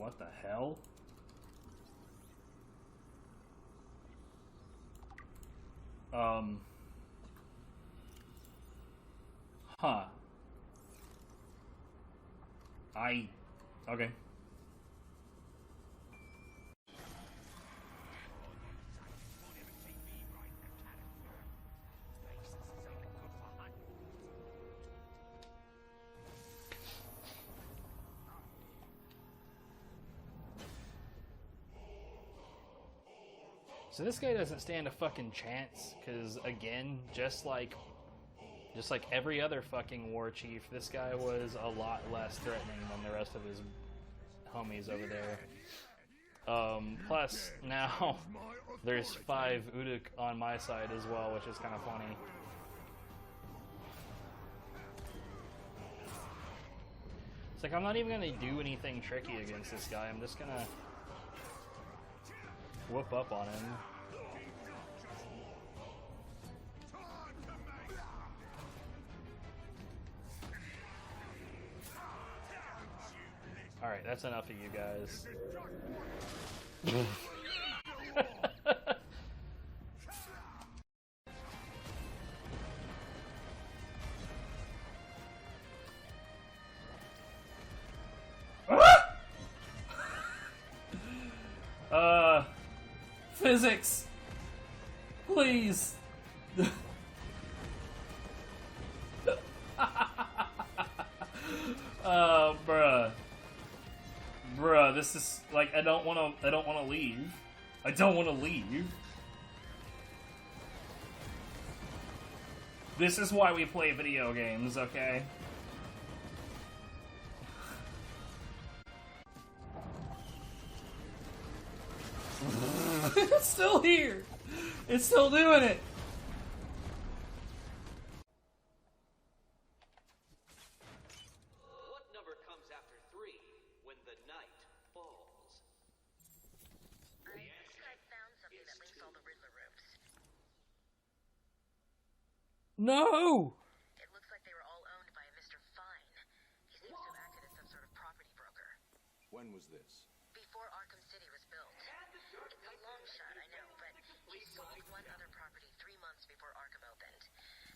What the hell? Huh. Okay. So this guy doesn't stand a fucking chance, because again, just like every other fucking war chief, this guy was a lot less threatening than the rest of his homies over there. Plus, now there's 5 Uduk on my side as well, which is kind of funny. It's like, I'm not even going to do anything tricky against this guy. I'm just going to whoop up on him. Alright, that's enough of you guys. Physics! Please! Bruh, this is like, I don't wanna leave. I don't wanna leave. This is why we play video games, okay? It's still here! It's still doing it! What number comes after 3 when the night falls? I think I found something that links all the Riddler rooms. No! It looks like they were all owned by a Mr. Fine. He seems to have acted as some sort of property broker. When was this? Before Arkham City was built. It's a long shot, I know, but he sold one other property 3 months before Arkham opened.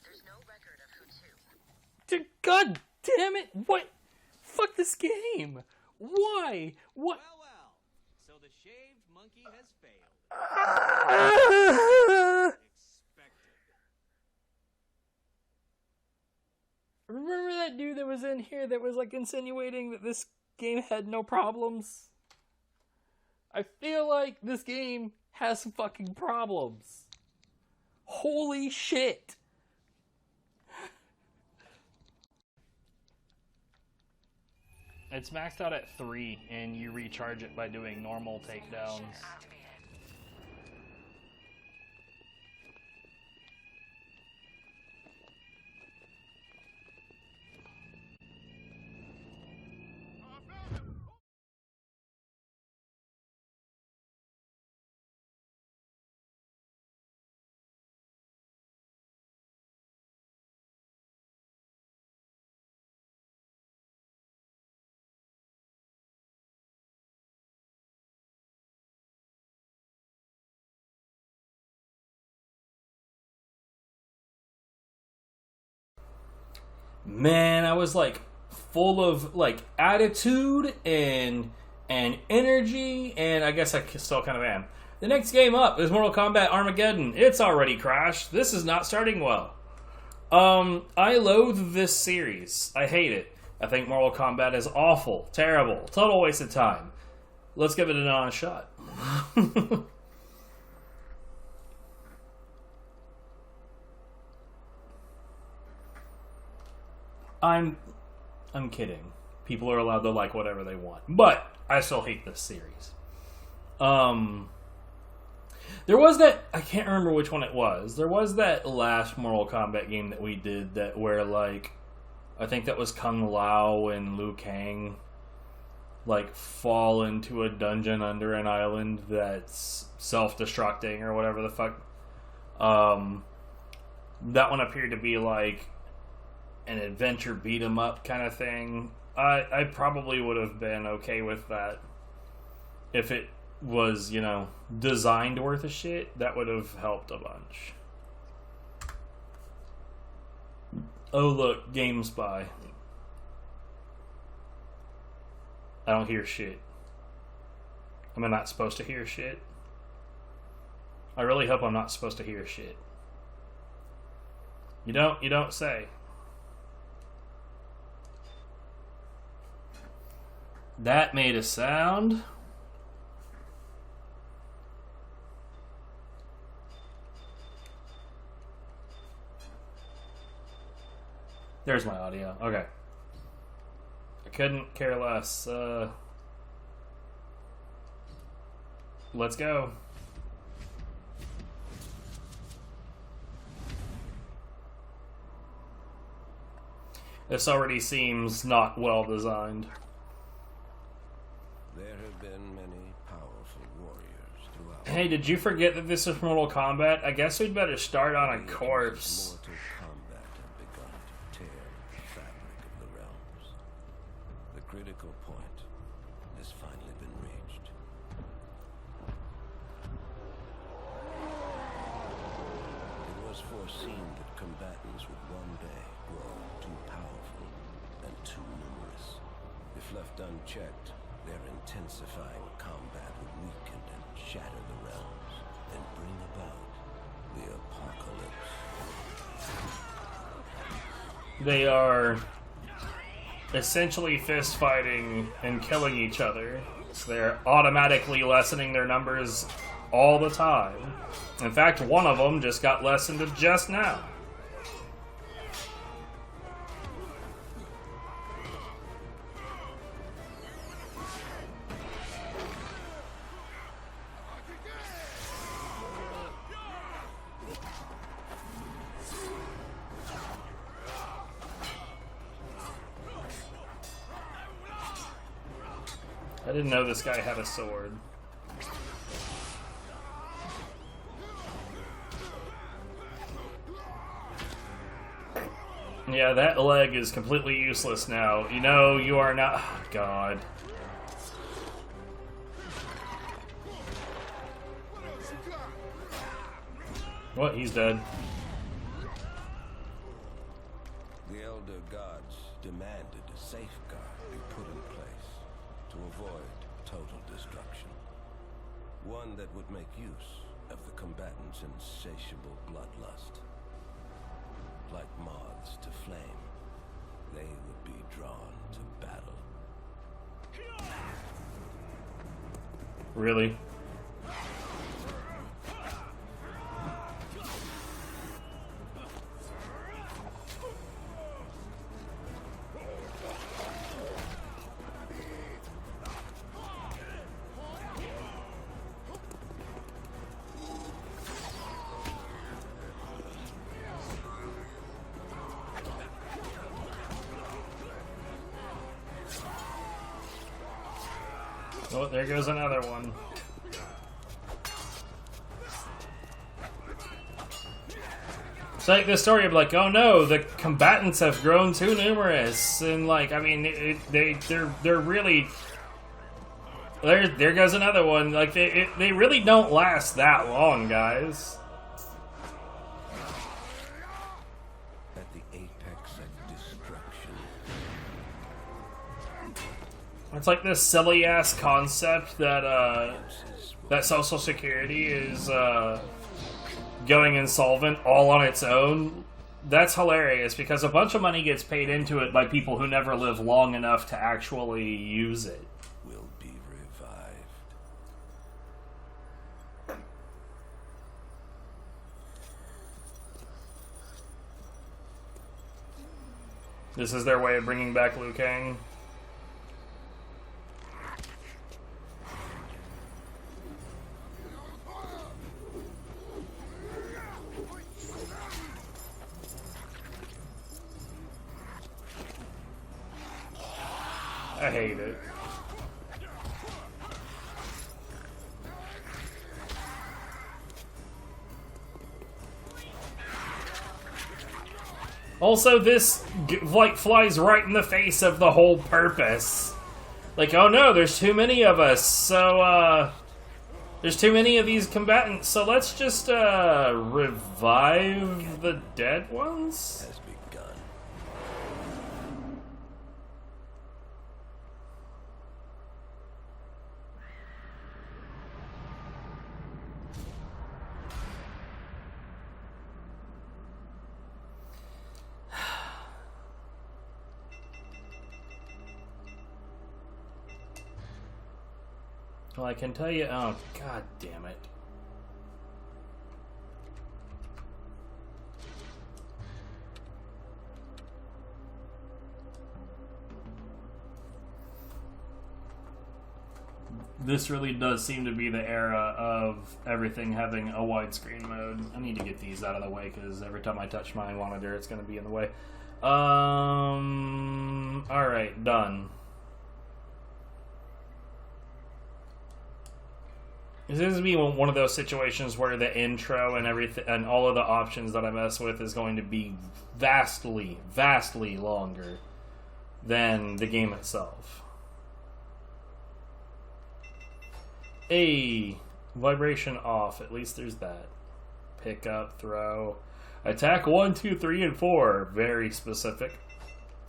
There's no record of who to. God damn it! What? Fuck this game! Why? What? Well, so the shaved monkey has failed. Expected. Remember that dude that was in here that was like insinuating that this game had no problems? I feel like this game has some fucking problems. Holy shit! It's maxed out at 3, and you recharge it by doing normal takedowns. Man, I was like full of like attitude and energy, and I guess I still kind of am. The next game up is Mortal Kombat Armageddon. It's already crashed. This is not starting well. I loathe this series. I hate it. I think Mortal Kombat is awful, terrible, total waste of time. Let's give it an honest shot. I'm kidding. People are allowed to like whatever they want. But I still hate this series. There was that, I can't remember which one it was. There was that last Mortal Kombat game that we did that where like, I think that was Kung Lao and Liu Kang like fall into a dungeon under an island that's self-destructing or whatever the fuck. That one appeared to be like an adventure beat 'em up kind of thing. I probably would have been okay with that. if it was, you know, designed worth a shit, that would have helped a bunch. Oh look, Game Spy. I don't hear shit. Am I not supposed to hear shit? I really hope I'm not supposed to hear shit. You don't say. That made a sound. There's my audio. Okay. I couldn't care less. Let's go. This already seems not well designed. There have been many powerful warriors throughout. Hey, did you forget that this is Mortal Kombat? I guess we'd better start on a corpse. Mortal Kombat had begun to tear the fabric of the realms. The critical point has finally been reached. It was foreseen that combatants would one day grow too powerful and too numerous. If left unchecked, their intensifying combat would weaken and shatter the realms, and bring about the apocalypse. They are essentially fist fighting and killing each other. So they're automatically lessening their numbers all the time. In fact, one of them just got lessened just now. I didn't know this guy had a sword. Yeah, that leg is completely useless now. You know, you are not... Oh, God. What? He's dead. The Elder Gods demanded a safeguard be put in place to avoid total destruction. One that would make use of the combatants' insatiable bloodlust. Like moths to flame, they would be drawn to battle. Really? Oh, there goes another one. It's like the story of like, oh no, the combatants have grown too numerous, and like, I mean, they're really. There goes another one. Like they really don't last that long, guys. At the apex of destruction. It's like this silly ass concept that that Social Security is going insolvent all on its own. That's hilarious because a bunch of money gets paid into it by people who never live long enough to actually use it. Will be revived. This is their way of bringing back Liu Kang. I hate it. Also, this like flies right in the face of the whole purpose. Like, oh no, there's too many of us, so, there's too many of these combatants, so let's just, revive the dead ones? Has begun. Well, I can tell you, oh, god damn it. This really does seem to be the era of everything having a widescreen mode. I need to get these out of the way because every time I touch my monitor, it's going to be in the way. Alright, done. This is be one of those situations where the intro and everything and all of the options that I mess with is going to be vastly, vastly longer than the game itself. A vibration off. At least there's that. Pick up, throw, attack 1, 2, 3, and 4. Very specific.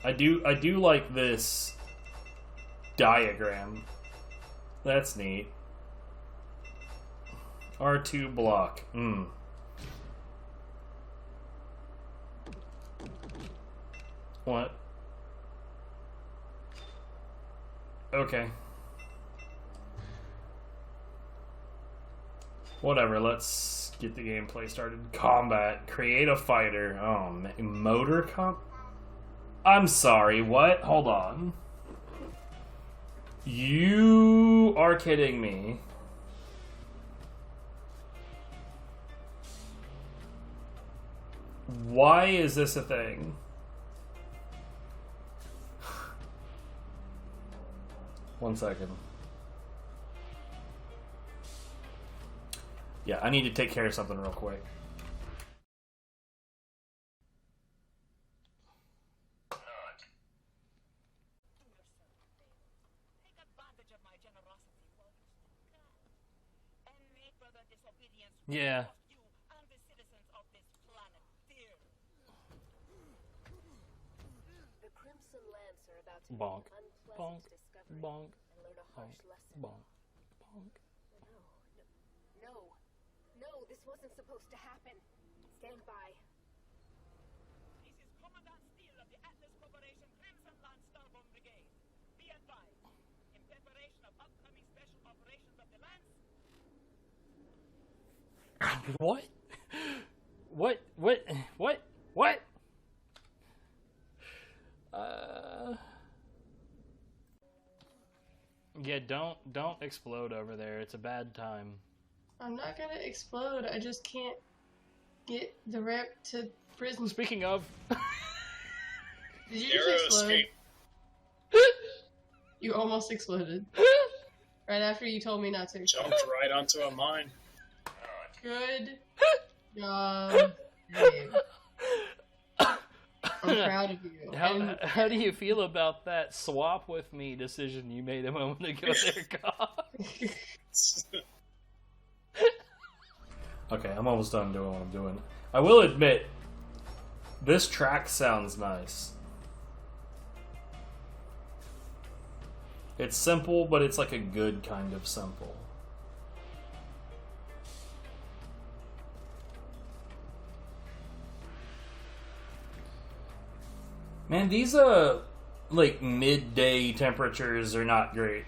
I do like this diagram. That's neat. R2 block. What? Okay. Whatever, let's get the gameplay started. Combat. Create a fighter. Oh, motor comp? I'm sorry, what? Hold on. You are kidding me. Why is this a thing? One second. Yeah, I need to take care of something real quick. Take advantage of my generosity while you still can. And make further disobedience Yeah. you and the citizens of this planet fear. The Crimson Lance are about to Bonk. make an unpleasant Bonk. discovery Bonk. and learn a harsh lesson. Bonk. Bonk. No, this wasn't supposed to happen. Stand by. This is Commandant Steele of the Atlas Corporation Crimson Lance Starborn Brigade. Be advised, in preparation of upcoming special operations of the Lance, What? What? Yeah, don't explode over there. It's a bad time. I'm not gonna explode. I just can't get the rep to prison. Speaking of, Did you just explode? Escape. You almost exploded. Right after you told me not to. Jumped right onto a mine. Good job, Dave. I'm proud of you. And how do you feel about that swap with me decision you made a moment ago there, God? Okay, I'm almost done doing what I'm doing. I will admit, this track sounds nice. It's simple, but it's like a good kind of simple. Man, these like midday temperatures are not great.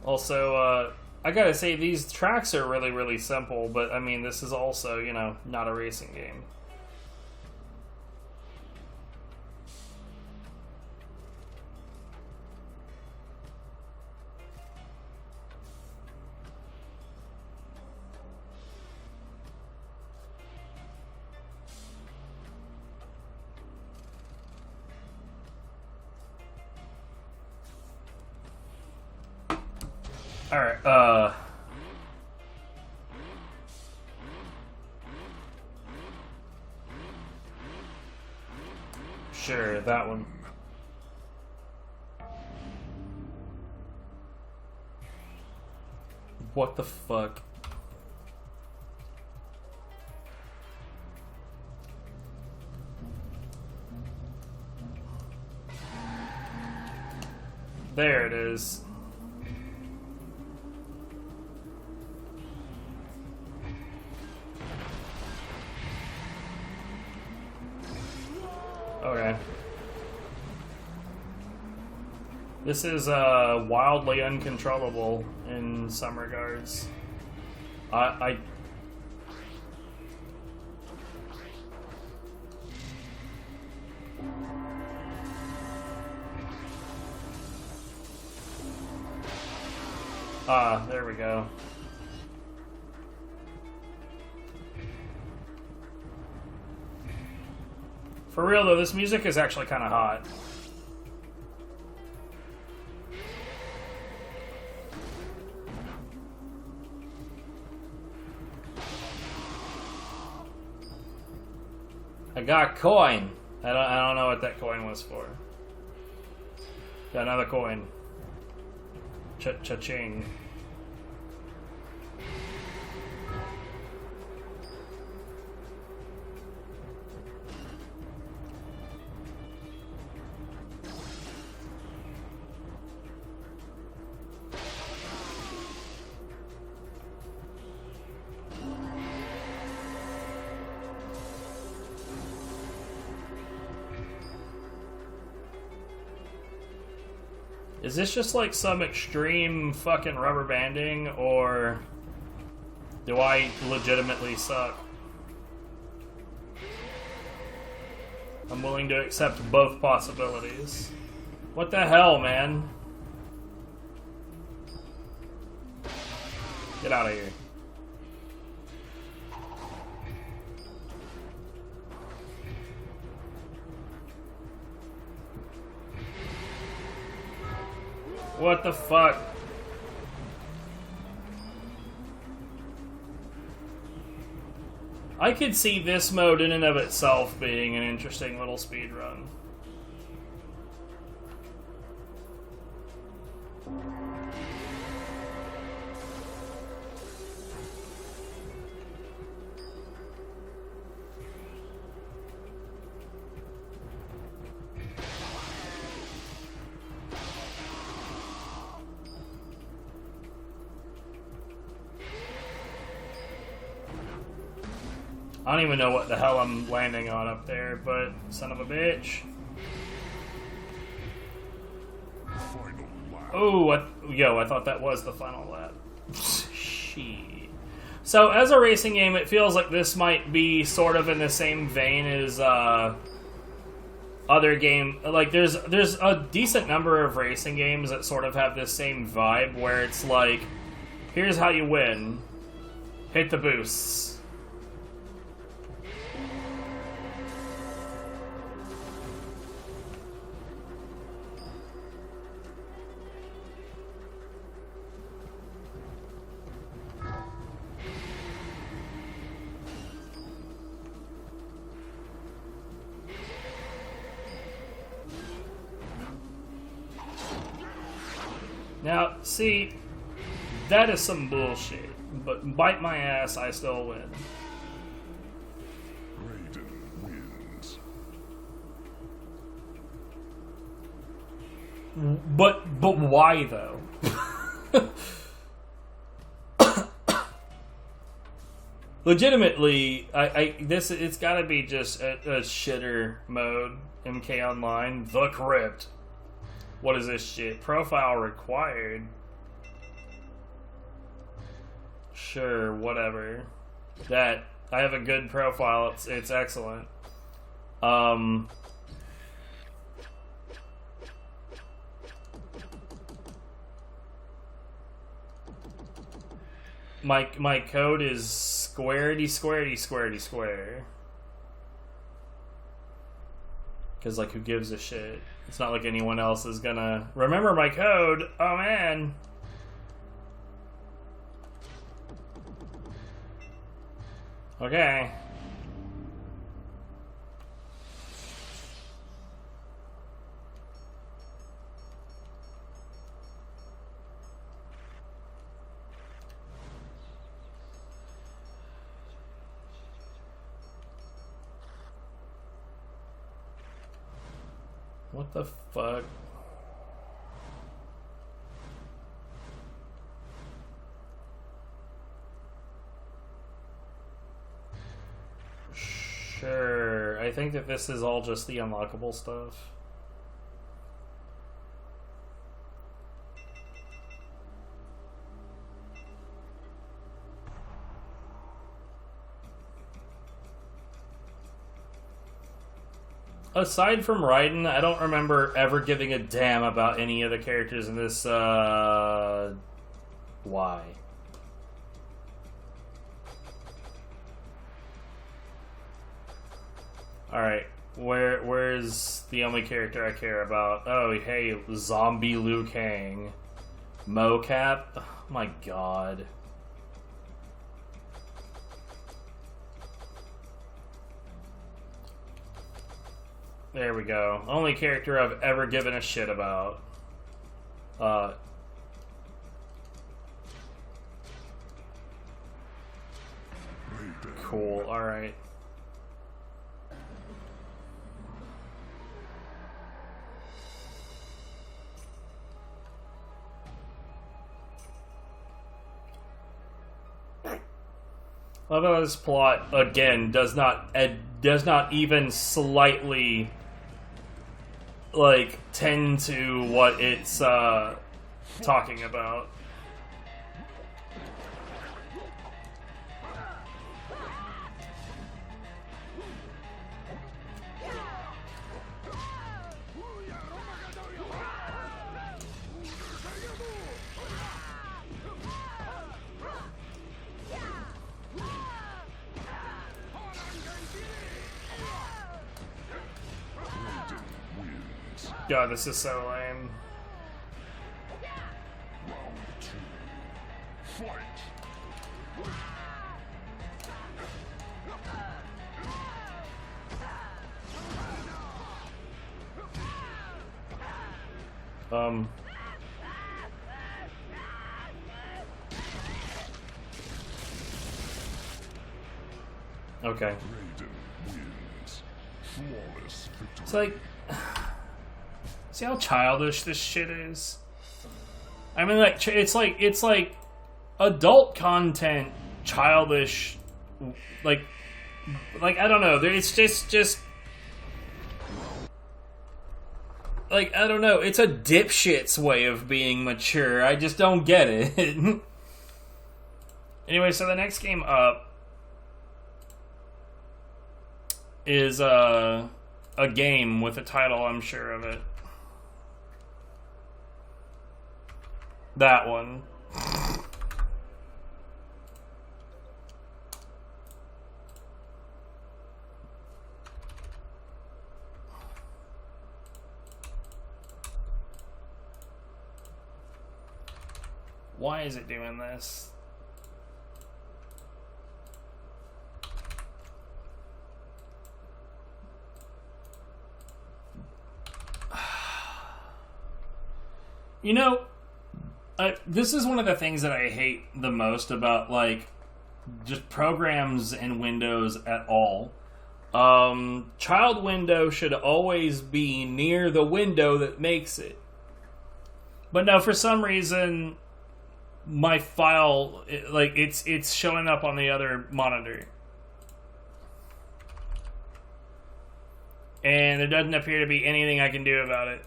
Also, I gotta say, these tracks are really, really simple, but I mean, this is also, you know, not a racing game. Alright, sure, that one. What the fuck? There it is. Okay. This is wildly uncontrollable in some regards. I there we go. For real though, this music is actually kind of hot. I got a coin. I don't know what that coin was for. Got another coin. Cha-ching. Is this just like some extreme fucking rubber banding, or do I legitimately suck? I'm willing to accept both possibilities. What the hell, man? Get out of here. What the fuck? I could see this mode in and of itself being an interesting little speed run. I don't even know what the hell I'm landing on up there, but son of a bitch. Oh, I thought that was the final lap. Shit. So, as a racing game, it feels like this might be sort of in the same vein as other game. Like, there's a decent number of racing games that sort of have this same vibe, where it's like, here's how you win. Hit the boosts. Now, see, that is some bullshit, but bite my ass, I still win. Raiden wins. But why though? Legitimately, it's got to be just a shitter mode. MK Online, The Crypt. What is this shit? Profile required. Sure, whatever. That I have a good profile. It's excellent. My code is square. Because, like, who gives a shit? It's not like anyone else is gonna remember my code. Oh, man. Okay. What the fuck? Sure. I think that this is all just the unlockable stuff. Aside from Raiden, I don't remember ever giving a damn about any of the characters in this, why? Alright, where's the only character I care about? Oh, hey, Zombie Liu Kang. Mocap? Oh my god. There we go. Only character I've ever given a shit about. Cool, alright. Love how this plot, again, does not even slightly, like, tend to what it's, talking about. God, this is so lame. Okay. It's like, see how childish this shit is? I mean, like, it's like adult content, childish, like I don't know. It's just like, I don't know. It's a dipshit's way of being mature. I just don't get it. Anyway, so the next game up is a game with a title, I'm sure of it. That one. Why is it doing this? You know, this is one of the things that I hate the most about, like, just programs and Windows at all. Child window should always be near the window that makes it. But no, for some reason, my file, it's showing up on the other monitor. And there doesn't appear to be anything I can do about it.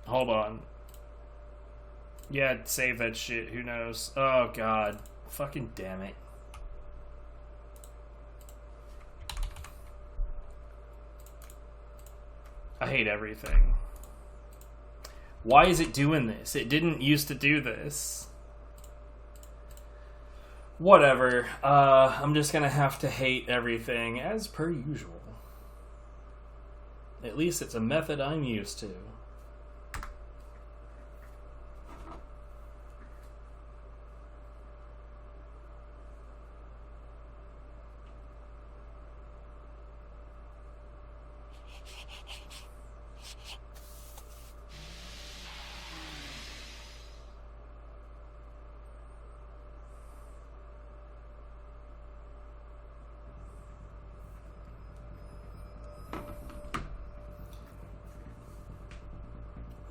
Hold on. Yeah, save that shit. Who knows? Oh, God. Fucking damn it. I hate everything. Why is it doing this? It didn't used to do this. Whatever. I'm just gonna have to hate everything as per usual. At least it's a method I'm used to.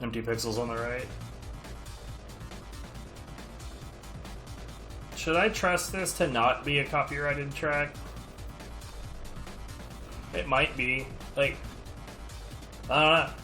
Empty pixels on the right. Should I trust this to not be a copyrighted track? It might be. Like, I don't know.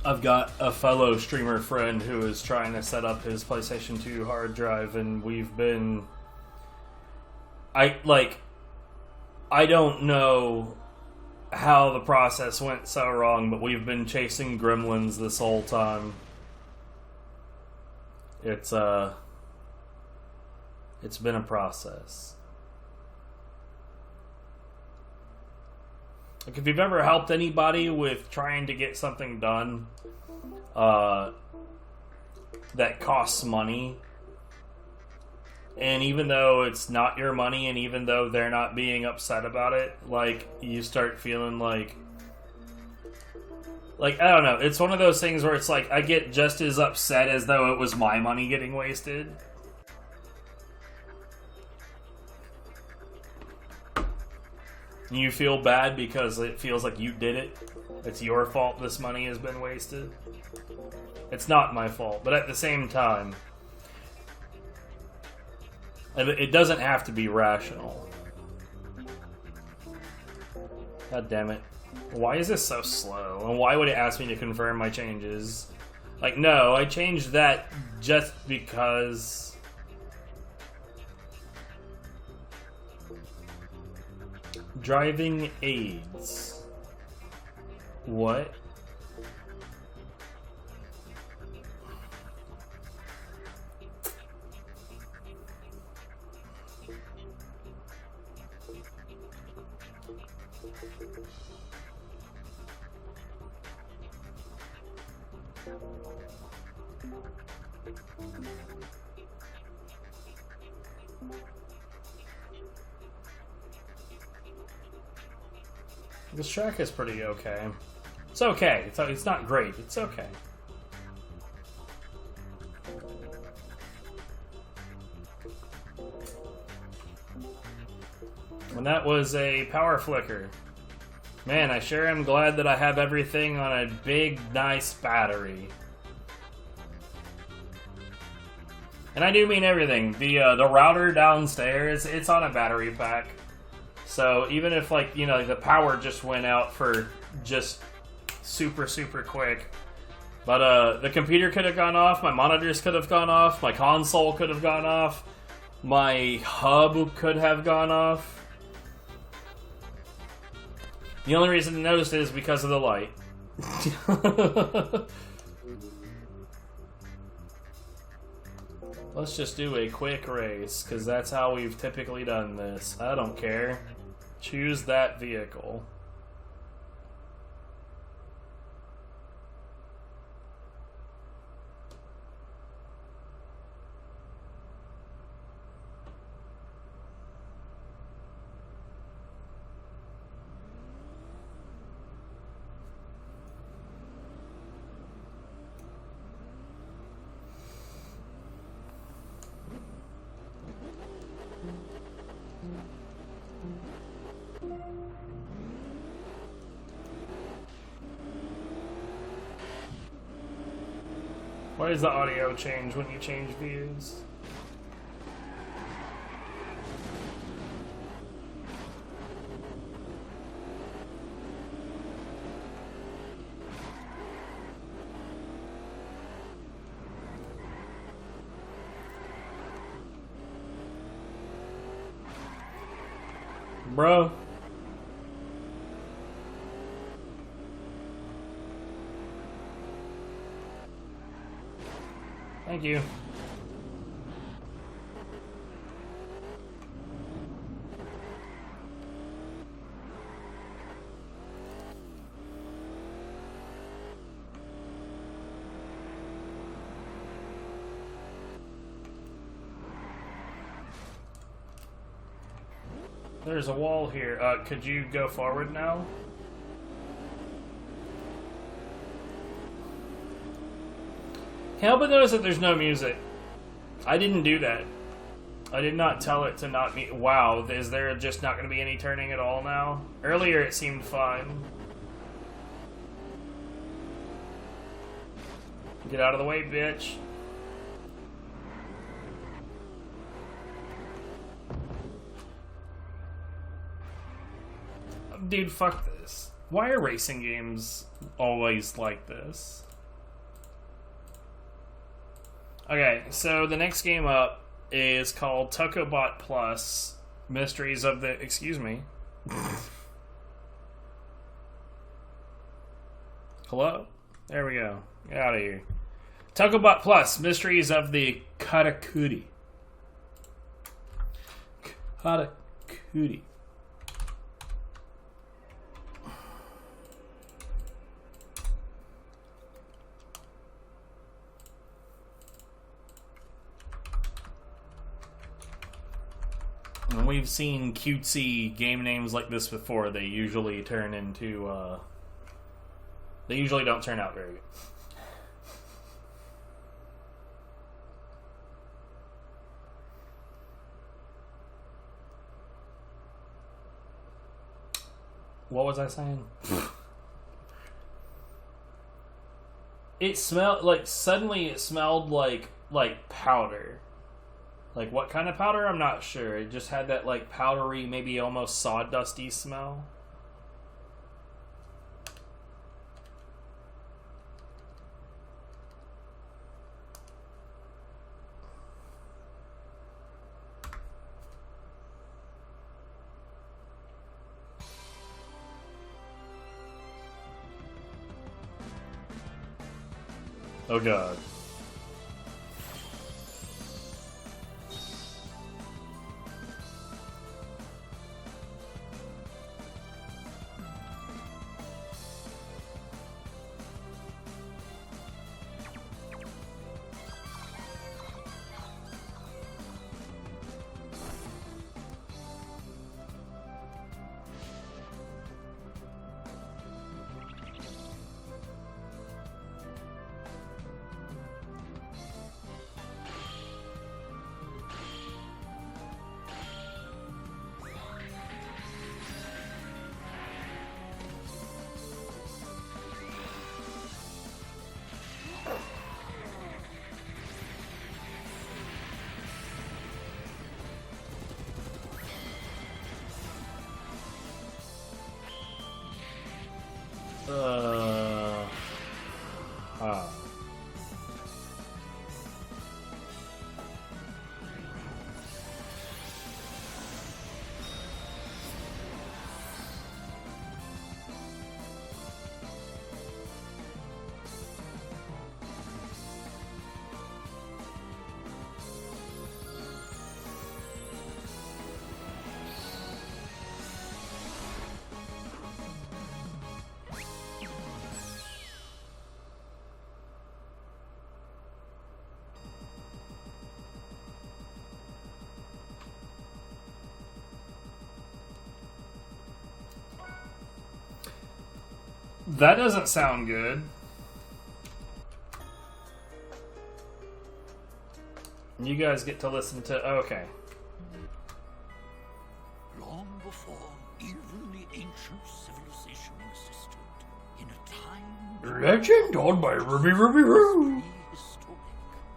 I've got a fellow streamer friend who is trying to set up his PlayStation 2 hard drive, and we've been... I don't know how the process went so wrong, but we've been chasing gremlins this whole time. It's been a process. Like, if you've ever helped anybody with trying to get something done that costs money, and even though it's not your money, and even though they're not being upset about it, like, you start feeling like, I don't know, it's one of those things where it's like, I get just as upset as though it was my money getting wasted. You feel bad because it feels like you did it. It's your fault this money has been wasted. It's not my fault, but at the same time, it doesn't have to be rational. God damn it. Why is this so slow? And why would it ask me to confirm my changes? Like, no, I changed that just because... Driving aids. What? This track is pretty okay. It's okay. It's not great. It's okay. And that was a power flicker. Man, I sure am glad that I have everything on a big, nice battery. And I do mean everything. The router downstairs, it's on a battery pack. So even if, like, you know, the power just went out for just super, super quick. But the computer could have gone off, my monitors could have gone off, my console could have gone off, my hub could have gone off. The only reason to notice it is because of the light. Let's just do a quick race, because that's how we've typically done this. I don't care. Choose that vehicle. Why does the audio change when you change views? Bro. Thank you. There's a wall here. Could you go forward now? Can't help but notice that there's no music. I didn't do that. I did not tell it to not be. Wow, is there just not going to be any turning at all now? Earlier it seemed fine. Get out of the way, bitch. Dude, fuck this. Why are racing games always like this? Okay, so the next game up is called Tokobot Plus Mysteries of the... Excuse me. Hello? There we go. Get out of here. Tokobot Plus Mysteries of the Karakuri. Karakuri. And we've seen cutesy game names like this before. They usually turn into, they usually don't turn out very good. What was I saying? It smelled, like, suddenly it smelled like powder. Like, what kind of powder? I'm not sure. It just had that, like, powdery, maybe almost sawdusty smell. Oh, God. That doesn't sound good. You guys get to listen to... Okay. Long before even the ancient civilization existed, in a time... Legend on my Ruby Roo. Prehistoric,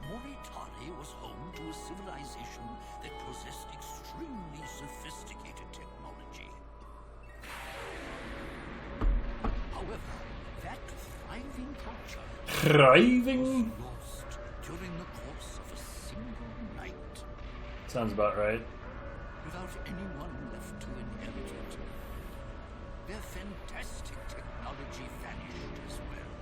Moritari was home to a civilization that possessed extremely sophisticated technology. However, that thriving culture Thriving? was lost during the course of a single night. Sounds about right. Without anyone left to inherit it. Their fantastic technology vanished as well.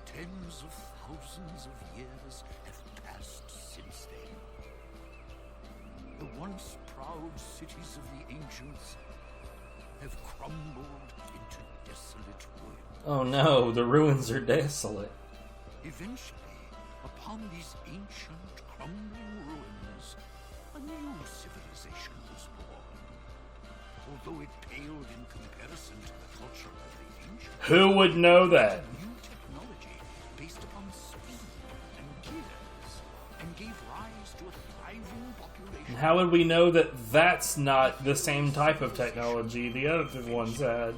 Tens of thousands of years have passed since then. The once proud cities of the ancients have crumbled into desolate ruins. Oh no, the ruins are desolate. Eventually, upon these ancient, crumbling ruins, a new civilization was born. Although it paled in comparison to the culture of the ancients. Who would know that? New technology based upon speed and gears, and gave rise to a thriving population. How would we know that that's not the same type of technology the other ones had?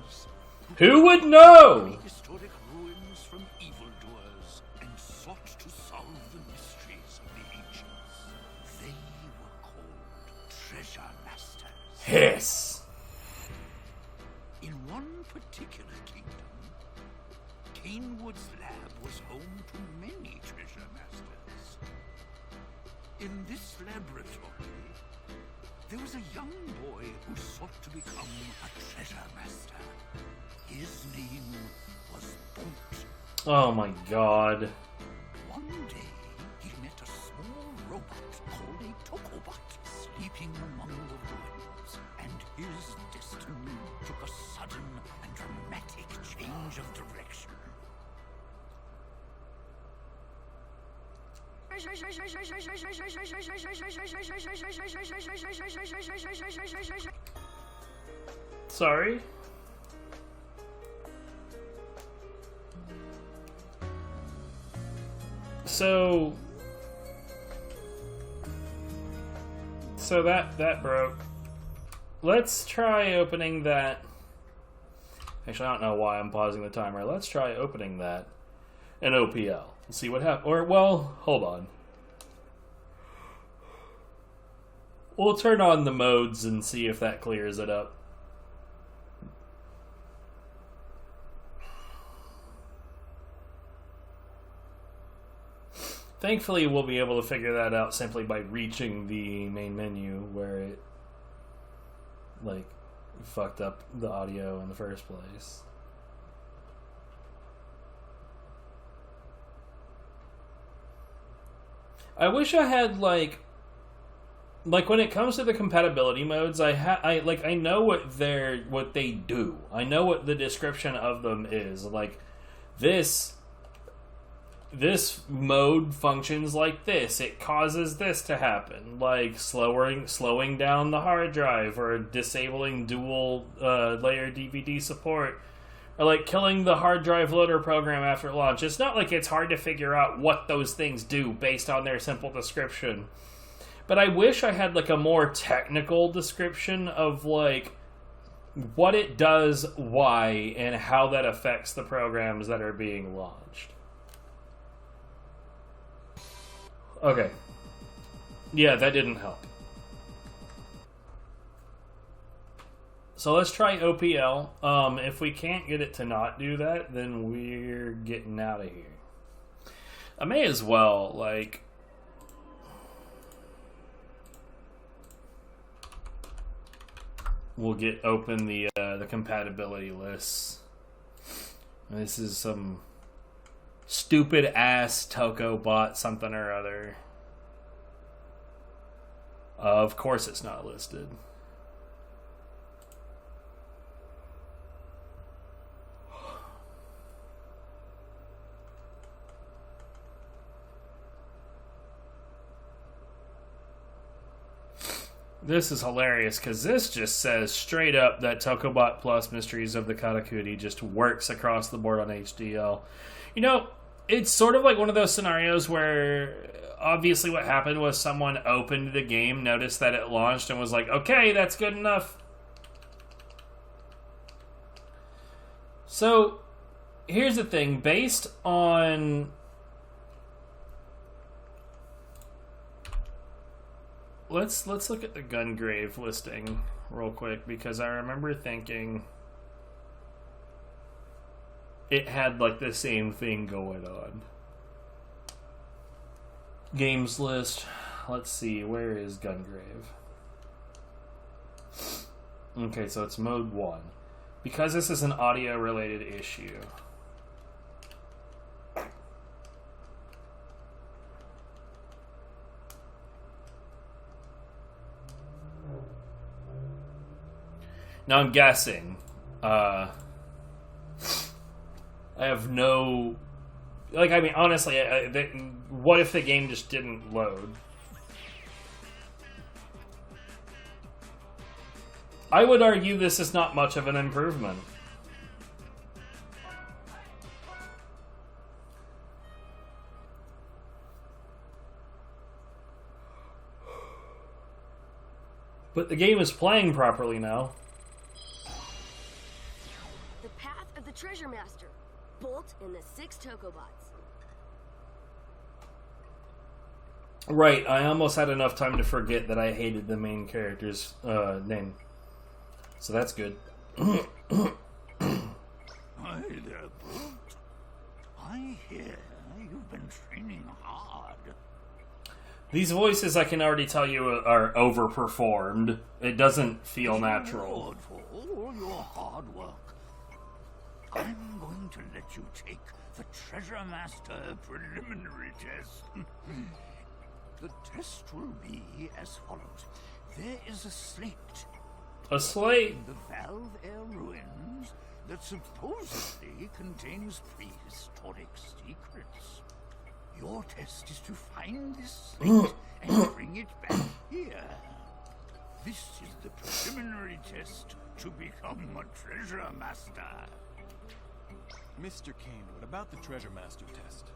Who would know? Historic ruins from evildoers and sought to solve the mysteries of the ancients. They were called treasure masters. Hiss. In one particular kingdom, Kanewood's lab was home to many treasure masters. In this laboratory, there was a young boy who sought to become a treasure master. His name was Bolt. Oh my god. One day, he met a small robot called a Tokobot sleeping among the ruins, and his destiny took a sudden and dramatic change of direction. Sorry? So that broke. Let's try opening that. Actually, I don't know why I'm pausing the timer. Let's try opening that in OPL and see what happens. Or, well, hold on. We'll turn on the modes and see if that clears it up. Thankfully, we'll be able to figure that out simply by reaching the main menu where it, like, fucked up the audio in the first place. I wish I had, like when it comes to the compatibility modes, I know what they do. I know what the description of them is. Like, this mode functions like this. It causes this to happen, like slowing down the hard drive, or disabling dual layer DVD support, or like killing the hard drive loader program after launch. It's not like it's hard to figure out what those things do based on their simple description. But I wish I had like a more technical description of like what it does, why, and how that affects the programs that are being launched. Okay. Yeah, that didn't help. So let's try OPL. If we can't get it to not do that, then we're getting out of here. I may as well, like... We'll open the compatibility lists. This is some stupid ass Tokobot something or other. Of course it's not listed. This is hilarious because this just says straight up that Tokobot Plus Mysteries of the Karakuri just works across the board on HDL. You know, it's sort of like one of those scenarios where obviously what happened was someone opened the game, noticed that it launched, and was like, okay, that's good enough. So, here's the thing. Based on... Let's look at the Gungrave listing real quick, because I remember thinking it had like the same thing going on. Games list. let's see, where is Gungrave? Okay, so it's mode 1. Because this is an audio-related issue. Now I'm guessing. I have no... Like, I mean, honestly, what if the game just didn't load? I would argue this is not much of an improvement. But the game is playing properly now. The path of the Treasure Master. Bolt and the 6 Tokobots. Right, I almost had enough time to forget that I hated the main character's name. So that's good. Hi there, Bolt. I hear you've been training hard. These voices, I can already tell you, are overperformed. It doesn't feel natural. For all your hard work, I'm going to let you take the Treasure Master preliminary test. The test will be as follows. There is a slate. A slate? In the Valve Air ruins that supposedly contains prehistoric secrets. Your test is to find this slate and bring it back here. This is the preliminary test to become a Treasure Master. Mr. Kanewood, about the Treasure Master test.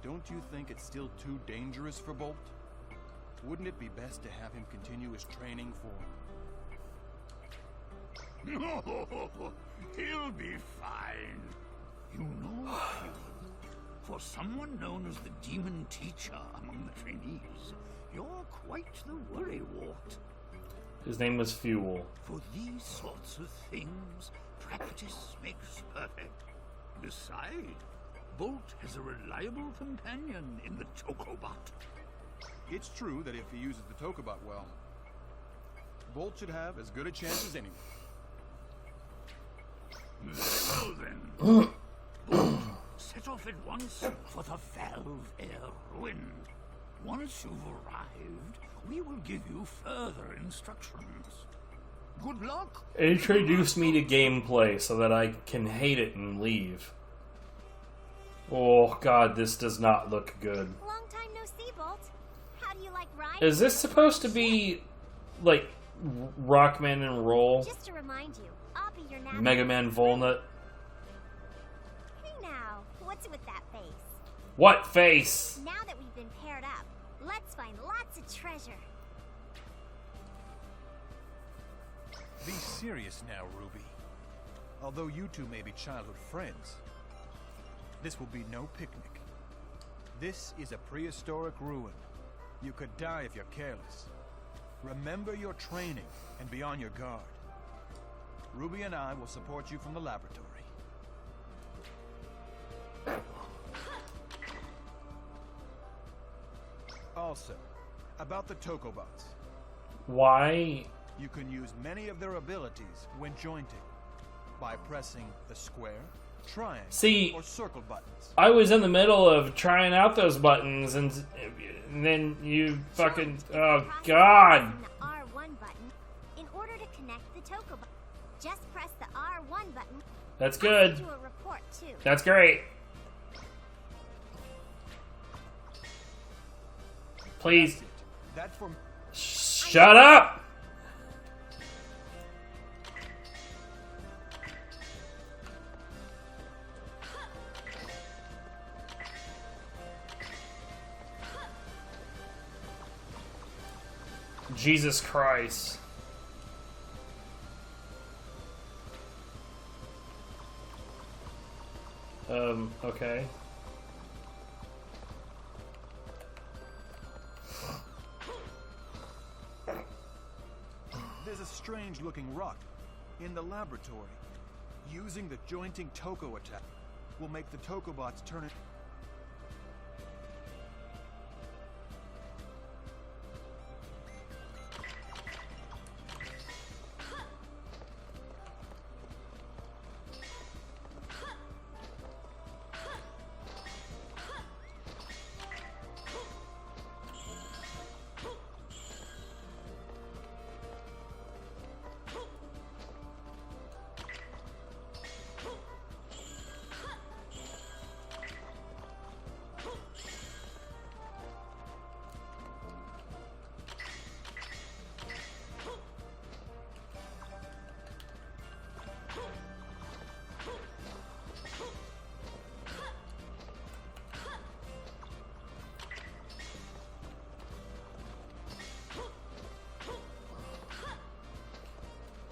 Don't you think it's still too dangerous for Bolt? Wouldn't it be best to have him continue his training for... No, he'll be fine. You know, for someone known as the Demon Teacher among the trainees, you're quite the worrywart. His name was Fuel. For these sorts of things, practice makes perfect. Beside, Bolt has a reliable companion in the Tokobot. It's true that if he uses the Tokobot well, Bolt should have as good a chance as anyone. Very well then. Bolt, set off at once for the Valve Air ruin. Once you've arrived, we will give you further instructions. Good luck. Introduce me to gameplay so that I can hate it and leave. Oh god, this does not look good. Long time no see, Bolt. How do you like riding? Is this supposed to be like Rockman and Roll? Just to remind you, I'll be your navigator. Mega Man Volnut? Hey now, what's with that face? What face? Now that we've been paired up, let's find lots of treasure. Be serious now, Ruby. Although you two may be childhood friends, this will be no picnic. This is a prehistoric ruin. You could die if you're careless. Remember your training and be on your guard. Ruby and I will support you from the laboratory. Also, about the Tokobots. Why? You can use many of their abilities when jointing by pressing the square, triangle, or circle buttons. I was in the middle of trying out those buttons, and then you fucking... Oh, God! The R1 button in order to connect the Tokobot. Just press the R1 button. That's good. I'll send you a report, too. That's great. Please. Shut up! Jesus Christ. Okay. There's a strange-looking rock in the laboratory. Using the jointing Toko attack will make the Tokobots turn it...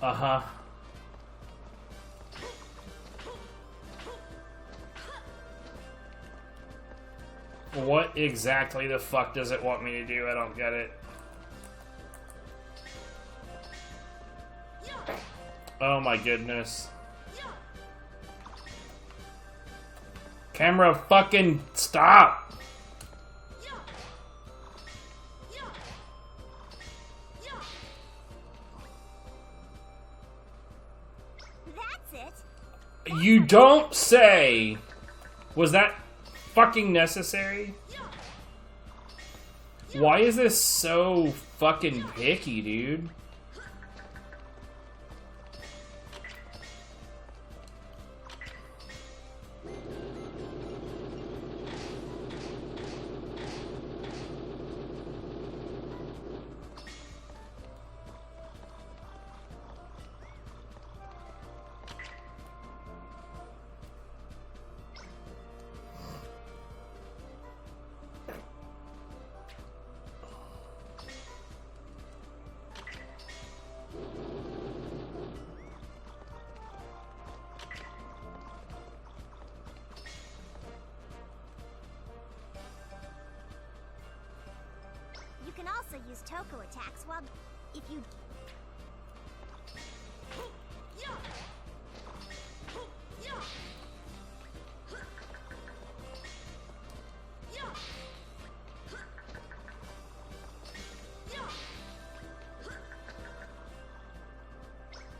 Uh-huh. What exactly the fuck does it want me to do? I don't get it. Oh my goodness. Camera, fucking stop! That's it. You don't say! Was that fucking necessary? Why is this so fucking picky, dude? You can also use Toko attacks while if you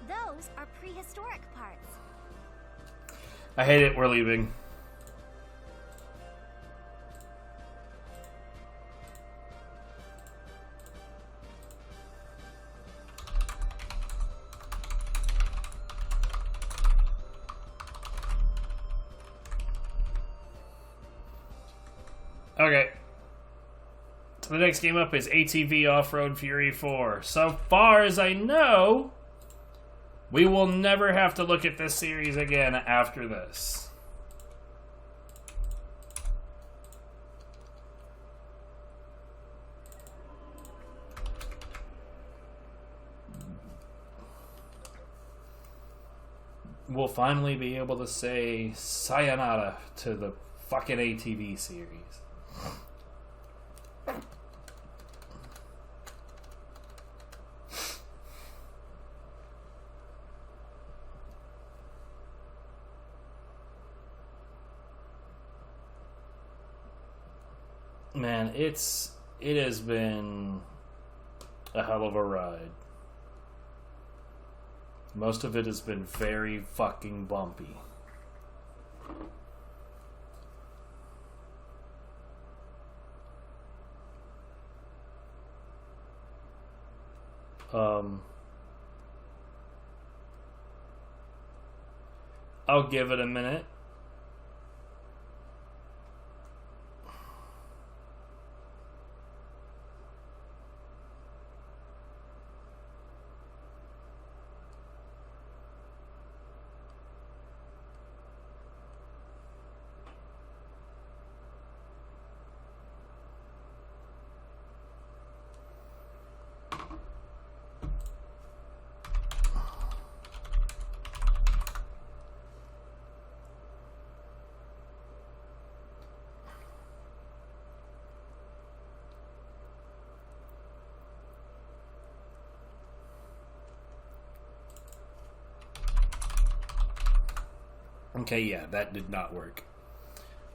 Those are prehistoric parts. I hate it, we're leaving. Okay. So the next game up is ATV Offroad Fury 4. So far as I know, we will never have to look at this series again after this. We'll finally be able to say sayonara to the fucking ATV series. Man, it has been a hell of a ride. Most of it has been very fucking bumpy. I'll give it a minute. Okay, yeah, that did not work.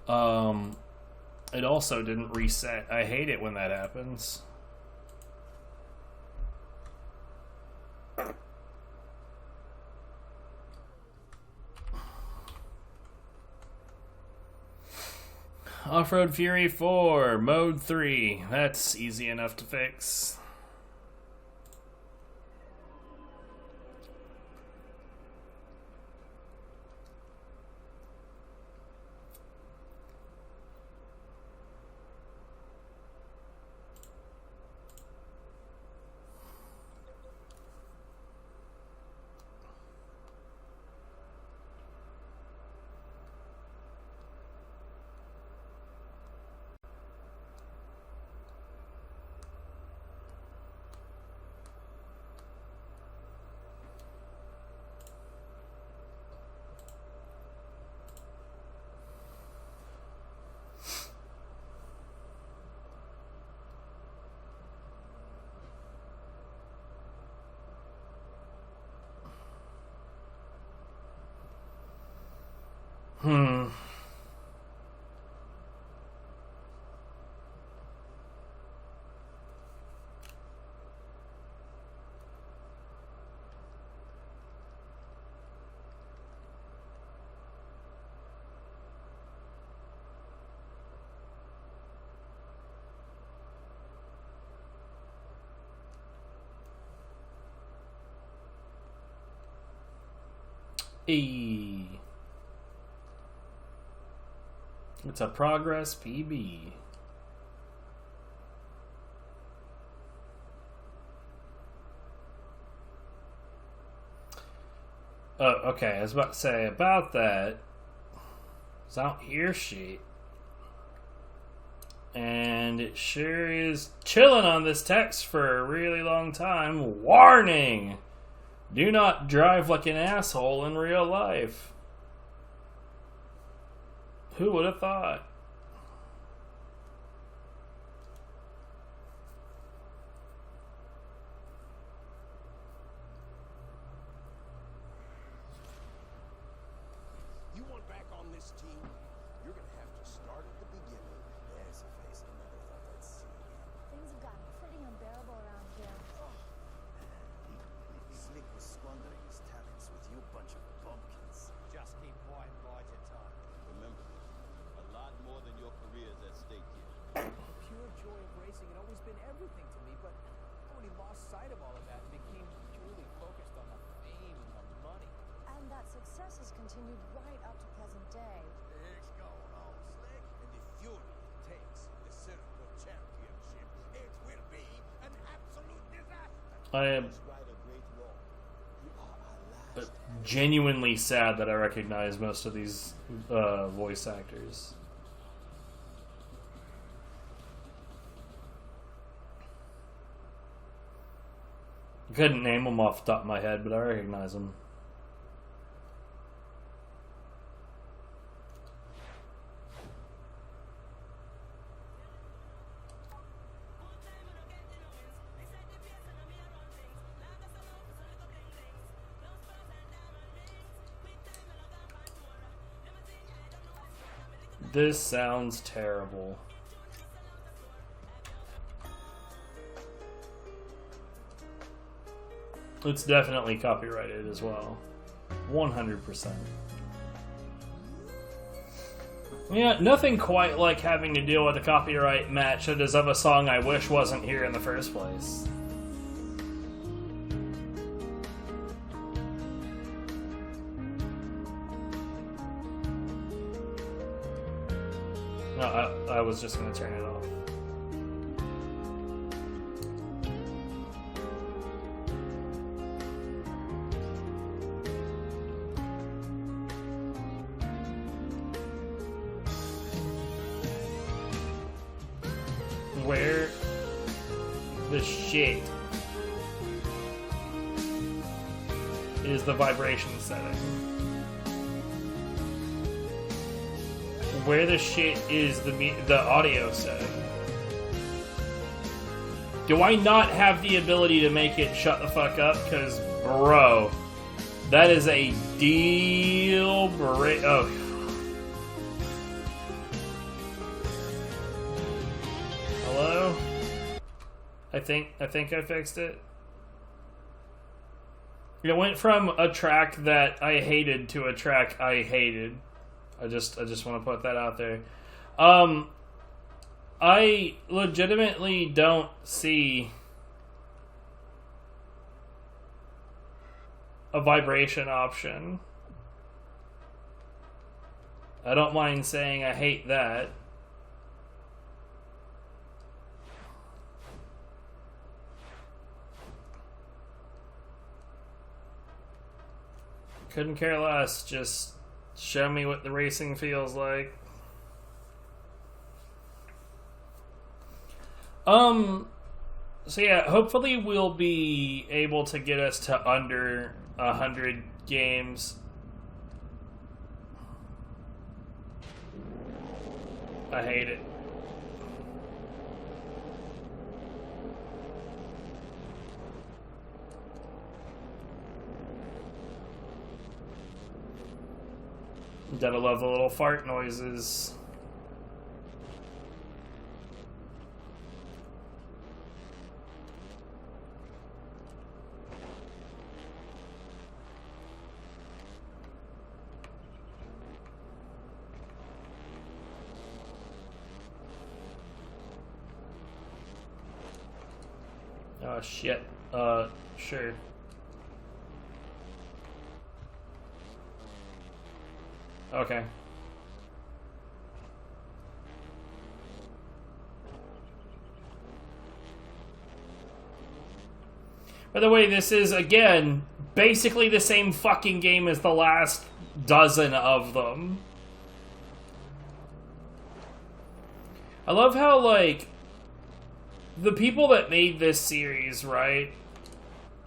It also didn't reset. I hate it when that happens. Offroad Fury 4, Mode 3. That's easy enough to fix. It's a progress PB. Okay, I was about to say about that. 'Cause I don't hear shit. And it sure is chilling on this text for a really long time. Warning! Do not drive like an asshole in real life. Who would have thought? You want back on this team? You're gonna have to start at the beginning. There's a face I never thought I'd see again. Things have gotten pretty unbearable around here. Slick was squandering his talents with you bunch of bumpkins. Just keep quiet and bide your time. Remember, a lot more than your career is at stake here. Pure joy of racing had always been everything to me, but I already lost sight of all of that and became purely focused on the fame and the money. And that success has continued right up to present day. It's going on, Slick. And if Fury takes the Circle Championship, it will be an absolute disaster. I am genuinely sad that I recognize most of these voice actors. Couldn't name them off the top of my head, but I recognize them. This sounds terrible. It's definitely copyrighted as well. 100%. Yeah, nothing quite like having to deal with a copyright match that is of a song I wish wasn't here in the first place. No, I was just going to turn it off. Where the shit is the vibration setting? Where the shit is the audio setting? Do I not have the ability to make it shut the fuck up? Because, bro, that is a deal break. Oh. Hello? I think I fixed it. It went from a track that I hated to a track I hated. I just want to put that out there. I legitimately don't see a vibration option. I don't mind saying I hate that. Couldn't care less. Just show me what the racing feels like. So yeah, hopefully we'll be able to get us to under 100 games. I hate it. Gotta love the little fart noises. Oh shit. Sure. Okay. By the way, this is, again, basically the same fucking game as the last dozen of them. I love how, like, the people that made this series, right,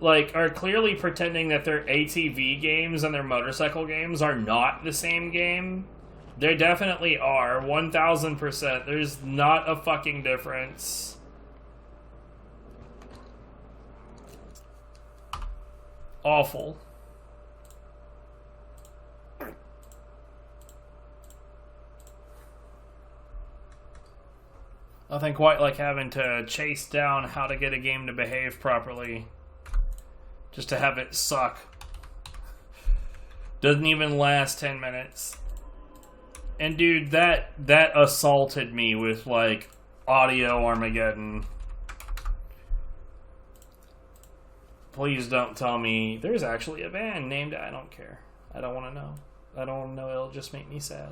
like, are clearly pretending that their ATV games and their motorcycle games are not the same game. They definitely are, 1000%. There's not a fucking difference. Awful. Nothing quite like having to chase down how to get a game to behave properly. Just to have it suck. Doesn't even last 10 minutes. And dude, that assaulted me with, like, audio Armageddon. Please don't tell me there's actually a band named... I don't care. I don't want to know. I don't want to know. It'll just make me sad.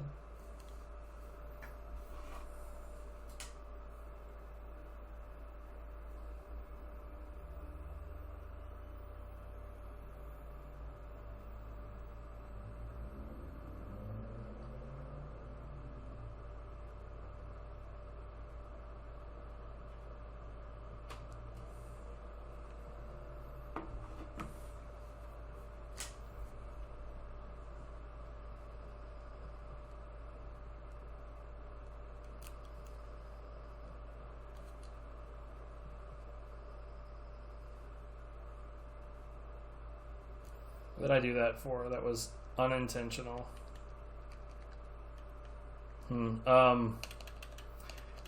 What did I do that for? That was unintentional.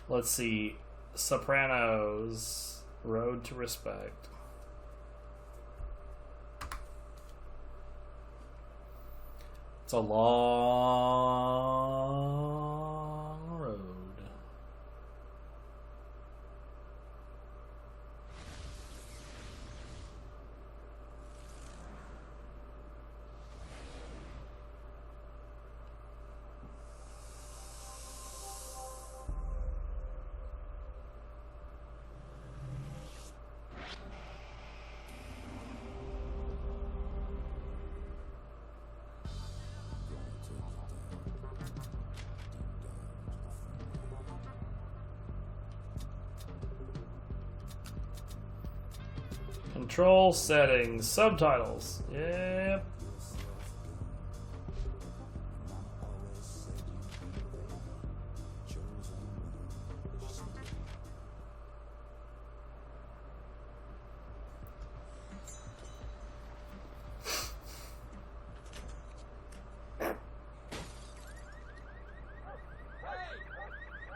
Let's see. Sopranos. Road to Respect. It's a long road. Control settings, subtitles. Yep.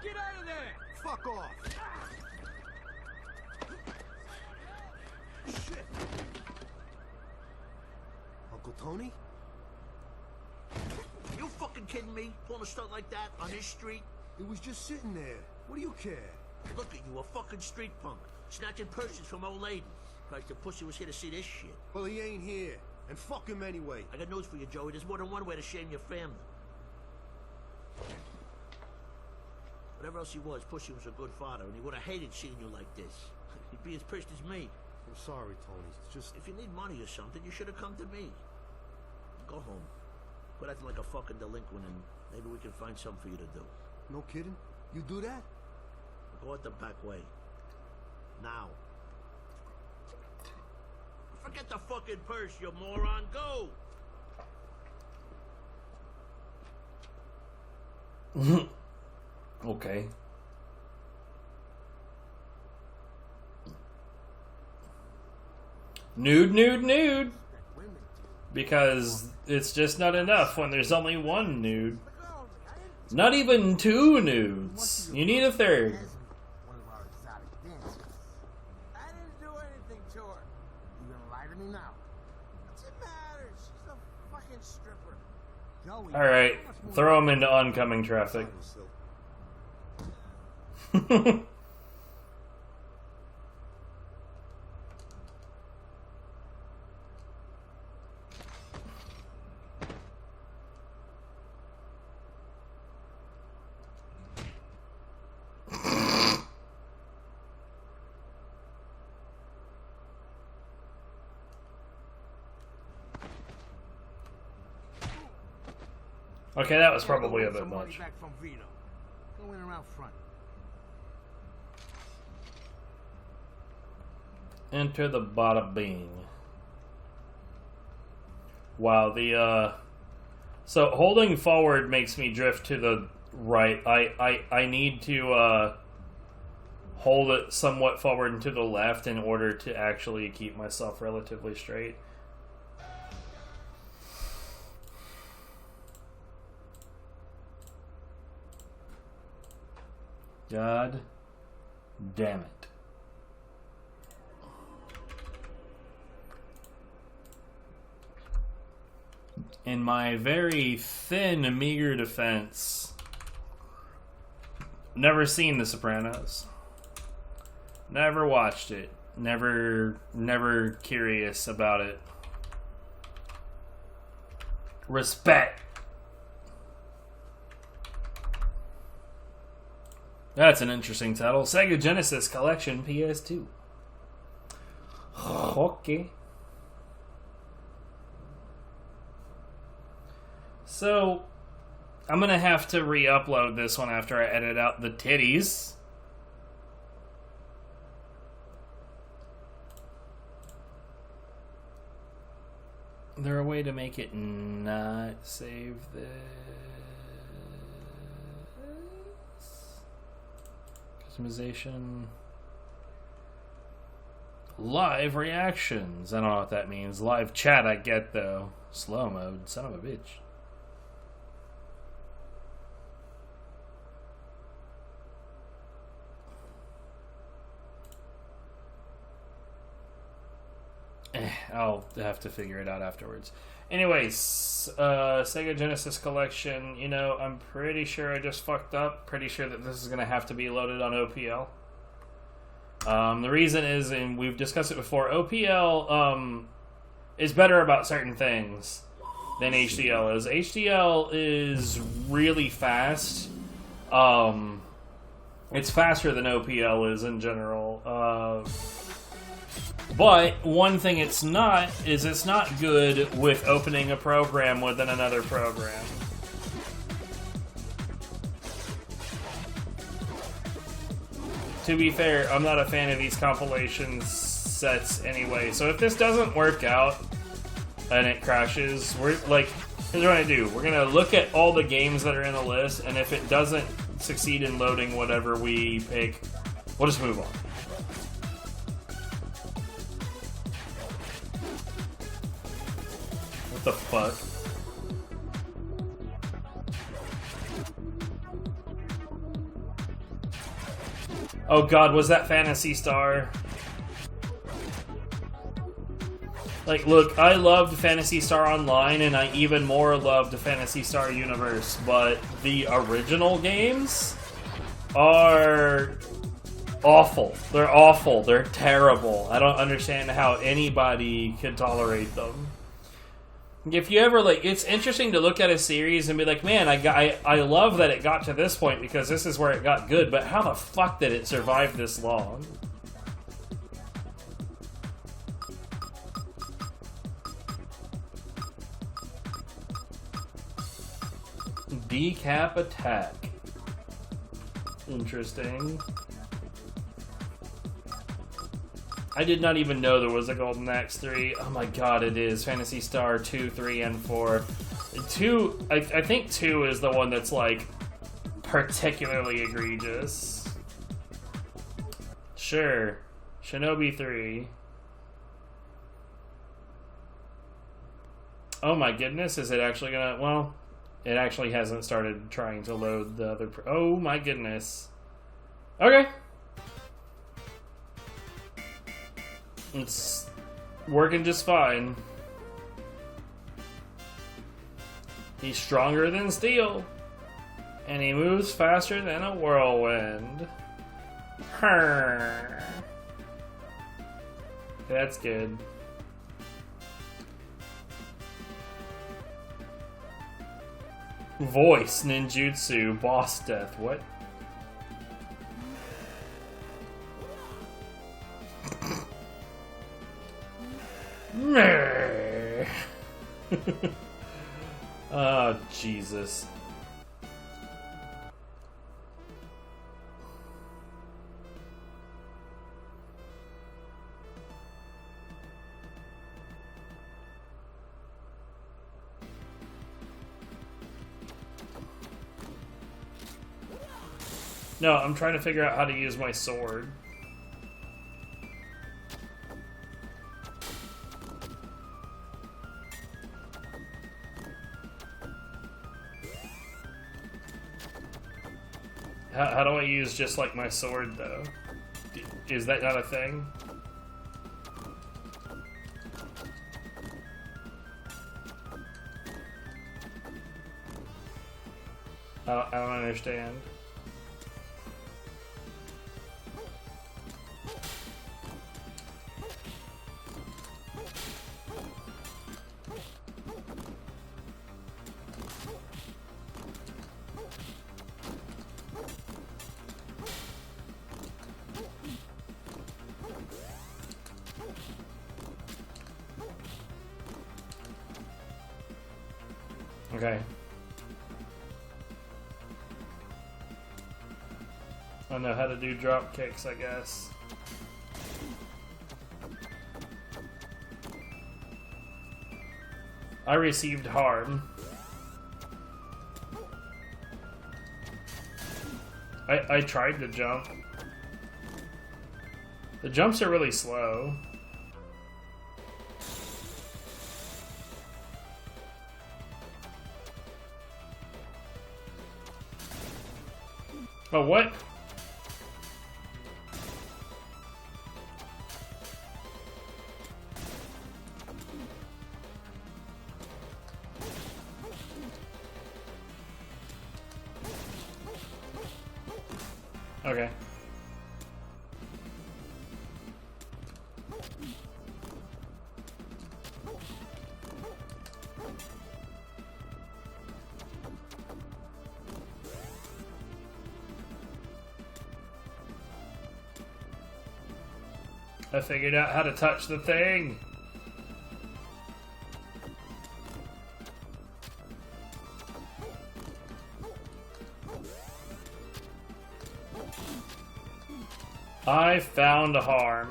Get out of there! Fuck off! Shit! Uncle Tony? You fucking kidding me? Pulling a stunt like that on this street? It was just sitting there. What do you care? Look at you, a fucking street punk. Snatching purses from old ladies. Christ, the pussy was here to see this shit. Well, he ain't here. And fuck him anyway. I got news for you, Joey. There's more than one way to shame your family. Whatever else he was, Pussy was a good father, and he would have hated seeing you like this. He'd be as pissed as me. I'm sorry, Tony. It's just... If you need money or something, you should have come to me. Go home. Quit acting like a fucking delinquent, and maybe we can find something for you to do. No kidding? You do that? Go out the back way. Now. Forget the fucking purse, you moron. Go! Okay. Nude, nude, nude. Because it's just not enough when there's only one nude. Not even two nudes. You need a third. One of our exotic dancers. I didn't do anything to her. You gonna lie to me now? What's it matter? She's a fucking stripper. Joey. Alright, throw him into oncoming traffic. Okay, that was probably a bit much. Back from Vito. Go in around front. Enter the bada bing. Wow, so holding forward makes me drift to the right. I need to hold it somewhat forward and to the left in order to actually keep myself relatively straight. God damn it. In my very thin, meager defense, never seen The Sopranos. Never watched it. Never curious about it. Respect. That's an interesting title. Sega Genesis Collection PS2. Okay. So, I'm gonna have to re-upload this one after I edit out the titties. Is there a way to make it not save this? Customization. Live reactions. I don't know what that means. Live chat I get though. Slow mode. Son of a bitch. I'll have to figure it out afterwards. Anyways, Sega Genesis Collection, you know, I'm pretty sure I just fucked up. Pretty sure that this is going to have to be loaded on OPL. The reason is, and we've discussed it before, OPL is better about certain things than HDL is. HDL is really fast. It's faster than OPL is in general. But one thing it's not is it's not good with opening a program within another program. To be fair, I'm not a fan of these compilation sets anyway. So if this doesn't work out and it crashes, we're like, here's what I do. We're gonna look at all the games that are in the list, and if it doesn't succeed in loading whatever we pick, we'll just move on. What the fuck? Oh god, was that Phantasy Star? Like, look, I loved Phantasy Star Online, and I even more loved Phantasy Star Universe, but the original games are awful. They're awful. They're terrible. I don't understand how anybody could tolerate them. If you ever, like, it's interesting to look at a series and be like, man, I love that it got to this point because this is where it got good, but how the fuck did it survive this long? Decap attack. Interesting. I did not even know there was a Golden Axe 3. Oh my god, it is. Phantasy Star 2, 3, and 4. 2, I think 2 is the one that's, like, particularly egregious. Sure. Shinobi 3. Oh my goodness, is it actually gonna... Well, it actually hasn't started trying to load the other... Oh my goodness. Okay. It's working just fine. He's stronger than steel. And he moves faster than a whirlwind. Her. That's good. Voice ninjutsu boss death. What? Oh, Jesus. No, I'm trying to figure out how to use my sword. How do I use just like my sword though? Is that not a thing? I don't understand. Okay. I know how to do drop kicks, I guess. I received harm. I tried to jump. The jumps are really slow. Oh, what? Okay. I figured out how to touch the thing. I found a harm.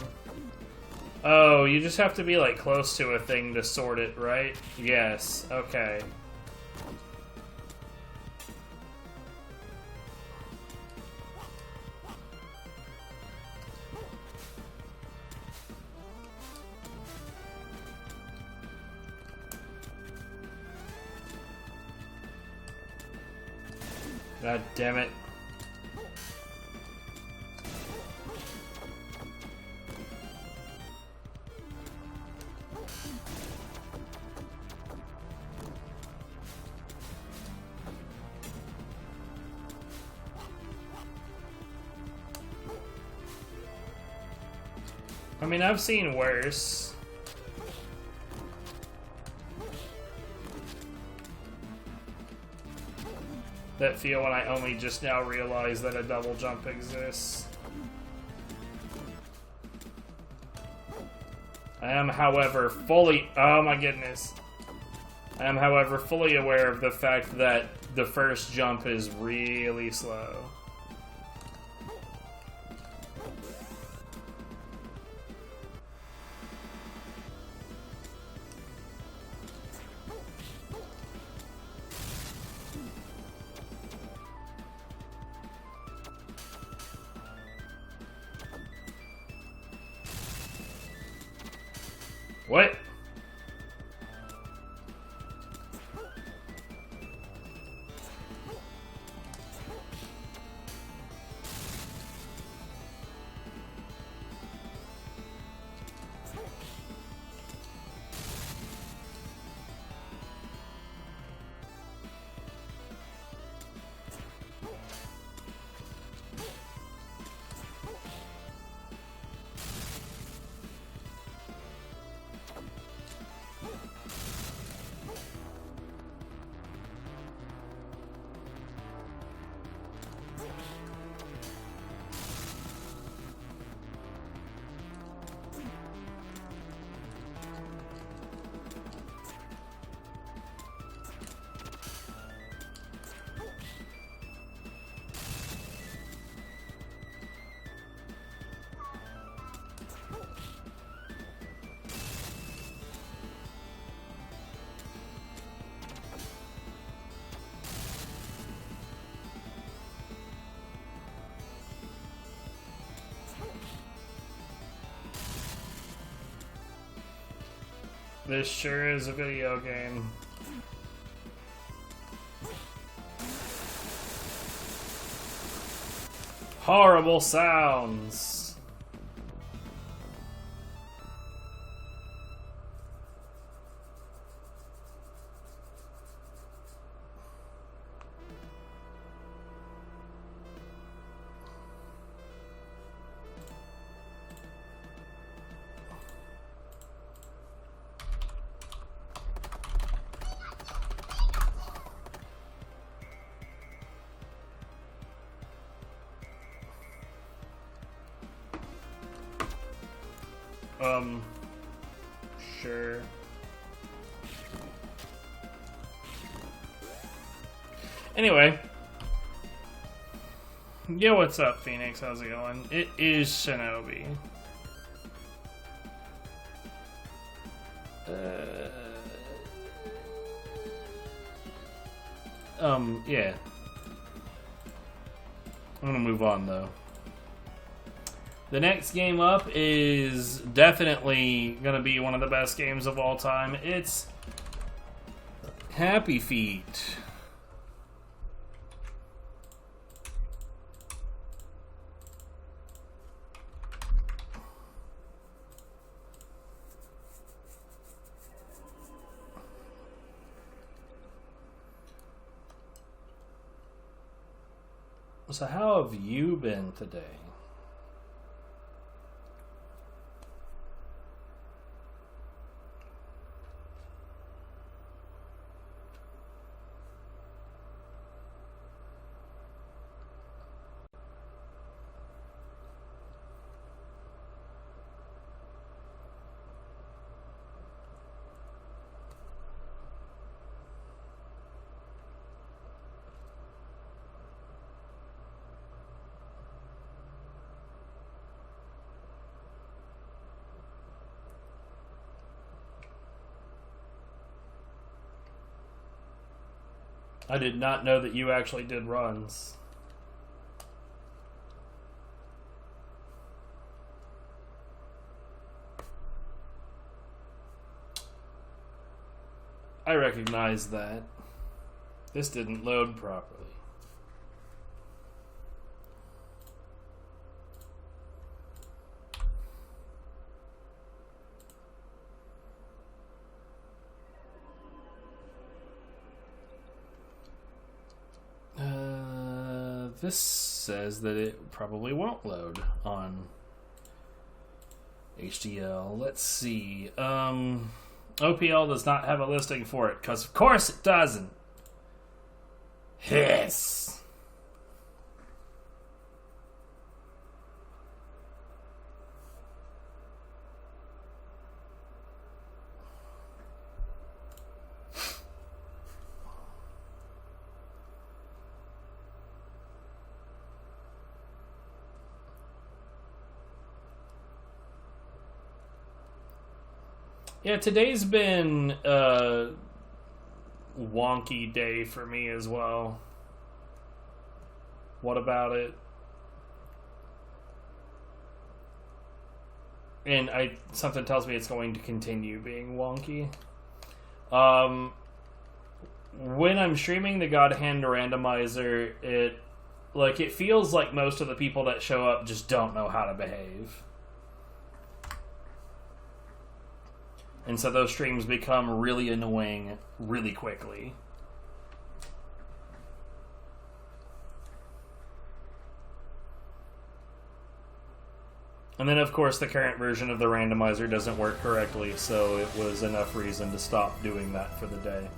Oh, you just have to be like close to a thing to sort it, right? Yes, okay. God damn it. I mean, I've seen worse. That feel when I only just now realize that a double jump exists. I am, however, fully... Oh my goodness. I am, however, fully aware of the fact that the first jump is really slow. What? This sure is a video game. Horrible sounds. Sure. Anyway. Yo, what's up, Phoenix? How's it going? It is Shinobi. Yeah. I'm gonna move on, though. The next game up is definitely going to be one of the best games of all time. It's Happy Feet. So how have you been today? I did not know that you actually did runs. I recognize that. This didn't load properly. This says that it probably won't load on HDL. Let's see. OPL does not have a listing for it, because of course it doesn't. Hiss. Yeah, today's been a wonky day for me as well. What about it? And something tells me it's going to continue being wonky. When I'm streaming the God Hand Randomizer, it feels like most of the people that show up just don't know how to behave. And so those streams become really annoying really quickly. And then, of course, the current version of the randomizer doesn't work correctly, so it was enough reason to stop doing that for the day.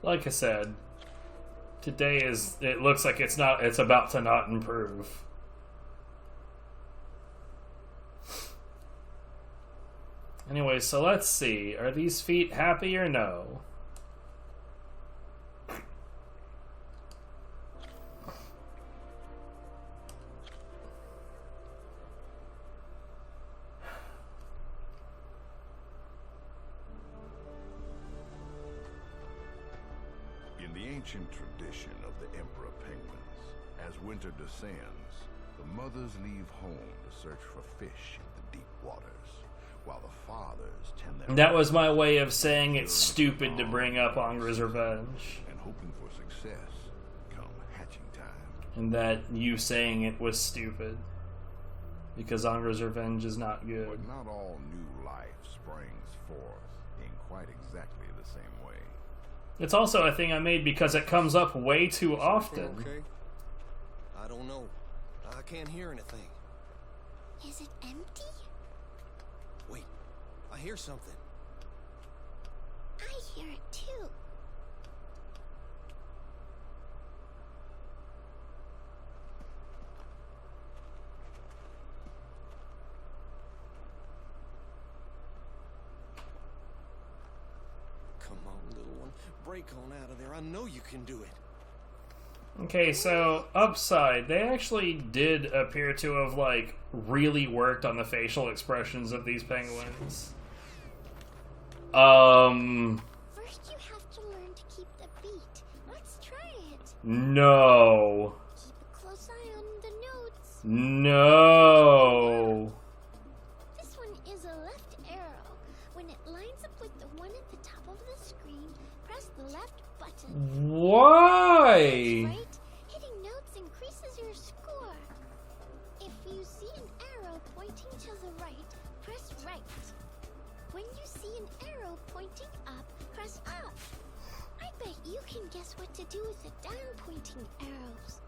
Like I said, today is, it looks like it's about to not improve. Anyway, so let's see. Are these feet happy or no? In the ancient tradition of the Emperor Penguins, as winter descends, the mothers leave home to search for fish in the deep waters, while the fathers tend their... That was my way of saying it's stupid to bring up Angra's Revenge. And hoping for success come hatching time. And that you saying it was stupid. Because Angra's Revenge is not good. But not all new life springs forth in quite exactly the same way. It's also a thing I made because it comes up way too often. Okay. I don't know. I can't hear anything. Is it empty? Wait, I hear something. I hear it too. Come on, little one. Break on out of there. I know you can do it. Okay, so Upside, they actually did appear to have, like, really worked on the facial expressions of these penguins. First you have to learn to keep the beat. Let's try it. No. Keep a close eye on the notes. No. This one is a left arrow. When it lines up with the one at the top of the screen, press the left button. Why? Right? Hitting notes increases your score. If you see an arrow pointing to the right, press right. When you see an arrow pointing up, press up. I bet you can guess what to do with the down-pointing arrows.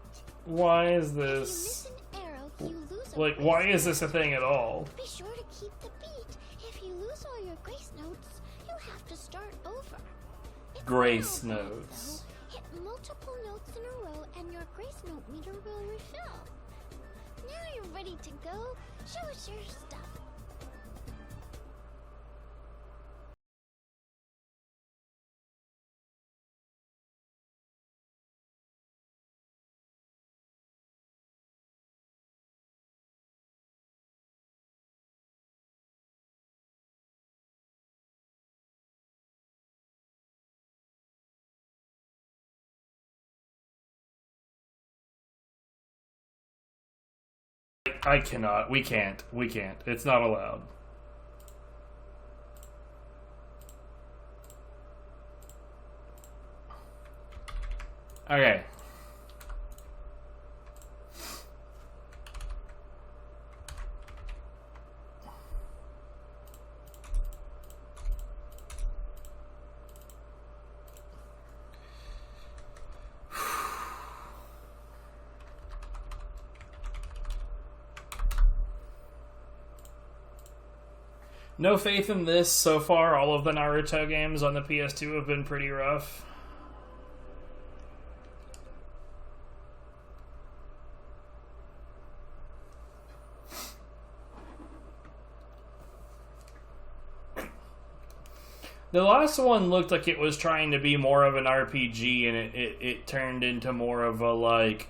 Why is If you this? miss an arrow, you lose a Like, grace why is note. this a thing at all? Be sure to keep the beat. If you lose all your grace notes, you have to start over. It's Grace not bad, notes. though. Hit multiple notes in a row and your grace note meter will refill. Now you're ready to go. Show us your stuff. I cannot. We can't. We can't. It's not allowed. Okay. No faith in this so far. All of the Naruto games on the PS2 have been pretty rough. The last one looked like it was trying to be more of an RPG, and it turned into more of a, like,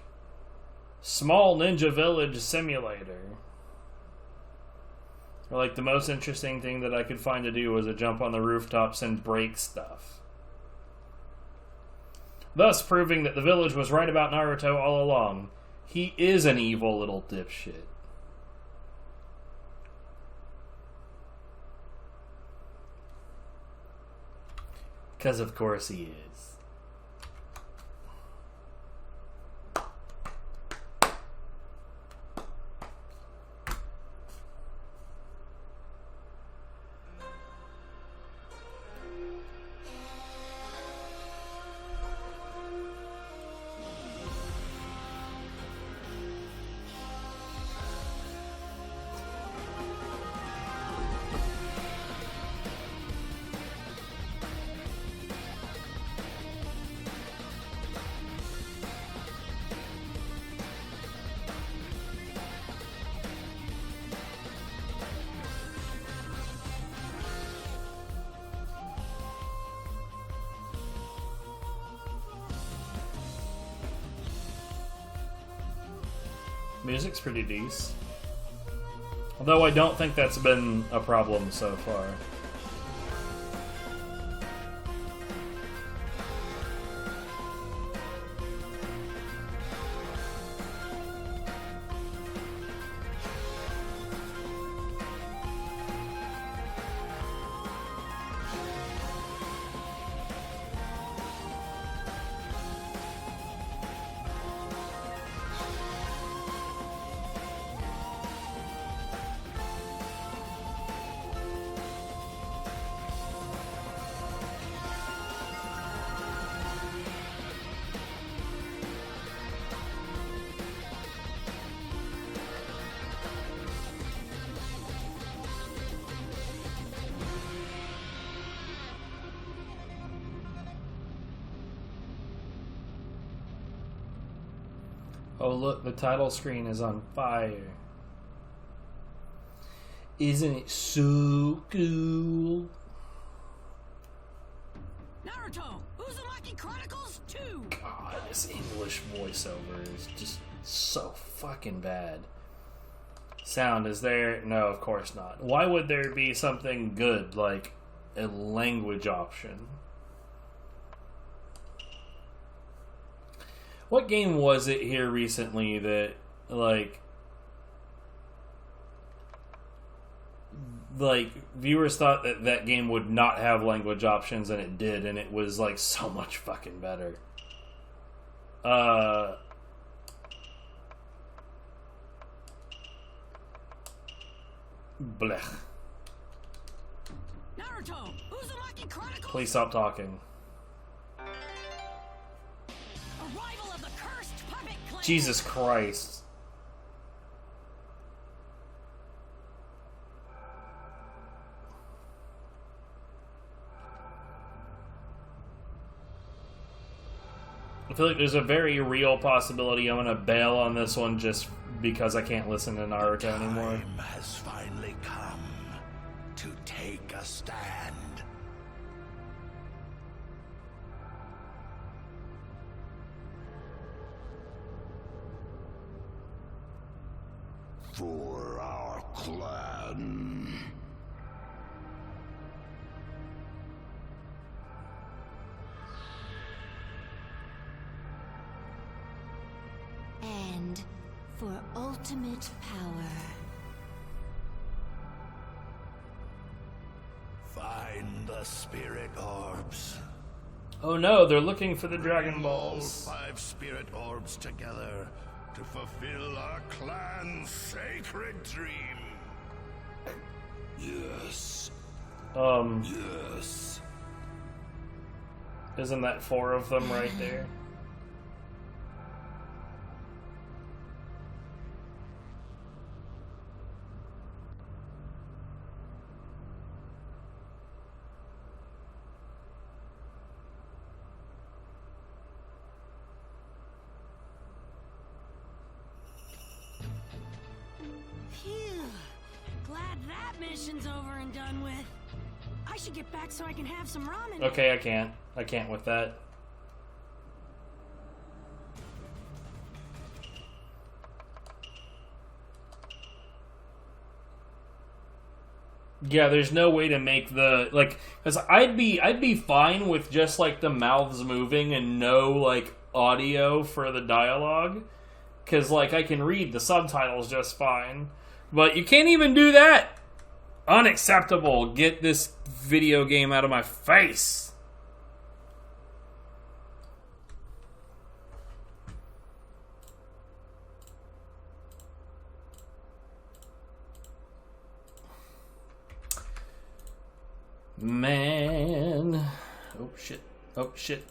small ninja village simulator. Or, like, the most interesting thing that I could find to do was to jump on the rooftops and break stuff. Thus proving that the village was right about Naruto all along. He is an evil little dipshit. Because of course he is. Music's pretty decent. Although I don't think that's been a problem so far. Oh look, the title screen is on fire. Isn't it so cool? Naruto! Uzumaki Chronicles 2! God, this English voiceover is just so fucking bad. Sound is there? No, of course not. Why would there be something good like a language option? What game was it here recently that, like viewers thought that that game would not have language options, and it did, and it was, like, so much fucking better. Blech. Naruto! Uzumaki Chronicles! Please stop talking. Arrival of the cursed puppet clan! Jesus Christ. I feel like there's a very real possibility I'm gonna bail on this one just because I can't listen to Naruto anymore. Time has finally come to take a stand. For our clan. And for ultimate power. Find the spirit orbs. Oh no, they're looking for the Dragon All Balls. 5 spirit orbs together to fulfill our clan's sacred dream. Yes. Yes. Isn't that 4 of them right there? Phew. Glad that mission's over and done with. I should get back so I can have some ramen. Okay, I can't. I can't with that. Yeah, there's no way to make the, like, cause I'd be fine with just like the mouths moving and no like audio for the dialogue, cause like I can read the subtitles just fine. But you can't even do that. Unacceptable. Get this video game out of my face. Man. Oh shit. Oh shit.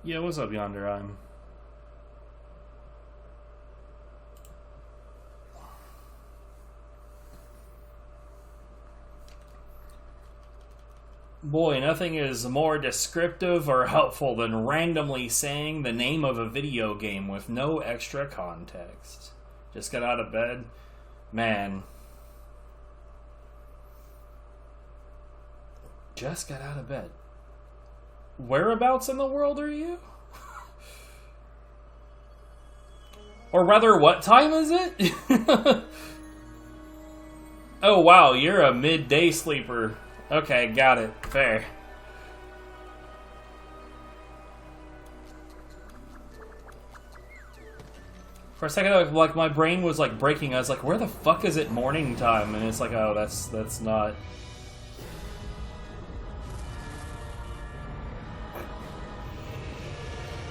Yeah, what's up, Yonder? I'm. Boy, nothing is more descriptive or helpful than randomly saying the name of a video game with no extra context. Just got out of bed? Man. Just got out of bed. Whereabouts in the world are you? Or rather, what time is it? Oh wow, you're a midday sleeper. Okay, got it. Fair. For a second, like my brain was like breaking. I was like, "Where the fuck is it morning time?" And it's like, "Oh, that's not."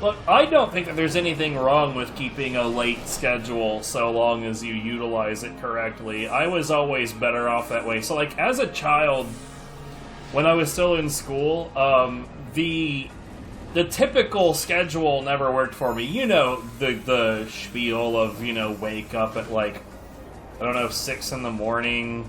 Look, I don't think that there's anything wrong with keeping a late schedule so long as you utilize it correctly. I was always better off that way. So, like, as a child, when I was still in school, the typical schedule never worked for me. You know, the spiel of, you know, wake up at, like, I don't know, 6 in the morning,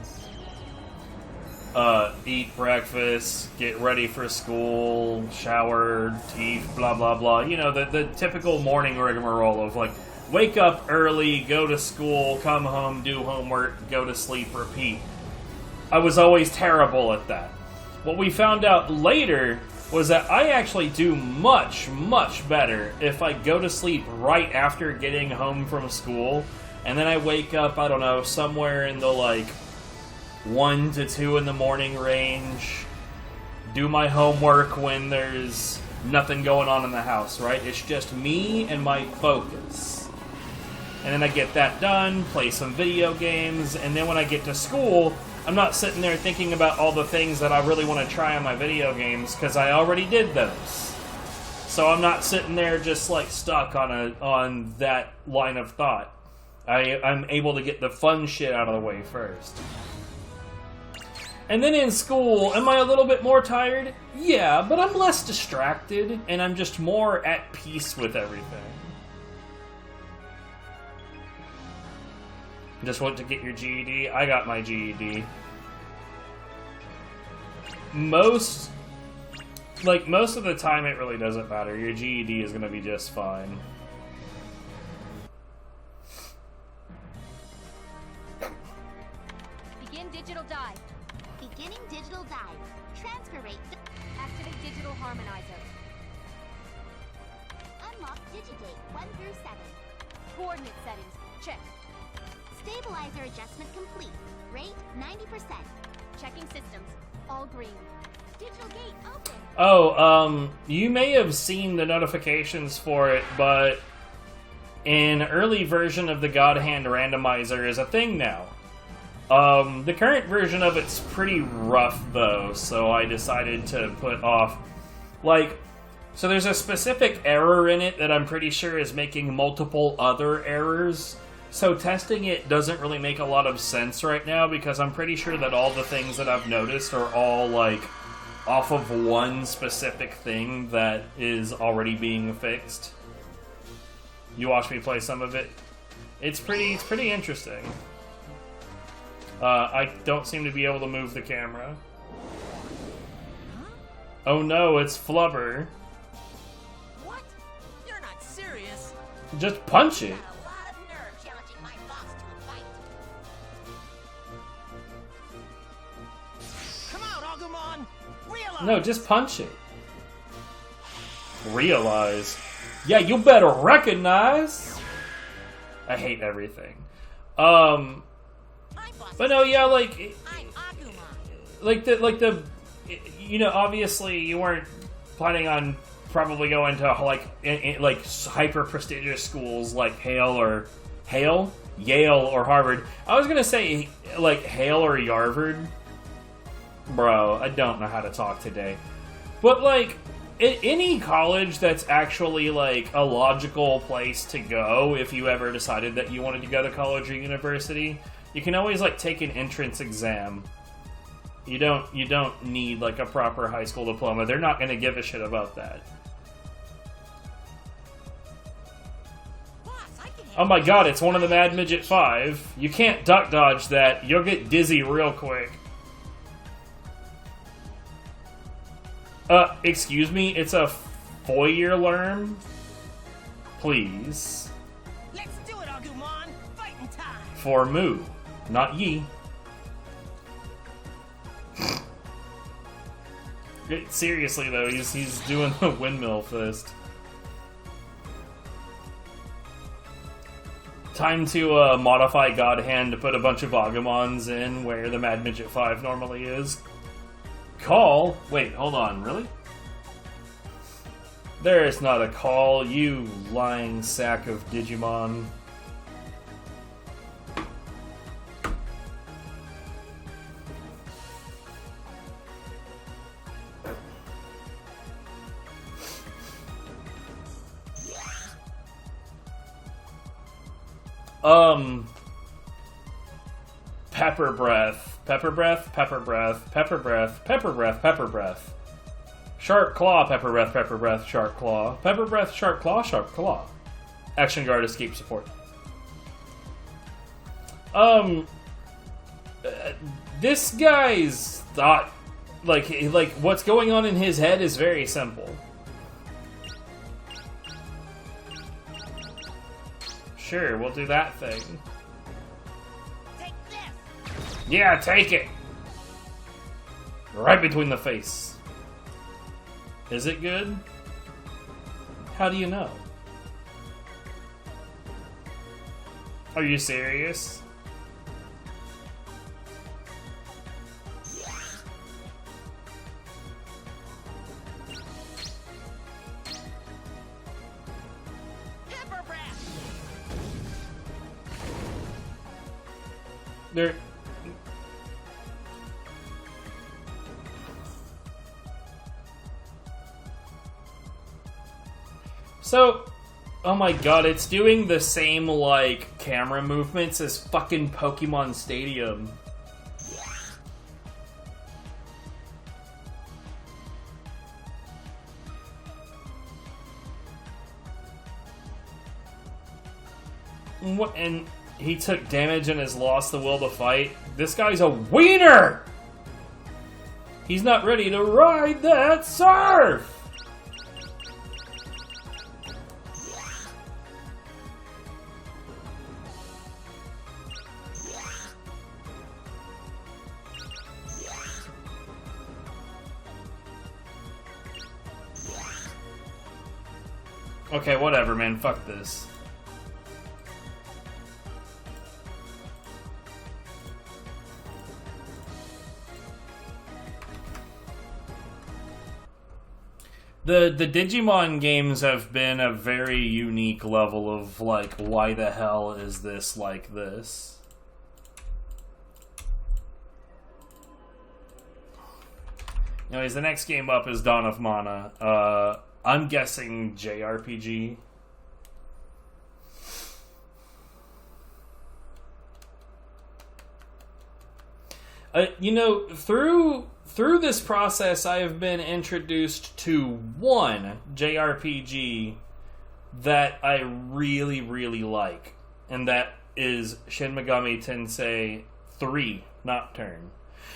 eat breakfast, get ready for school, shower, teeth, blah, blah, blah. You know, the typical morning rigmarole of, like, wake up early, go to school, come home, do homework, go to sleep, repeat. I was always terrible at that. What we found out later was that I actually do much, much better if I go to sleep right after getting home from school, and then I wake up, I don't know, somewhere in the, like, 1 to 2 in the morning range, do my homework when there's nothing going on in the house, right? It's just me and my focus. And then I get that done, play some video games, and then when I get to school, I'm not sitting there thinking about all the things that I really want to try on my video games, because I already did those. So I'm not sitting there just, like, stuck on that line of thought. I'm able to get the fun shit out of the way first. And then in school, am I a little bit more tired? Yeah, but I'm less distracted, and I'm just more at peace with everything. Just went to get your GED? I got my GED. Most of the time it really doesn't matter. Your GED is going to be just fine. Begin digital dive. Beginning digital dive. Transfer rate. Activate digital harmonizer. Unlock digidate 1 through 7. Coordinate settings. Check. Stabilizer adjustment complete. Rate 90%. Checking systems. All green. Digital gate open. Oh, you may have seen the notifications for it, but an early version of the God Hand randomizer is a thing now. The current version of it's pretty rough, though, so I decided to put off, like, so there's a specific error in it that I'm pretty sure is making multiple other errors, so testing it doesn't really make a lot of sense right now, because I'm pretty sure that all the things that I've noticed are all, like, off of one specific thing that is already being fixed. You watch me play some of it. It's pretty interesting. I don't seem to be able to move the camera. Oh no, it's Flubber. What? You're not serious? Just punch it. Come out, Agumon! Realize! No, just punch it. Realize. Yeah, you better recognize. I hate everything. But no, yeah, like the, you know, obviously you weren't planning on probably going to like hyper prestigious schools like Yale or Harvard. I was gonna say like Hale or Yarvard. Bro, I don't know how to talk today. But like any college that's actually like a logical place to go if you ever decided that you wanted to go to college or university. You can always, like, take an entrance exam. You don't need, like, a proper high school diploma. They're not going to give a shit about that. Oh my god, it's one of the Mad Midget 5. You can't duck dodge that. You'll get dizzy real quick. Excuse me? It's a four-year learn? Please. Let's do it, Agumon. Fighting time. For Moo, not Yi. Seriously though, he's doing the windmill fist. Time to modify God Hand to put a bunch of Agumons in where the Mad Midget 5 normally is. Call? Wait, hold on, really? There is not a call, you lying sack of Digimon. Pepper breath. Pepper breath, pepper breath, pepper breath, pepper breath, pepper breath. Sharp claw, pepper breath, sharp claw. Pepper breath, sharp claw. Action guard, escape support. This guy's thought, like what's going on in his head is very simple. Sure, we'll do that thing. Take this. Yeah, take it! Right between the face. Is it good? How do you know? Are you serious? There. So, oh my god, it's doing the same, like, camera movements as fucking Pokemon Stadium. What, and he took damage and has lost the will to fight? This guy's a wiener! He's not ready to ride that surf! Okay, whatever, man. Fuck this. The Digimon games have been a very unique level of, like, why the hell is this like this? Anyways, the next game up is Dawn of Mana. I'm guessing JRPG. You know, through this process, I have been introduced to one JRPG that I really, really like, and that is Shin Megami Tensei 3 Nocturne,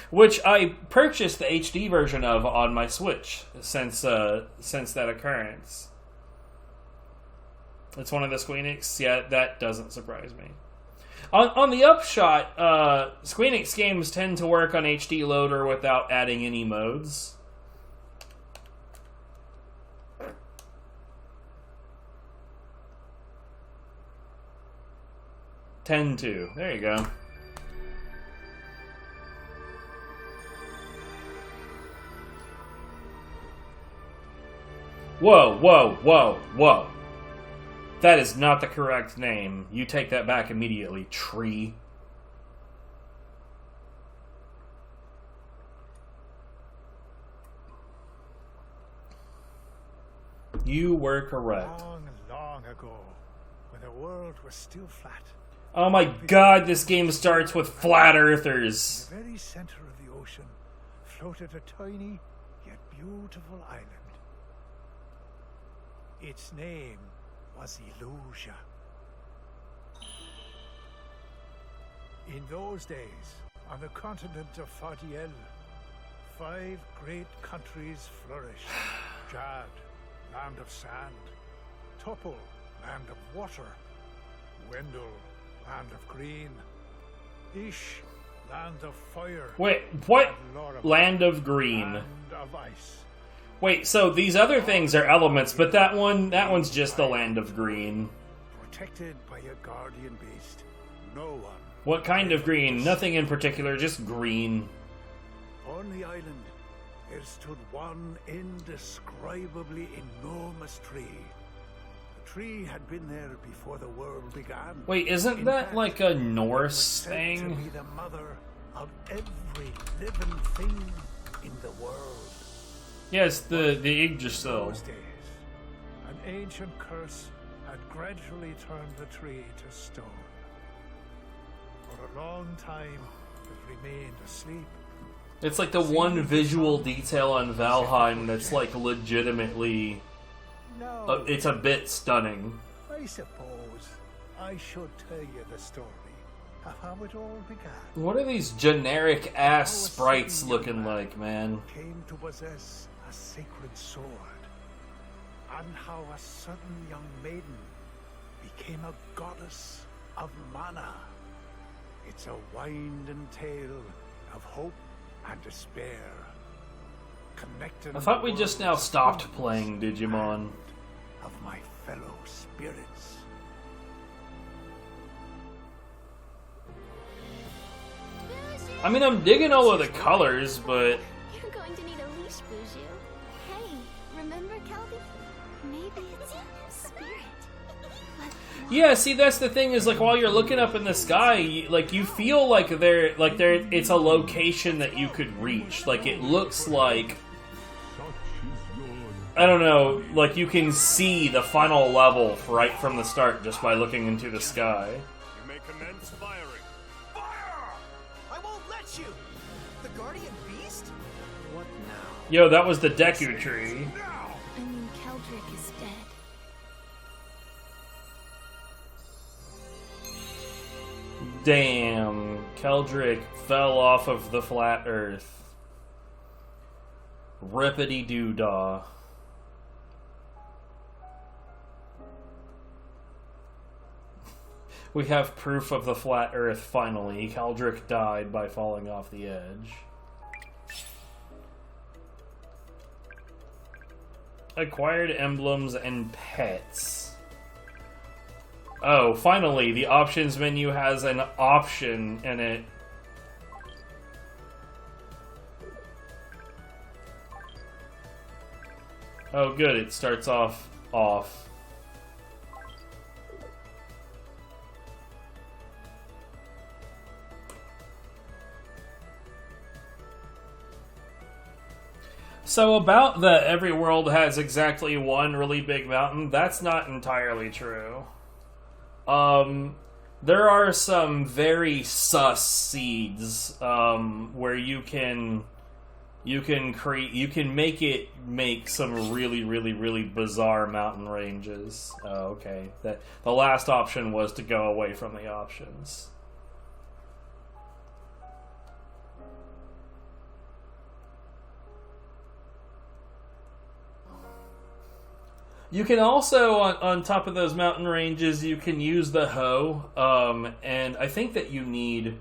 which I purchased the HD version of on my Switch since that occurrence. It's one of the Square Enix. Yeah, that doesn't surprise me. On the upshot, Square Enix games tend to work on HD loader without adding any modes. Tend to. There you go. Whoa, whoa, whoa, whoa. That is not the correct name. You take that back immediately, tree. You were correct. Long, long ago, when the world was still flat. Oh my god, this game starts with flat earthers. In the very center of the ocean floated a tiny yet beautiful island. Its name was Illusia. In those days, on the continent of Fadiel, 5 great countries flourished. Jad, land of sand. Topol, land of water. Wendel, land of green. Ish, land of fire. Wait, what? Land of green. Land of ice. Wait, so these other things are elements, but that one's just the land of green. Protected by a guardian beast. No one. What kind of green? Nothing in particular, just green. On the island, there stood one indescribably enormous tree. The tree had been there before the world began. Wait, isn't that like a Norse To thing? be the mother of every living thing in the world. Yes, the Yggdrasil. Those days, an ancient curse had gradually turned the tree to stone. For a long time, it remained asleep. It's like the one visual detail on Valheim that's like legitimately... it's a bit stunning. I suppose I should tell you the story of how it all began. What are these generic ass sprites looking like, man? Came to possess a sacred sword, and how a certain young maiden became a goddess of mana. It's a winding tale of hope and despair. Connecting I thought we the just now worlds stopped playing Digimon. of my fellow spirits. I mean, I'm digging all of the colors, but... You're going to need a leash, Buju. Hey, remember Kelby? Maybe it's a spirit. Yeah, see, that's the thing is, like, while you're looking up in the sky, like, you feel like it's a location that you could reach. Like, it looks like... I don't know, like, you can see the final level right from the start just by looking into the sky. You may commence firing. I won't let you! The Guardian Beast? What now? Yo, that was the Deku tree. I mean, Keldrick is dead. Damn, Keldrick fell off of the flat earth. Rippity doo dah. We have proof of the flat earth finally. Keldrick died by falling off the edge. Acquired emblems and pets. Oh, finally, the options menu has an option in it. Oh, good, it starts off. So about the every world has exactly one really big mountain, that's not entirely true. There are some very sus seeds where you can make some really bizarre mountain ranges. Oh, okay. The last option was to go away from the options. You can also, on top of those mountain ranges, you can use the hoe, and I think that you need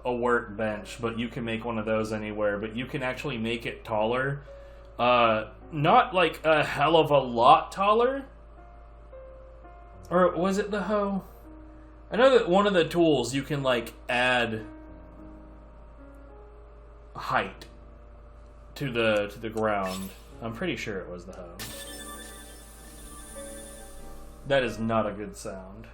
a workbench, but you can make one of those anywhere, but you can actually make it taller. Not like a hell of a lot taller. Or was it the hoe? I know that one of the tools you can, like, add height to the ground. I'm pretty sure it was the hoe. That is not a good sound.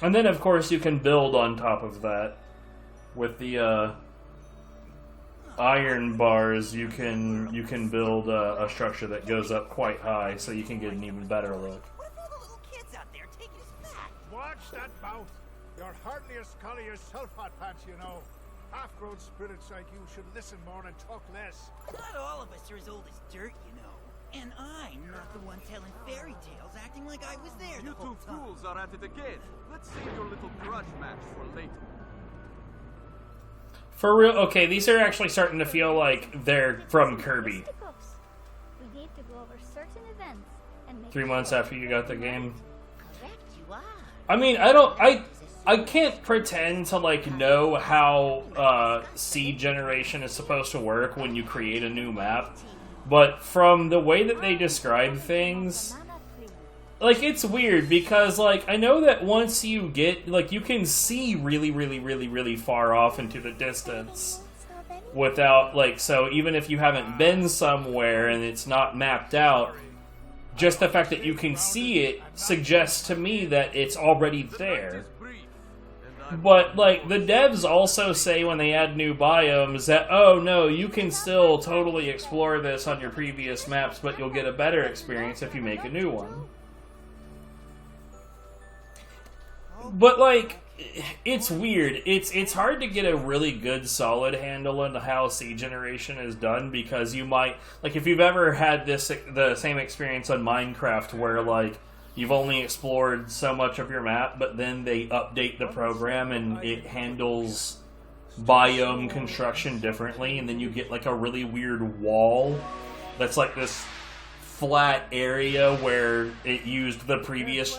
And then, of course, you can build on top of that. With the iron bars, you can build a structure that goes up quite high, so you can get an even better look. Watch that mouth. You're hardly as scholarly yourself, hot pants, you know. Half-grown spirits like you should listen more and talk less. Not all of us are as old as dirt, you know. And I'm not the one telling fairy tales, acting like I was there the whole time. You two fools are at it again. Let's save your little grudge match for later. For real? Okay, these are actually starting to feel like they're from Kirby. We need to go over certain events and make 3 months after you got the game. correct you are. I mean, I can't pretend to, like, know how seed generation is supposed to work when you create a new map. But from the way that they describe things, like, it's weird because, like, I know that once you get, like, you can see really, really, really, really far off into the distance without, like, so even if you haven't been somewhere and it's not mapped out, just the fact that you can see it suggests to me that it's already there. But, like, the devs also say when they add new biomes that, oh, no, you can still totally explore this on your previous maps, but you'll get a better experience if you make a new one. But, like, it's weird. It's hard to get a really good, solid handle on how seed generation is done, because you might, like, if you've ever had the same experience on Minecraft where, like, you've only explored so much of your map, but then they update the program and it handles biome construction differently, and then you get, like, a really weird wall that's, like, this flat area where it used the previous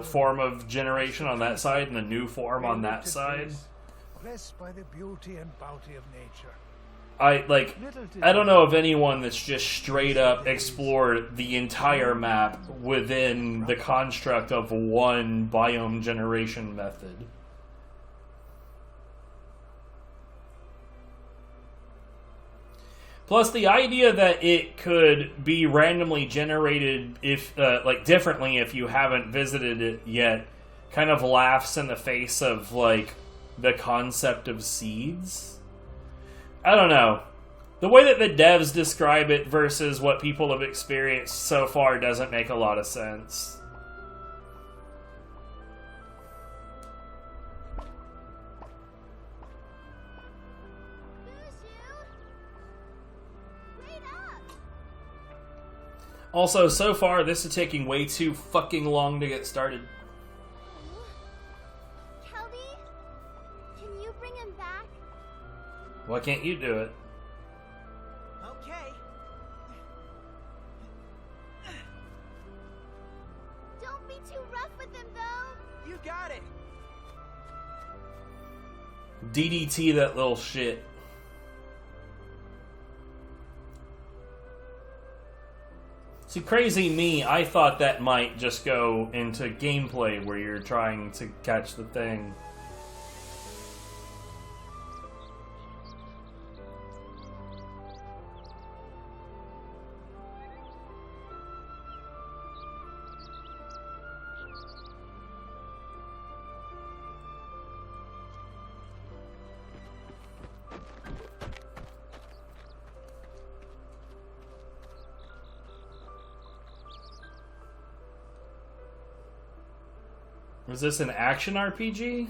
form of generation on that side and the new form on that side. Blessed by the beauty and bounty of nature. I don't know of anyone that's just straight up explored the entire map within the construct of one biome generation method. Plus, the idea that it could be randomly generated if, like, differently if you haven't visited it yet kind of laughs in the face of, like, the concept of seeds. I don't know. The way that the devs describe it versus what people have experienced so far doesn't make a lot of sense. Also, so far, this is taking way too fucking long to get started. Kelby, can you bring him back? Why can't you do it? Okay. Don't be too rough with him, though. You got it. DDT that little shit. See, crazy me, I thought that might just go into gameplay where you're trying to catch the thing. Was this an action RPG?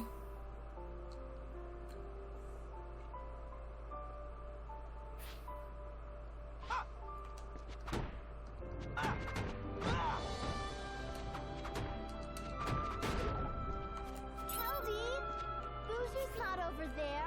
Kelby, Boozer's not over there.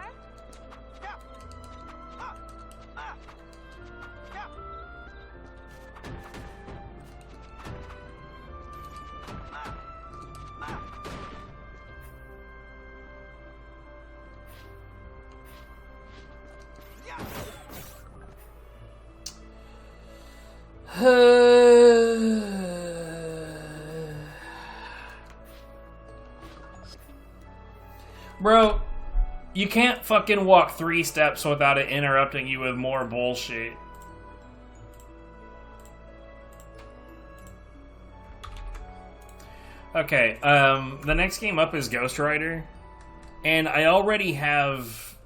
Bro, you can't fucking walk 3 steps without it interrupting you with more bullshit. Okay, the next game up is Ghost Rider, and I already have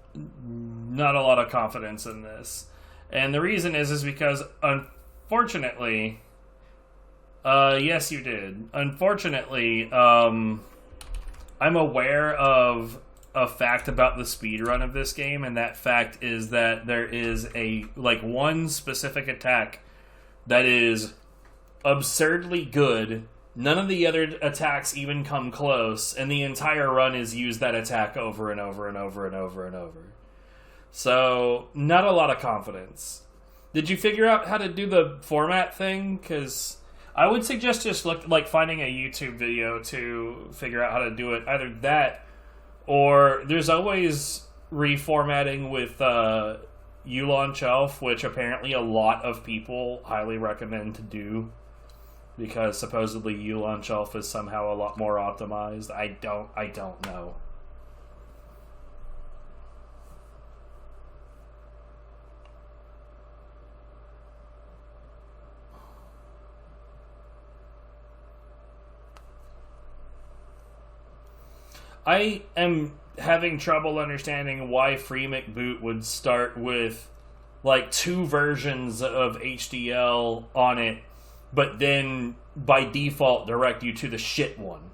not a lot of confidence in this. And the reason is because, unfortunately, yes, you did. Unfortunately, I'm aware of a fact about the speedrun of this game, and that fact is that there is a, like, one specific attack that is absurdly good. None of the other attacks even come close, and the entire run is use that attack over and over and over and over and over. So, not a lot of confidence. Did you figure out how to do the format thing? Because I would suggest just finding a YouTube video to figure out how to do it. Either that, or there's always reformatting with Ulaunch Elf, which apparently a lot of people highly recommend to do, because supposedly Ulaunch Elf is somehow a lot more optimized. I don't know. I am having trouble understanding why Free McBoot would start with like 2 versions of HDL on it, but then by default direct you to the shit one.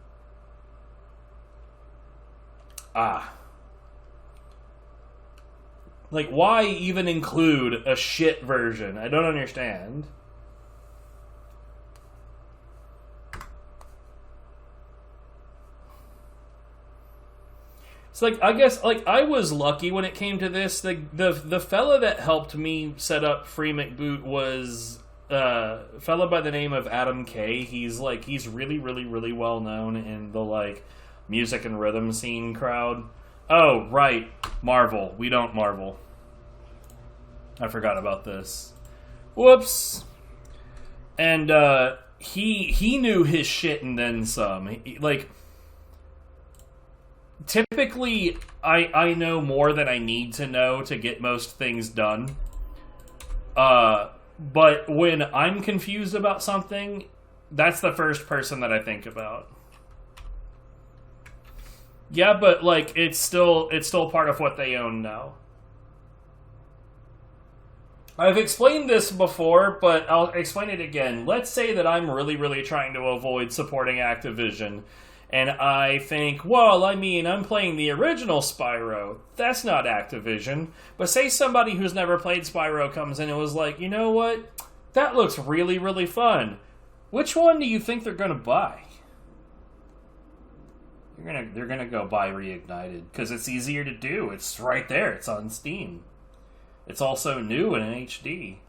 Like, why even include a shit version? I don't understand. It's like, I guess, like, I was lucky when it came to this. The fella that helped me set up Free McBoot was a fella by the name of Adam K. He's really, really, really well known in the, like, music and rhythm scene crowd. Oh, right. Marvel. We don't Marvel. I forgot about this. Whoops. And, he knew his shit and then some. Typically, I know more than I need to know to get most things done. But when I'm confused about something, that's the first person that I think about. Yeah, but like it's still part of what they own now. I've explained this before, but I'll explain it again. Let's say that I'm really, really trying to avoid supporting Activision. And I think, well, I mean, I'm playing the original Spyro. That's not Activision. But say somebody who's never played Spyro comes in and was like, you know what? That looks really, really fun. Which one do you think they're going to buy? They're gonna go buy Reignited, because it's easier to do. It's right there. It's on Steam. It's also new and in HD.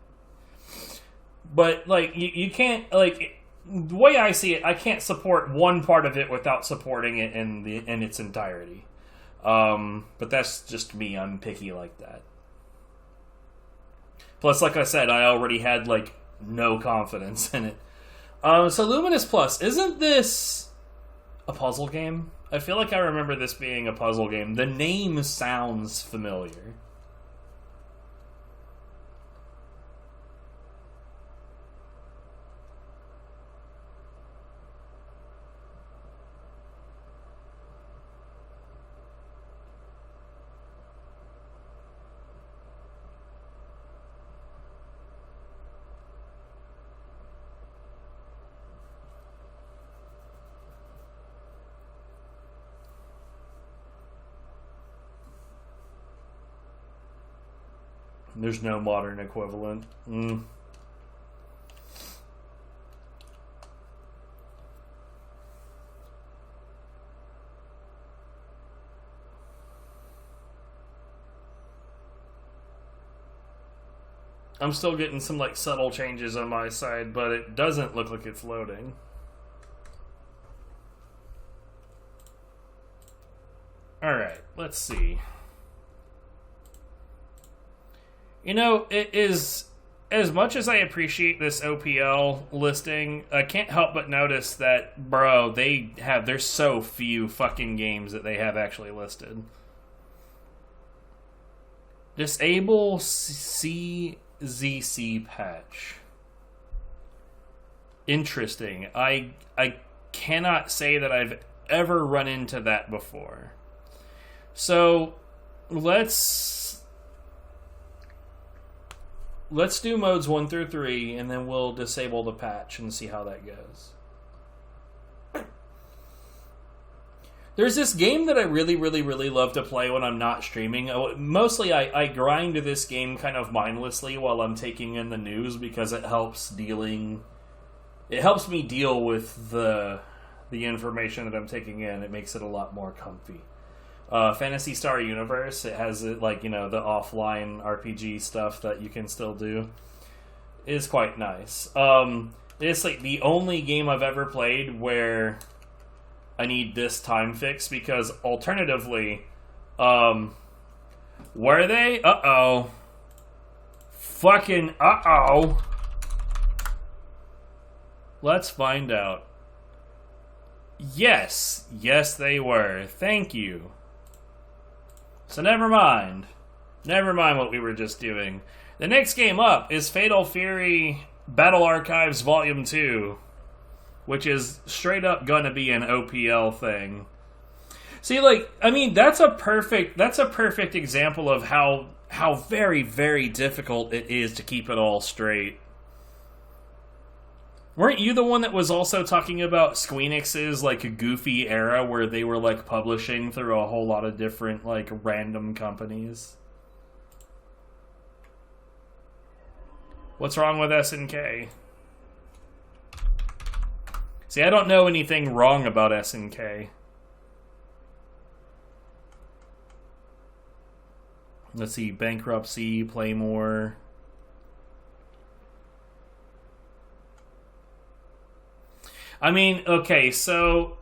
But, like, you can't, like... The way I see it, I can't support one part of it without supporting it in its entirety. But that's just me. I'm picky like that. Plus, like I said, I already had, like, no confidence in it. So Luminous Plus, isn't this a puzzle game? I feel like I remember this being a puzzle game. The name sounds familiar. There's no modern equivalent. I'm still getting some like subtle changes on my side, but it doesn't look like it's loading. Alright, let's see. You know, it is, as much as I appreciate this OPL listing, I can't help but notice that, bro, there's so few fucking games that they have actually listed. Disable CZC patch. Interesting. I cannot say that I've ever run into that before. So, let's do modes 1 through 3, and then we'll disable the patch and see how that goes. There's this game that I really, really, really love to play when I'm not streaming. Mostly, I grind this game kind of mindlessly while I'm taking in the news because it helps me deal with the information that I'm taking in. It makes it a lot more comfy. Phantasy Star Universe, it has like, you know, the offline RPG stuff that you can still do. Is quite nice. It's like the only game I've ever played where I need this time fix, because alternatively, were they? Uh-oh. Fucking uh-oh. Let's find out. Yes. Yes, they were. Thank you. So never mind. Never mind what we were just doing. The next game up is Fatal Fury Battle Archives Volume 2, which is straight up gonna be an OPL thing. See, like, I mean, that's a perfect example of how very, very difficult it is to keep it all straight. Weren't you the one that was also talking about Squeenix's, like, a goofy era where they were, like, publishing through a whole lot of different, like, random companies? What's wrong with SNK? See, I don't know anything wrong about SNK. Let's see, Bankruptcy, Playmore. I mean, okay, so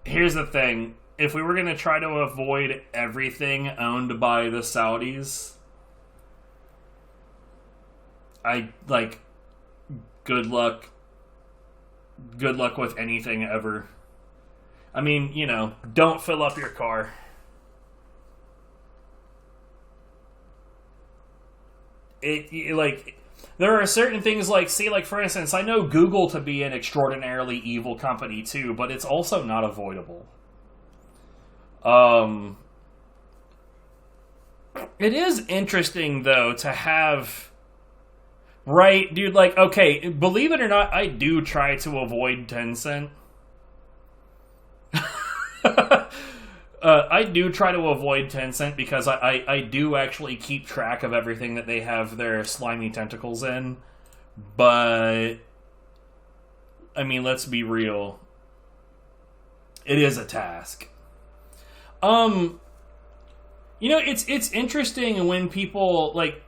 here's the thing. If we were going to try to avoid everything owned by the Saudis, good luck with anything ever. I mean, you know, don't fill up your car. There are certain things like, see, like, for instance, I know Google to be an extraordinarily evil company too, but it's also not avoidable. It is interesting, though, to have... Right, dude, like, okay, believe it or not, I do try to avoid Tencent. I do try to avoid Tencent because I do actually keep track of everything that they have their slimy tentacles in. But, I mean, let's be real. It is a task. You know, it's interesting when people, like,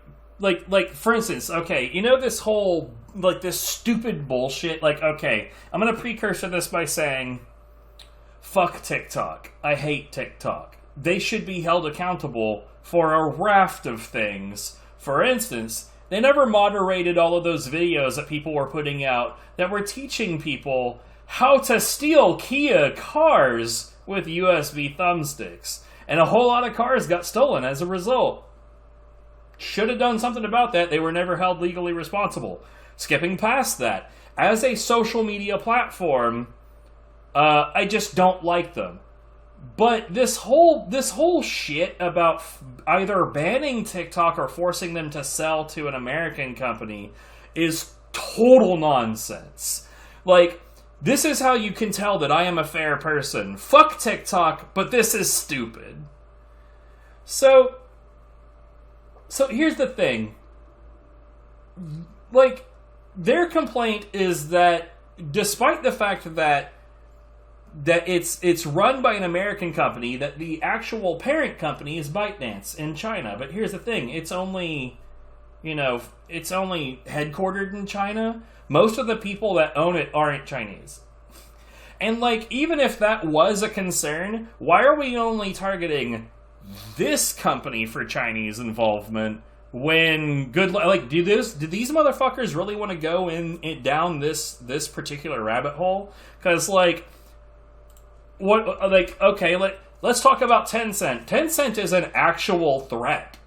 for instance, okay, you know this whole, like, this stupid bullshit, like, okay, I'm gonna precursor this by saying, fuck TikTok. I hate TikTok. They should be held accountable for a raft of things. For instance, they never moderated all of those videos that people were putting out that were teaching people how to steal Kia cars with USB thumbsticks. And a whole lot of cars got stolen as a result. Should have done something about that. They were never held legally responsible. Skipping past that, as a social media platform, I just don't like them. But this whole shit about either banning TikTok or forcing them to sell to an American company is total nonsense. Like, this is how you can tell that I am a fair person. Fuck TikTok, but this is stupid. So here's the thing. Like, their complaint is that despite the fact that it's run by an American company, that the actual parent company is ByteDance in China. But here's the thing, it's only headquartered in China. Most of the people that own it aren't Chinese. And, like, even if that was a concern, why are we only targeting this company for Chinese involvement when do these motherfuckers really want to go down this particular rabbit hole? Because, like, let's talk about Tencent. Tencent is an actual threat,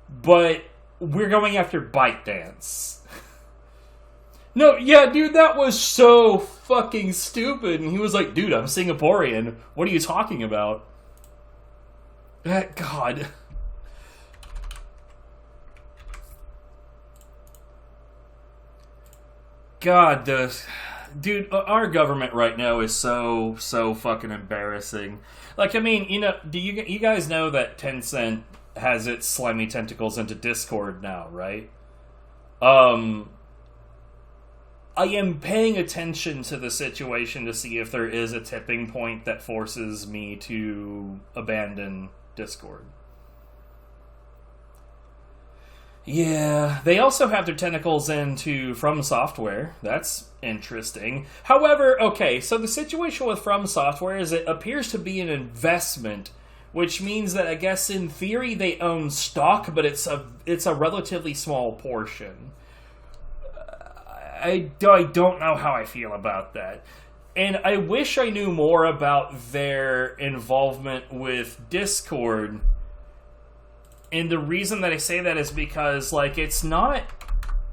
but we're going after ByteDance. No, yeah, dude, that was so fucking stupid. And he was like, dude, I'm Singaporean. What are you talking about? God. God, Dude, our government right now is so fucking embarrassing. Like, I mean, you know, do you guys know that Tencent has its slimy tentacles into Discord now, right? I am paying attention to the situation to see if there is a tipping point that forces me to abandon Discord. Yeah, they also have their tentacles into From Software. That's interesting. However, okay, so the situation with From Software is it appears to be an investment, which means that I guess in theory they own stock, but it's a relatively small portion. I don't know how I feel about that. And I wish I knew more about their involvement with Discord. And the reason that I say that is because, like, it's not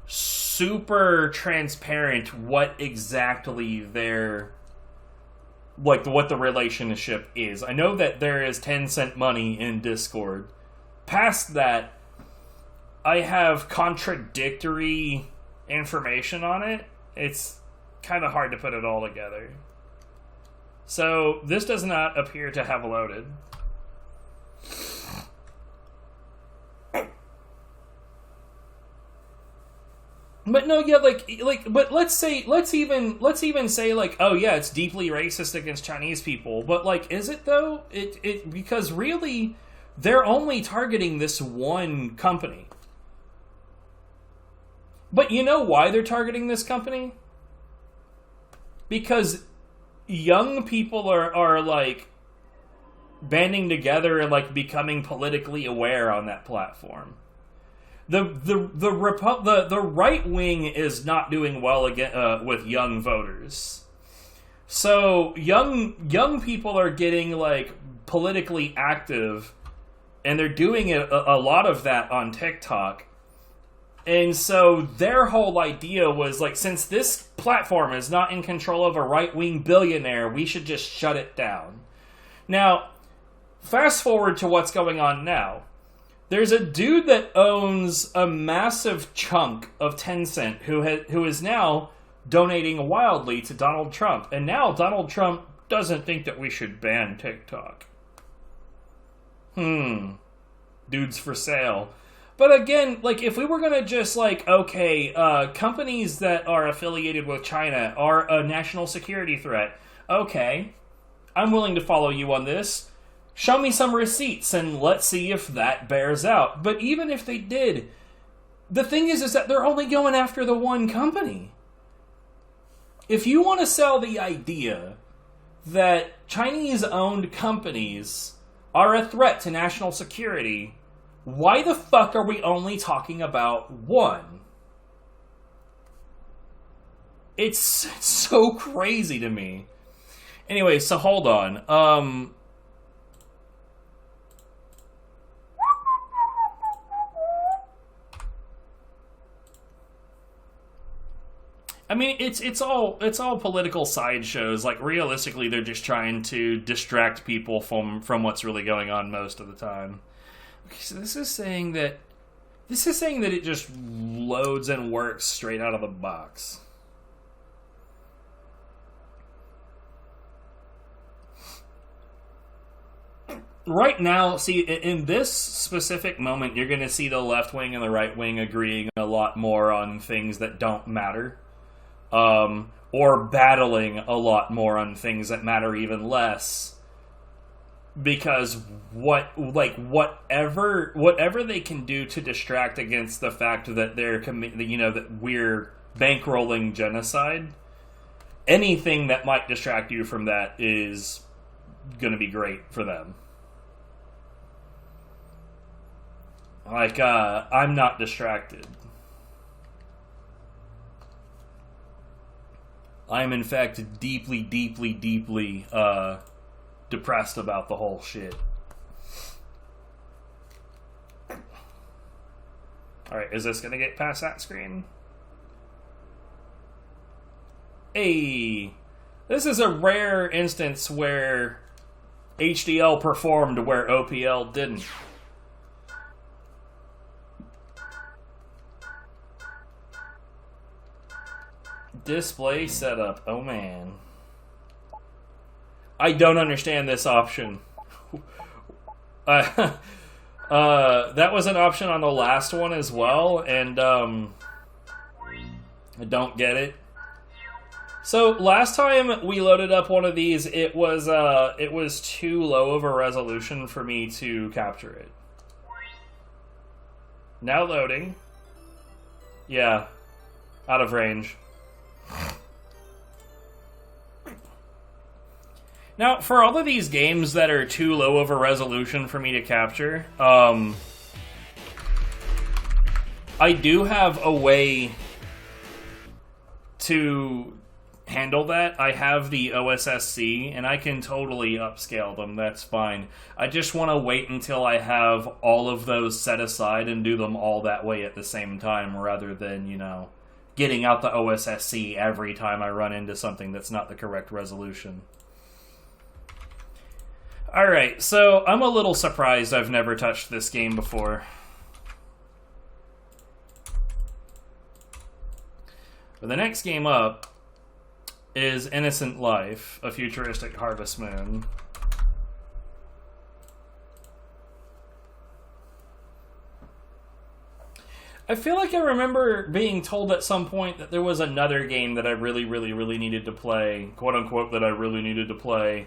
super transparent what exactly their, like, what the relationship is. I know that there is 10-cent money in Discord. Past that, I have contradictory information on it. It's kind of hard to put it all together. So, this does not appear to have loaded. But no, yeah, but let's even say like, oh yeah, it's deeply racist against Chinese people. But like, is it though? It because really, they're only targeting this one company. But you know why they're targeting this company? Because young people are like banding together and like becoming politically aware on that platform. The right wing is not doing well again with young voters. So young people are getting like politically active, and they're doing a lot of that on TikTok. And so their whole idea was like, since this platform is not in control of a right-wing billionaire, we should just shut it down. Now, fast forward to what's going on now. There's a dude that owns a massive chunk of Tencent who is now donating wildly to Donald Trump. And now Donald Trump doesn't think that we should ban TikTok. Dude's for sale. But again, like, if we were going to just, like, okay, companies that are affiliated with China are a national security threat. Okay, I'm willing to follow you on this. Show me some receipts and let's see if that bears out. But even if they did, the thing is that they're only going after the one company. If you want to sell the idea that Chinese-owned companies are a threat to national security, why the fuck are we only talking about one? It's so crazy to me. Anyway, so hold on. I mean, it's all political sideshows. Like, realistically, they're just trying to distract people from what's really going on most of the time. Okay, so this is saying that it just loads and works straight out of the box. Right now, see, in this specific moment, you're going to see the left wing and the right wing agreeing a lot more on things that don't matter. Or battling a lot more on things that matter even less. Because whatever they can do to distract against the fact that that we're bankrolling genocide, anything that might distract you from that is going to be great for them. Like, I'm not distracted. I am, in fact, deeply, deeply, deeply depressed about the whole shit. Alright, is this gonna get past that screen? Hey! This is a rare instance where HDL performed where OPL didn't. Display setup. Oh man. I don't understand this option. That was an option on the last one as well, and I don't get it. So last time we loaded up one of these, it was too low of a resolution for me to capture it. Now loading. Yeah, out of range. Now, for all of these games that are too low of a resolution for me to capture, I do have a way to handle that. I have the OSSC, and I can totally upscale them. That's fine. I just want to wait until I have all of those set aside and do them all that way at the same time, rather than, you know, getting out the OSSC every time I run into something that's not the correct resolution. Alright, so I'm a little surprised I've never touched this game before. But the next game up is Innocent Life, a futuristic Harvest Moon. I feel like I remember being told at some point that there was another game that I really needed to play, quote-unquote, that I really needed to play,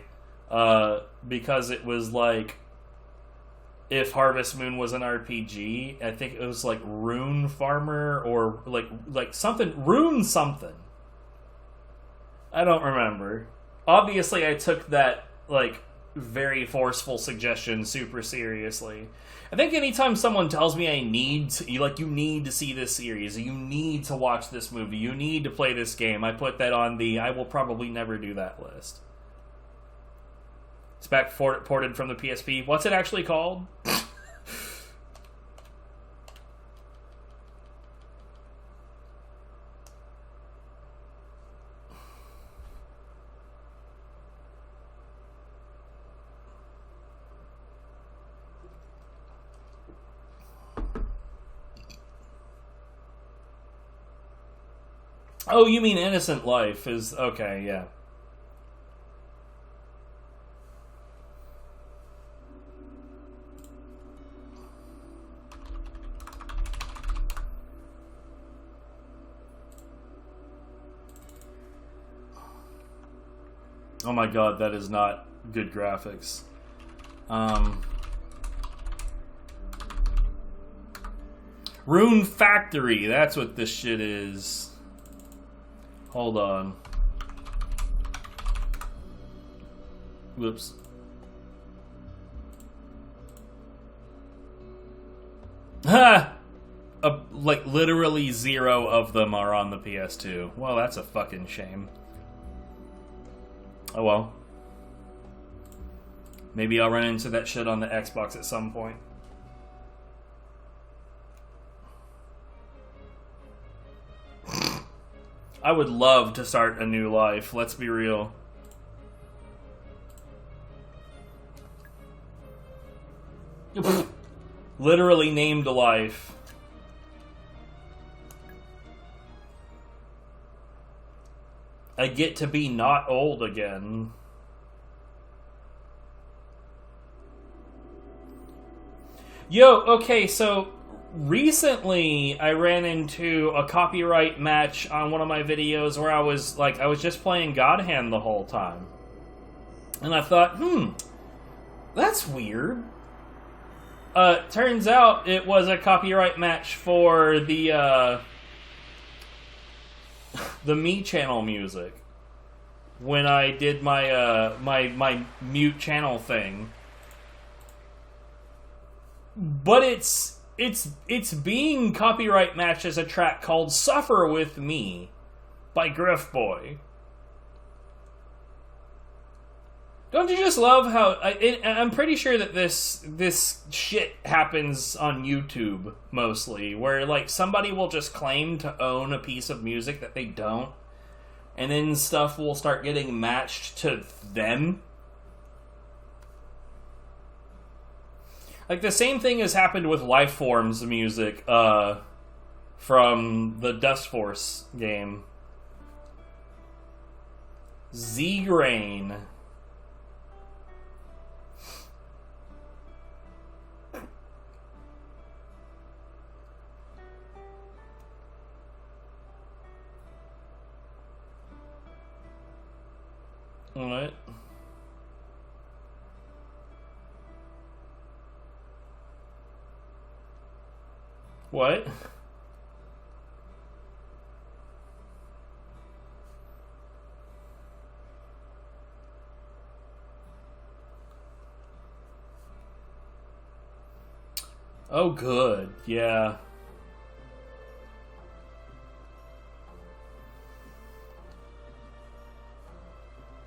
because it was like, if Harvest Moon was an RPG, I think it was like Rune Farmer, or like something, Rune something. I don't remember. Obviously, I took that, like, very forceful suggestion super seriously. I think anytime someone tells me I need to, you need to see this series, you need to watch this movie, you need to play this game, I put that on the I will probably never do that list. It's back ported from the PSP. What's it actually called? Oh, you mean Innocent Life is... Okay, yeah. Oh my god, that is not good graphics. Rune Factory, that's what this shit is. Hold on. Whoops. Ha! Like, literally 0 of them are on the PS2. Well, that's a fucking shame. Oh well. Maybe I'll run into that shit on the Xbox at some point. I would love to start a new life, let's be real. Literally named a life. I get to be not old again. Yo, okay, so recently I ran into a copyright match on one of my videos where I was just playing God Hand the whole time. And I thought, that's weird. Turns out it was a copyright match for the Me channel music. When I did my my mute channel thing. But it's being copyright matched as a track called Suffer With Me by Griff Boy. Don't you just love how... I'm pretty sure that this shit happens on YouTube, mostly, where, like, somebody will just claim to own a piece of music that they don't, and then stuff will start getting matched to them. Like, the same thing has happened with Lifeform's music, from the Dust Force game. Z-Grain. What? What? Oh, good. Yeah.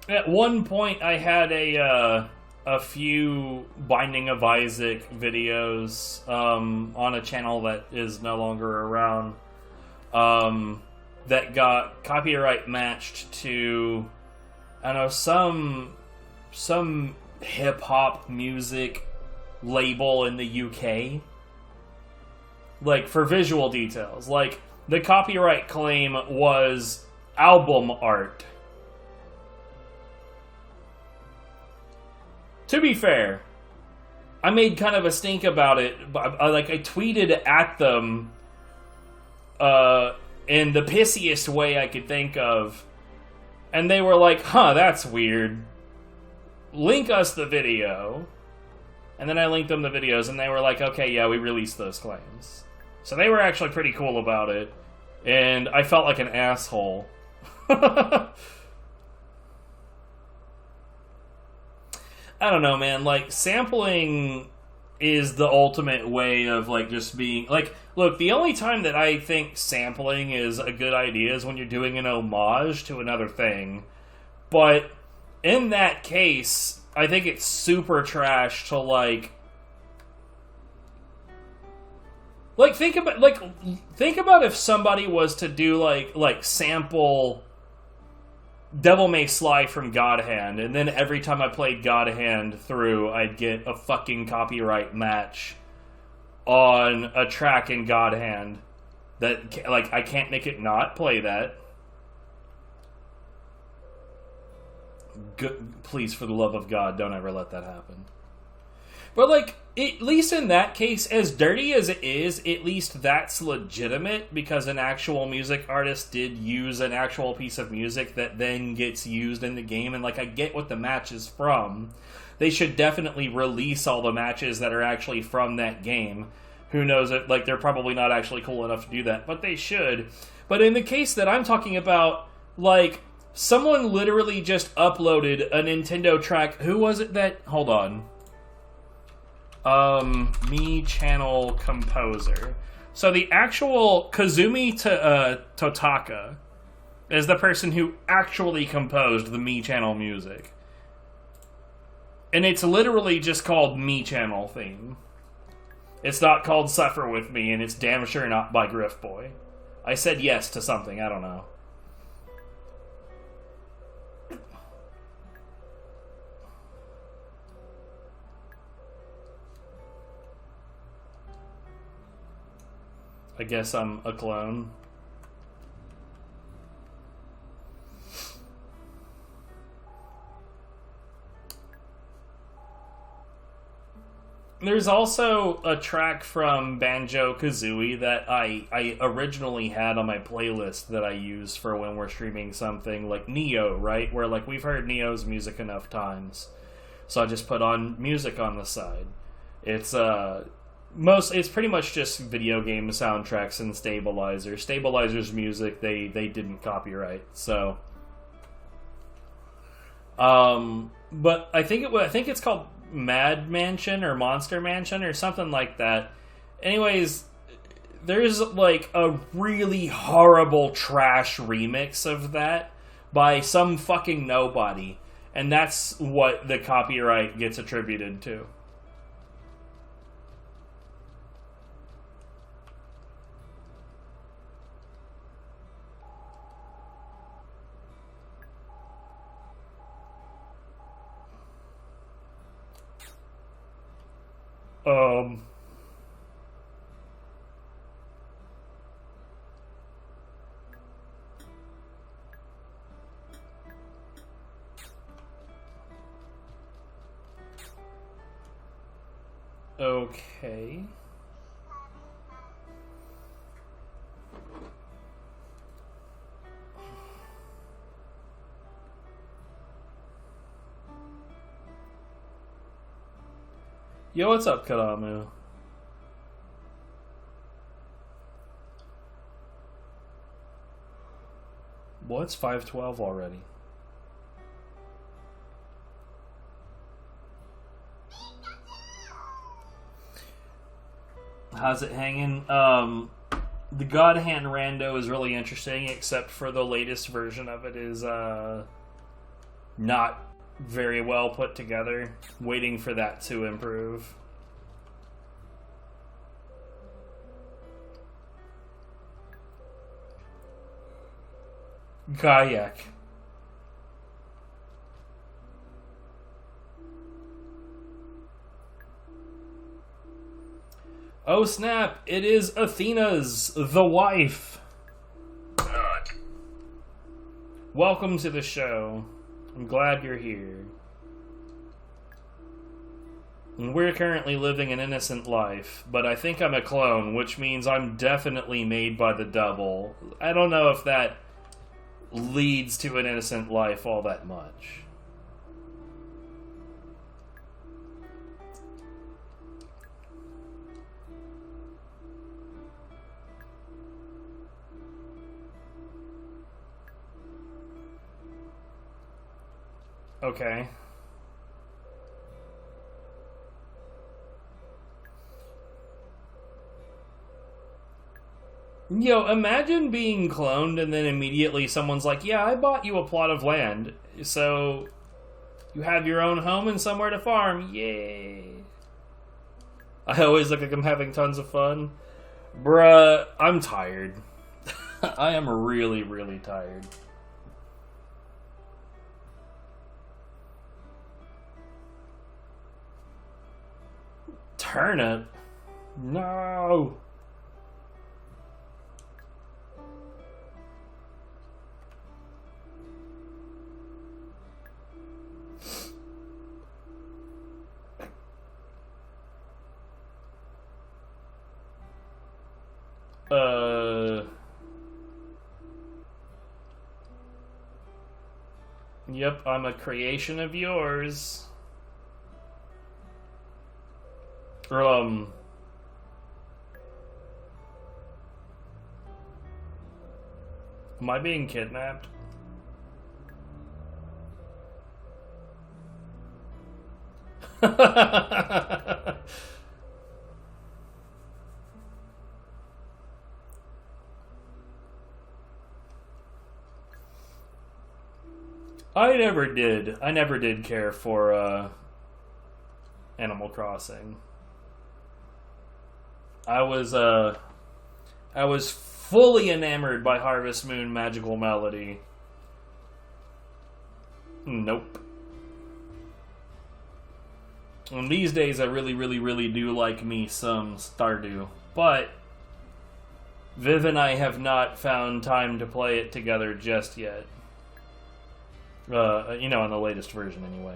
At one point, I had a few Binding of Isaac videos on a channel that is no longer around that got copyright matched to, I don't know, some hip-hop music label in the UK. Like, for visual details. Like, the copyright claim was album art. To be fair, I made kind of a stink about it. But I tweeted at them in the pissiest way I could think of. And they were like, huh, that's weird. Link us the video. And then I linked them the videos, and they were like, okay, yeah, we released those claims. So they were actually pretty cool about it. And I felt like an asshole. I don't know, man. Like, sampling is the ultimate way of, like, just being... Like, look, the only time that I think sampling is a good idea is when you're doing an homage to another thing. But in that case, I think it's super trash to, like... Like, think about if somebody was to do, like sample... Devil May Sly from God Hand, and then every time I played God Hand through, I'd get a fucking copyright match on a track in God Hand. That, like, I can't make it not play that. Please, for the love of God, don't ever let that happen. But, like, at least in that case, as dirty as it is, at least that's legitimate, because an actual music artist did use an actual piece of music that then gets used in the game, and, like, I get what the match is from. They should definitely release all the matches that are actually from that game. Who knows, like, they're probably not actually cool enough to do that, but they should. But in the case that I'm talking about, like, someone literally just uploaded a Nintendo track. Who was it that... Hold on. Me channel composer. So the actual Kazumi Totaka is the person who actually composed the Me channel music. And it's literally just called Me channel theme. It's not called Suffer With Me, and it's damn sure not by Griff Boy. I said yes to something, I don't know. I guess I'm a clone. There's also a track from Banjo-Kazooie that I originally had on my playlist that I use for when we're streaming something like Neo, right? Where, like, we've heard Neo's music enough times. So I just put on music on the side. It's pretty much just video game soundtracks and Stabilizer. Stabilizer's music they didn't copyright, so. But I think it's called Mad Mansion or Monster Mansion or something like that. Anyways, there's like a really horrible trash remix of that by some fucking nobody, and that's what the copyright gets attributed to. Okay. Yo, what's up, Karamu? Well, it's 5:12 already. How's it hanging? The God Hand Rando is really interesting, except for the latest version of it is not very well put together. Waiting for that to improve. Kayak. Oh snap, it is Athena's, the wife. Welcome to the show. I'm glad you're here. And we're currently living an innocent life, but I think I'm a clone, which means I'm definitely made by the double. I don't know if that leads to an innocent life all that much. Okay. Yo, imagine being cloned and then immediately someone's like, yeah, I bought you a plot of land, so you have your own home and somewhere to farm. Yay. I always look like I'm having tons of fun. Bruh, I'm tired. I am really, really tired. Turnip? No! Yep, I'm a creation of yours. Or, am I being kidnapped? I never did care for Animal Crossing. I was fully enamored by Harvest Moon Magical Melody. Nope. And these days I really, really, really do like me some Stardew. But Viv and I have not found time to play it together just yet. You know, on the latest version anyway.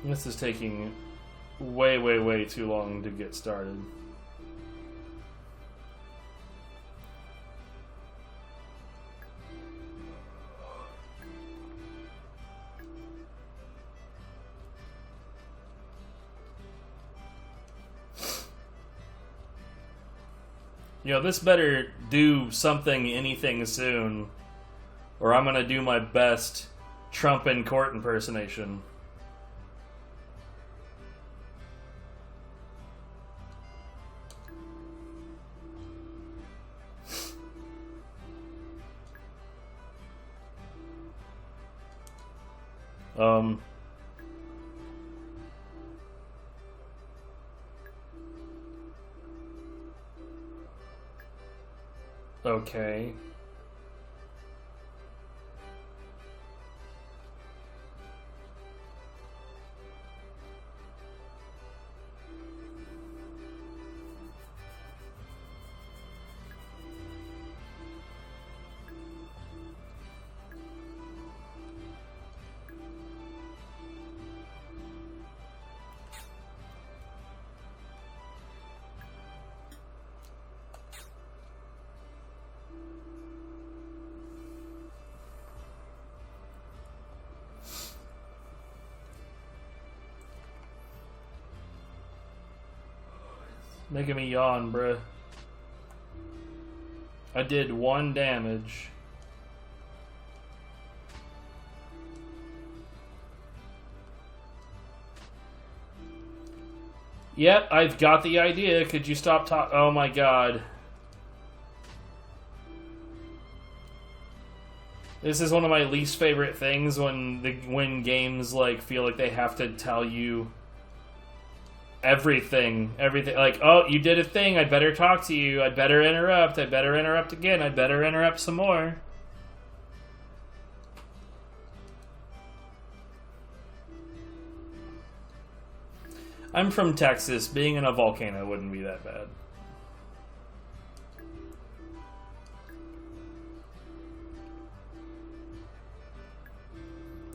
This is taking way, way, way too long to get started. You know, this better do something, anything soon, or I'm gonna do my best Trump in court impersonation. Okay. Making me yawn, bruh. I did 1 damage. Yep, I've got the idea. Could you stop talking? Oh my god. This is one of my least favorite things when games like feel like they have to tell you everything. Like, oh, you did a thing. I'd better talk to you. I'd better interrupt. I'd better interrupt again. I'd better interrupt some more. I'm from Texas. Being in a volcano wouldn't be that bad.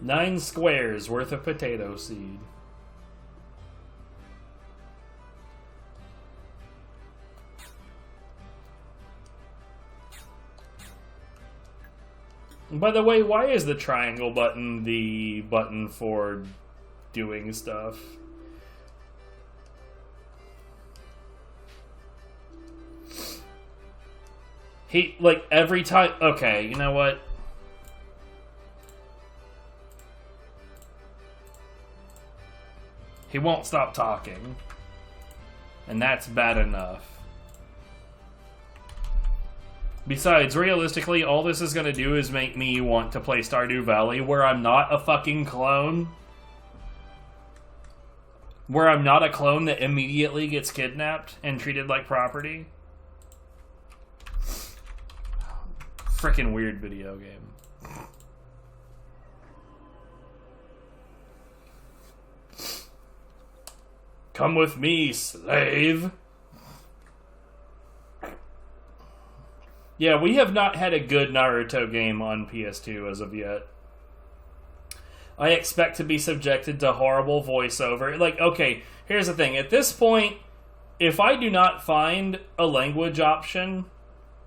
$9 squares worth of potato seed. By the way, why is the triangle button the button for doing stuff? He, like, every time... Okay, you know what? He won't stop talking. And that's bad enough. Besides, realistically, all this is gonna do is make me want to play Stardew Valley, where I'm not a fucking clone. Where I'm not a clone that immediately gets kidnapped and treated like property. Frickin' weird video game. Come with me, slave. Yeah, we have not had a good Naruto game on PS2 as of yet. I expect to be subjected to horrible voiceover. Like, okay, here's the thing. At this point, if I do not find a language option,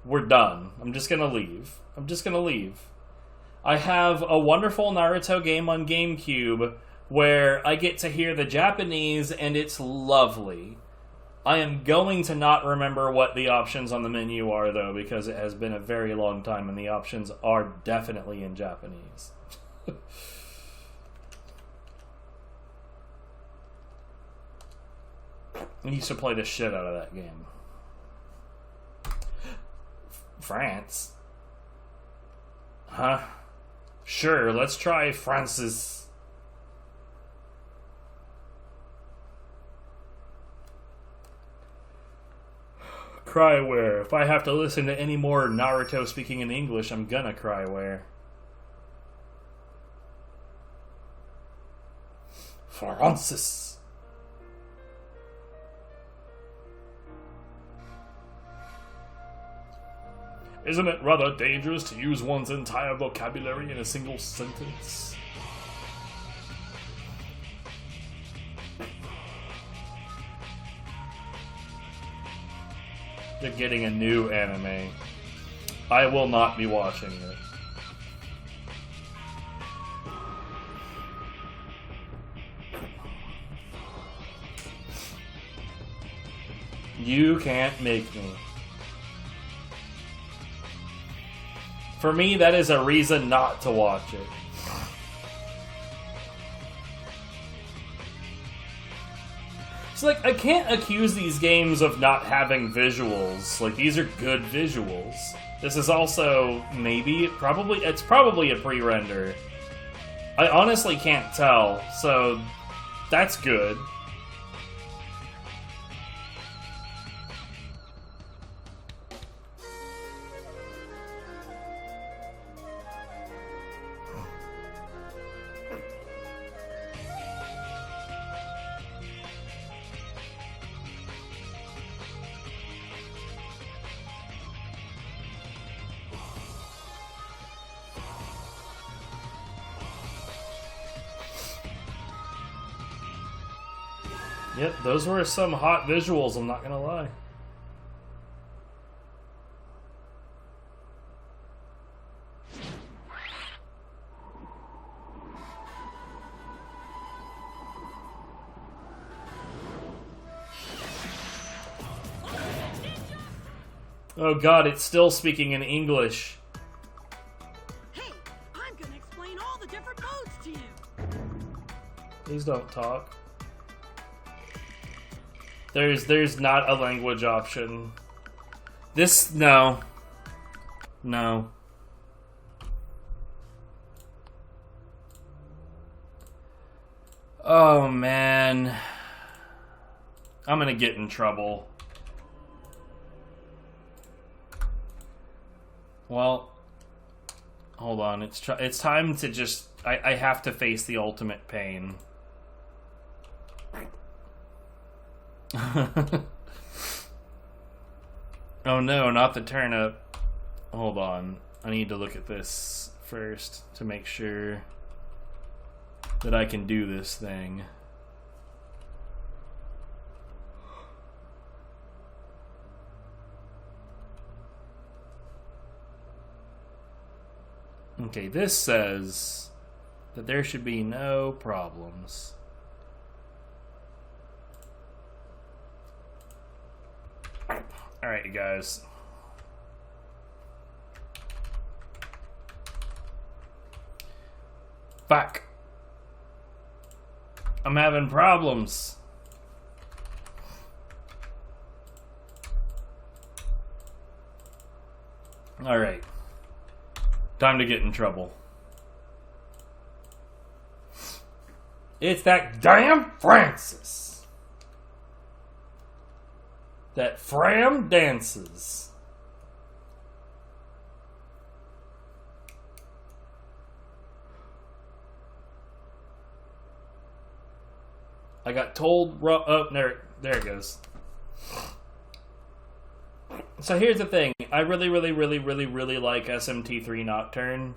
we're done. I'm just gonna leave. I have a wonderful Naruto game on GameCube where I get to hear the Japanese, and it's lovely. I am going to not remember what the options on the menu are, though, because it has been a very long time, and the options are definitely in Japanese. I used to play the shit out of that game. France? Huh? Sure, let's try Francis. Cryware. If I have to listen to any more Naruto speaking in English, I'm gonna cryware. Francis. Isn't it rather dangerous to use one's entire vocabulary in a single sentence? They're getting a new anime. I will not be watching it. You can't make me. For me, that is a reason not to watch it. It's like, I can't accuse these games of not having visuals. Like, these are good visuals. This is also, it's probably a pre-render. I honestly can't tell, so that's good. Yep, those were some hot visuals, I'm not gonna lie. Oh god, it's still speaking in English. Hey, I'm gonna explain all the different modes to you. Please don't talk. There's not a language option. No. No. Oh man. I'm gonna get in trouble. Well, hold on. It's time to just... I have to face the ultimate pain. Oh no, not the turnip. Hold on. I need to look at this first to make sure that I can do this thing. Okay, this says that there should be no problems. Alright, you guys. Fuck. I'm having problems. Alright. Time to get in trouble. It's that damn Francis. That Fram dances. I got told... Oh, there it goes. So here's the thing. I really like SMT3 Nocturne.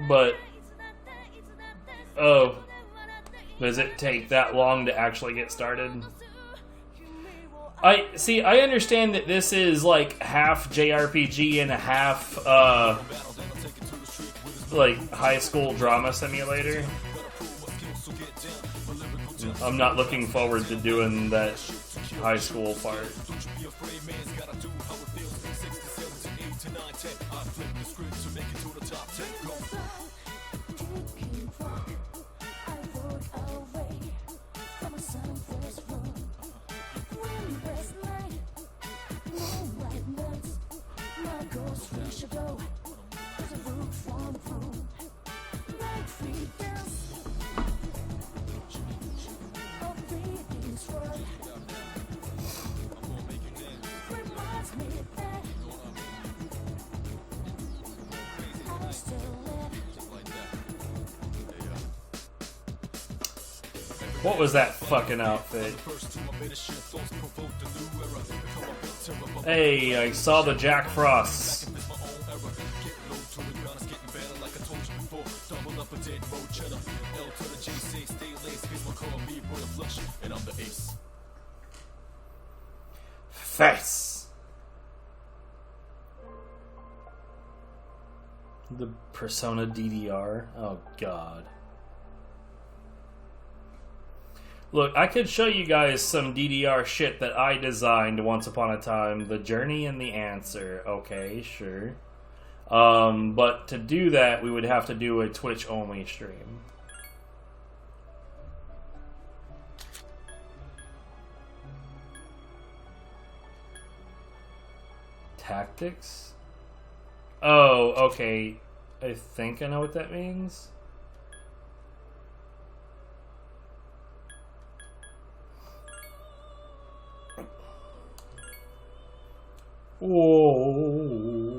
But... Oh. Does it take that long to actually get started? I understand that this is like half JRPG and a half like high school drama simulator. I'm not looking forward to doing that high school part. What was that fucking outfit? Hey, I saw the Jack Frosts. Face. The Persona DDR. Oh god. Look, I could show you guys some DDR shit that I designed once upon a time. The Journey and the Answer. Okay, sure. But to do that, we would have to do a Twitch-only stream. Tactics? Oh, okay. I think I know what that means. Whoa.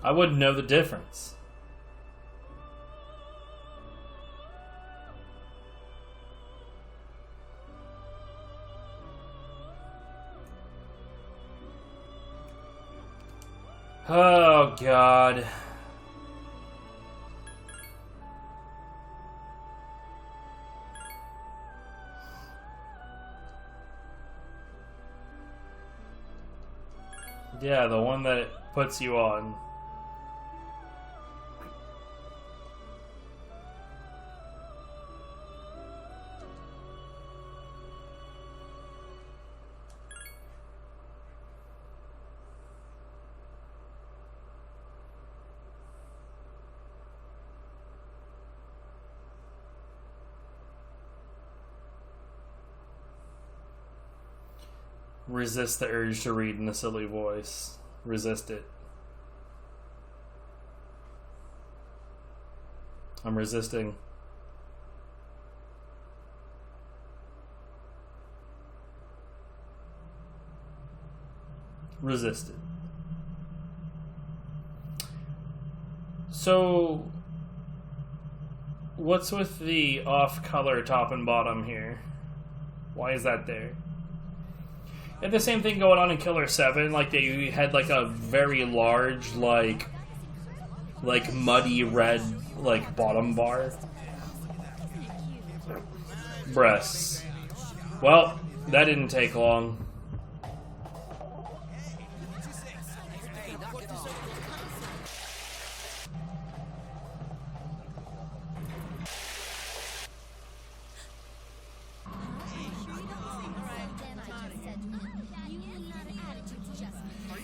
I wouldn't know the difference. Oh, God. Yeah, the one that it puts you on. Resist the urge to read in a silly voice. Resist it. I'm resisting. Resist it. So, what's with the off-color top and bottom here? Why is that there? They had the same thing going on in Killer 7, like they had like a very large, like muddy red, like bottom bar. Breasts. Well, that didn't take long.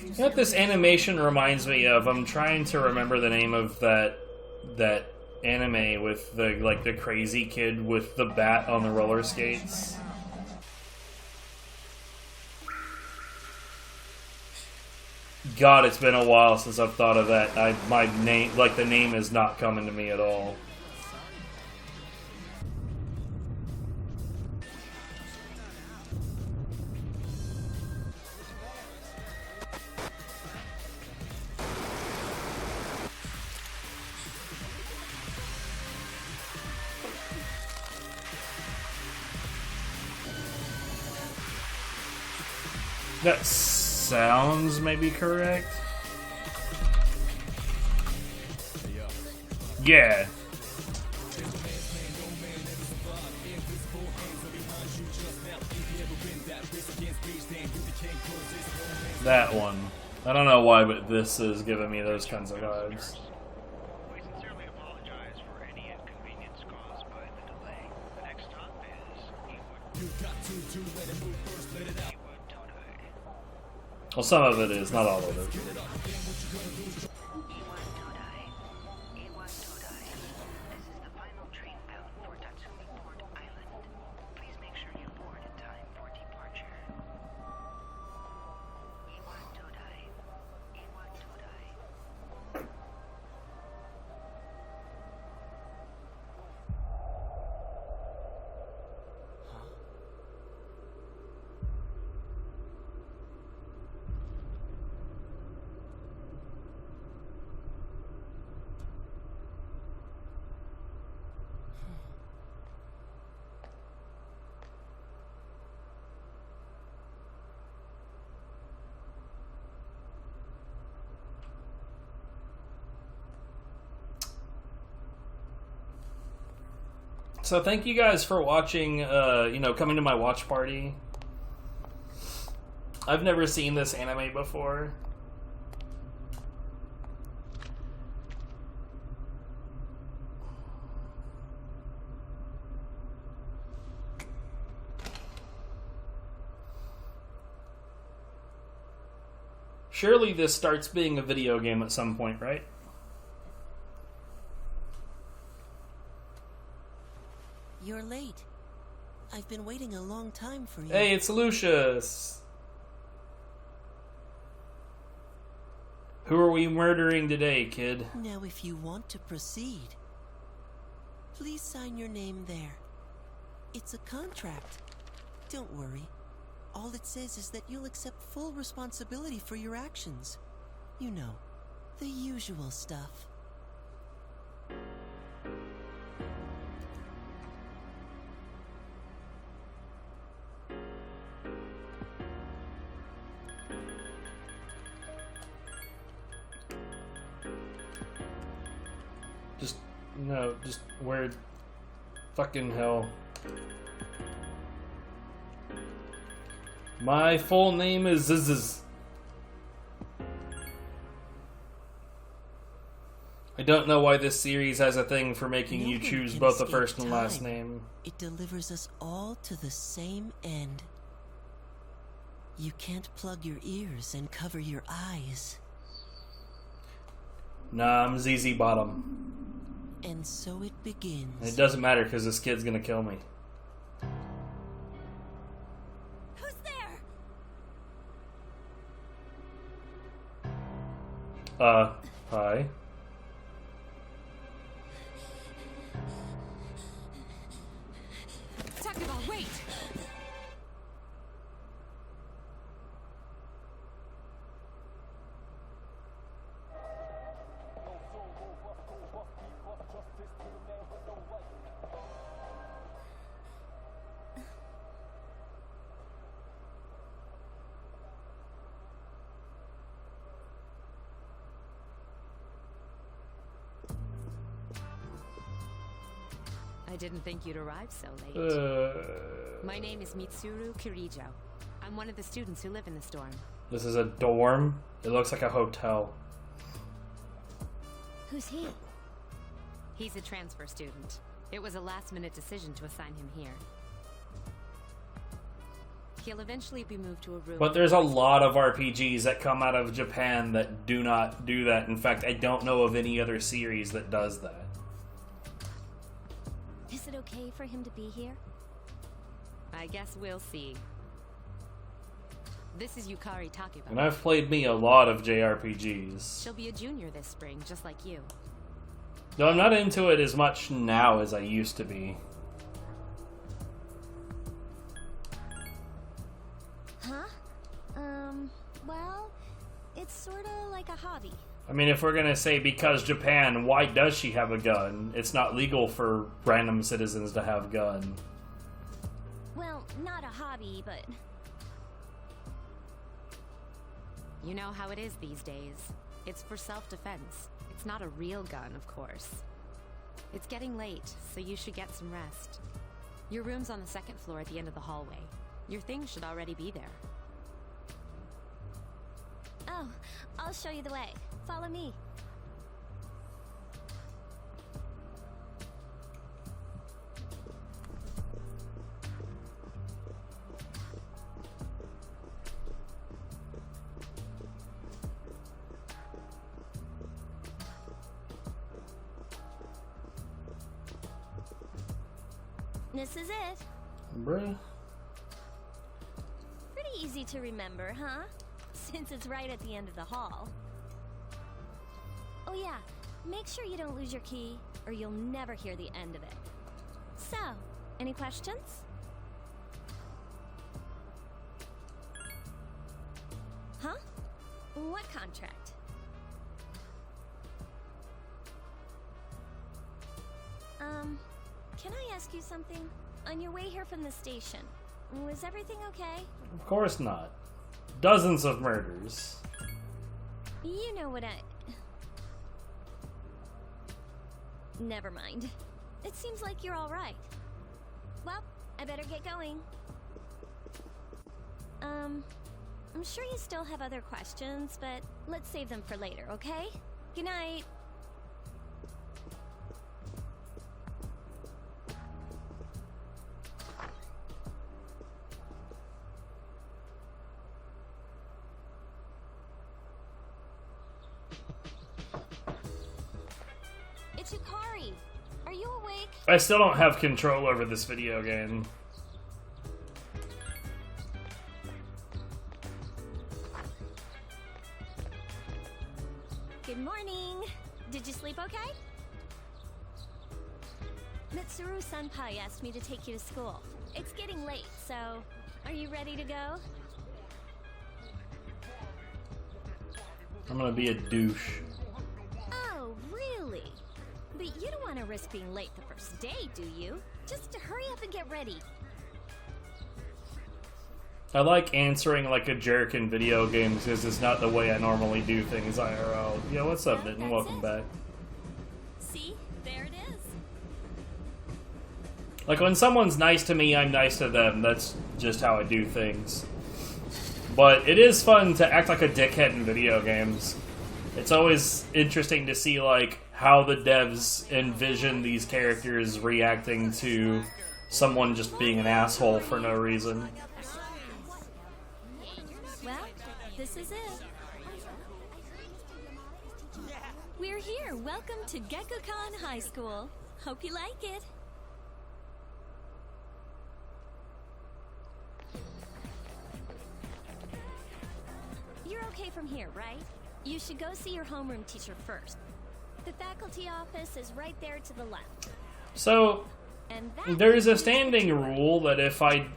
You know what this animation reminds me of? I'm trying to remember the name of that anime with the crazy kid with the bat on the roller skates. God, it's been a while since I've thought of that. The name is not coming to me at all. That sounds maybe correct. Yeah. That one. I don't know why, but this is giving me those kinds of vibes. We sincerely apologize for any inconvenience caused by the delay. The next stop is Well, some of it is, not all of it. So thank you guys for watching, coming to my watch party. I've never seen this anime before. Surely this starts being a video game at some point, right? You're late. I've been waiting a long time for you. Hey, it's Lucius. Who are we murdering today, kid? Now, if you want to proceed, please sign your name there. It's a contract. Don't worry. All it says is that you'll accept full responsibility for your actions. You know, the usual stuff. Just where fucking hell. My full name is Ziz. I don't know why this series has a thing for making No you one choose can both the escape first and last time. name. It delivers us all to the same end. You can't plug your ears and cover your eyes. Nah, I'm ZZ Bottom. And so it begins. And it doesn't matter because this kid's gonna kill me. Who's there? Hi. Tokobot, wait! I didn't think you'd arrive so late. My name is Mitsuru Kirijo. I'm one of the students who live in this dorm. This is a dorm? It looks like a hotel. Who's he? He's a transfer student. It was a last-minute decision to assign him here. He'll eventually be moved to a room... But there's a lot of RPGs that come out of Japan that do not do that. In fact, I don't know of any other series that does that. Is it okay for him to be here? I guess we'll see. This is Yukari Tokobot. And I've played me a lot of JRPGs. She'll be a junior this spring, just like you. Though I'm not into it as much now as I used to be. Huh? Well, it's sorta like a hobby. I mean, if we're gonna say because Japan, why does she have a gun? It's not legal for random citizens to have gun. Well, not a hobby, but... You know how it is these days. It's for self-defense. It's not a real gun, of course. It's getting late, so you should get some rest. Your room's on the second floor at the end of the hallway. Your things should already be there. Oh, I'll show you the way. Follow me. This is it. Bruh. Pretty easy to remember, huh? Since it's right at the end of the hall. Oh yeah, make sure you don't lose your key, or you'll never hear the end of it. So, any questions? Huh? What contract? Can I ask you something? On your way here from the station, was everything okay? Of course not. Dozens of murders. You know what I... Never mind. It seems like you're all right. Well, I better get going. I'm sure you still have other questions, but let's save them for later, okay? Good night. It's Yukari. Are you awake? I still don't have control over this video game. Good morning. Did you sleep okay? Mitsuru Senpai asked me to take you to school. It's getting late, so are you ready to go? I'm gonna be a douche. Oh, really? But you don't want to risk being late the first day, do you? Just hurry up and get ready. I like answering like a jerk in video games because it's not the way I normally do things IRL. Yeah, what's up, Mitten? Welcome back. See? There it is. Like, when someone's nice to me, I'm nice to them. That's just how I do things. But it is fun to act like a dickhead in video games. It's always interesting to see, like, how the devs envision these characters reacting to someone just being an asshole for no reason. Well, this is it. We're here. Welcome to Gekko-Kan High School. Hope you like it. You're okay from here, right? You should go see your homeroom teacher first. The faculty office is right there to the left. So there's a standing rule that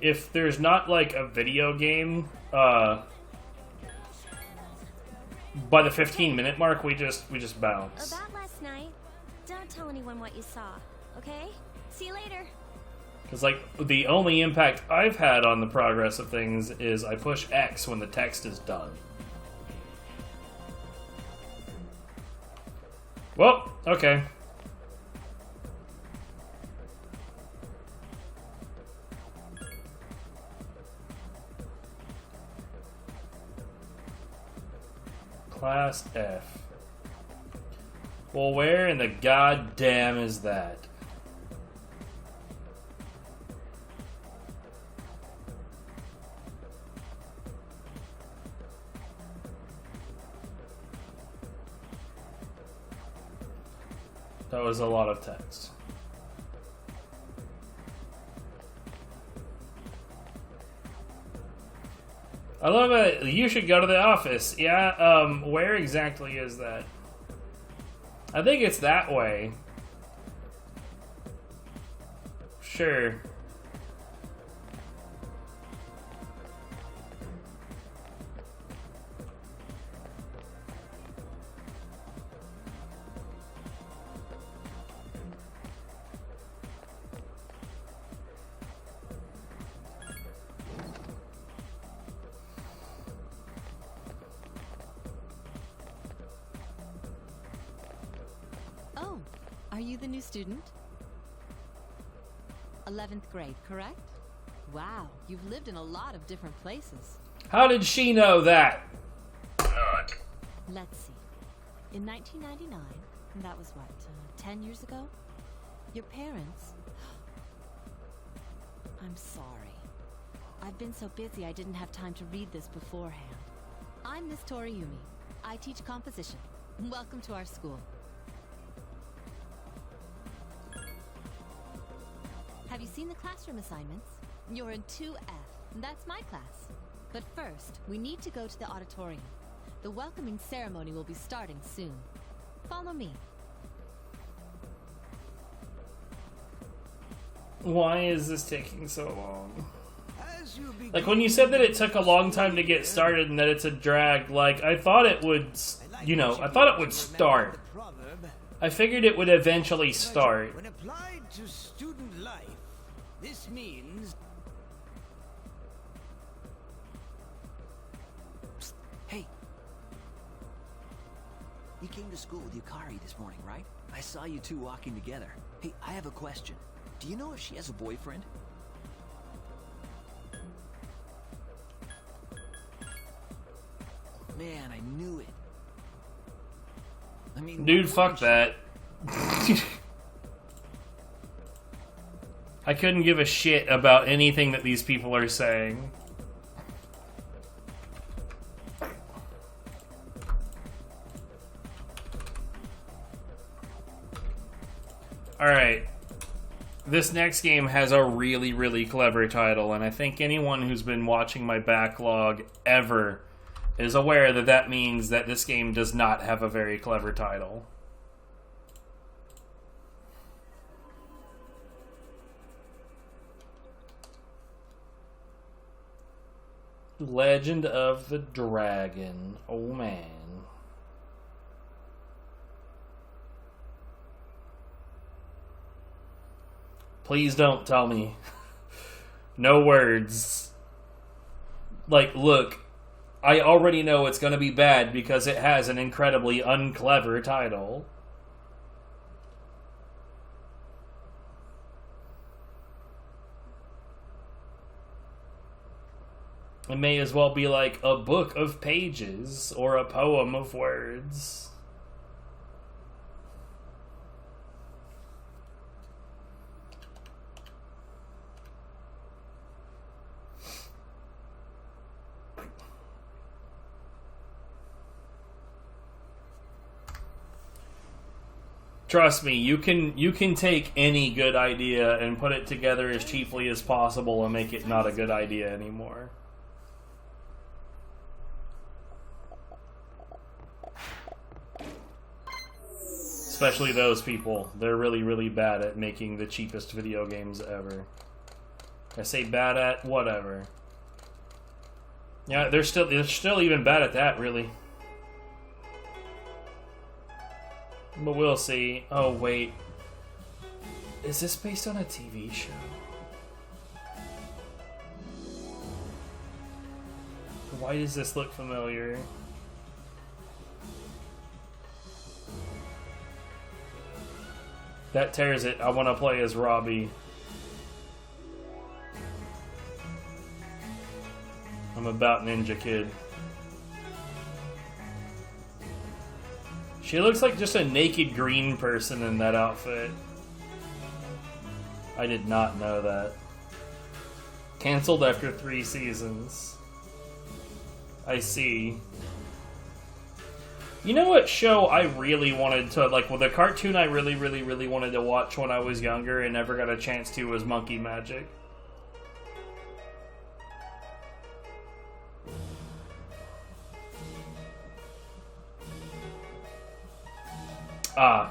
if there's not like a video game by the 15-minute mark, we just bounce. About last night, don't tell anyone what you saw, okay? See you later. Because like the only impact I've had on the progress of things is I push X when the text is done. Well, okay. Class F. Well, where in the goddamn is that? That was a lot of text. I love it. You should go to the office. Yeah, where exactly is that? I think it's that way. Sure. Oh, are you the new student? 11th grade, correct? Wow, you've lived in a lot of different places. How did she know that? Let's see. In 1999, and that was what, 10 years ago? Your parents... I'm sorry. I've been so busy I didn't have time to read this beforehand. I'm Miss Toriyumi. I teach composition. Welcome to our school. Have you seen the classroom assignments? You're in 2F. That's my class. But first, we need to go to the auditorium. The welcoming ceremony will be starting soon. Follow me. Why is this taking so long? Like, when you said that it took a long time to get started and that it's a drag, like, I thought it would, you know, I thought it would start. I figured it would eventually start. When applied to student life, this means... Psst, hey. You came to school with Yukari this morning, right? I saw you two walking together. Hey, I have a question. Do you know if she has a boyfriend? Man, I knew it. I mean, Dude, fuck that. I couldn't give a shit about anything that these people are saying. Alright. This next game has a really, really clever title, and I think anyone who's been watching my backlog ever is aware that that means that this game does not have a very clever title. Legend of the Dragon. Oh man. Please don't tell me. No words. Like, look, I already know it's gonna be bad because it has an incredibly unclever title. It may as well be like a book of pages or a poem of words. Trust me, you can take any good idea and put it together as cheaply as possible and make it not a good idea anymore. Especially those people. They're really, really bad at making the cheapest video games ever. I say bad at whatever. Yeah, they're still even bad at that, really. But we'll see. Oh, wait. Is this based on a TV show? Why does this look familiar? That tears it. I want to play as Robbie. I'm about Ninja Kid. She looks like just a naked green person in that outfit. I did not know that. Cancelled after 3 seasons. I see. You know what show I really wanted to, like, well, the cartoon I really wanted to watch when I was younger and never got a chance to was Monkey Magic. Ah.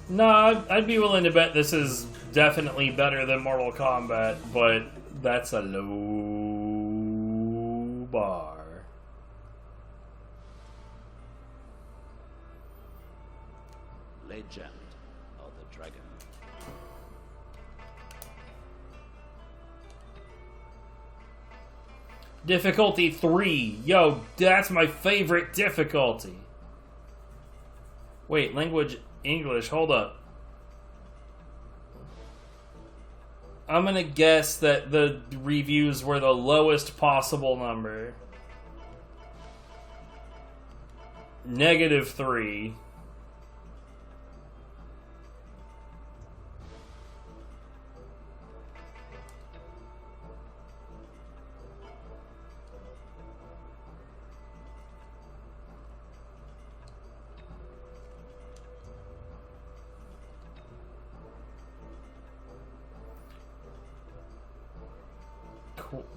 No, I'd be willing to bet this is definitely better than Mortal Kombat, but that's a low bar. Legend of the Dragon. Difficulty 3. Yo, that's my favorite difficulty. Wait, language English, hold up. I'm gonna guess that the reviews were the lowest possible number. -3.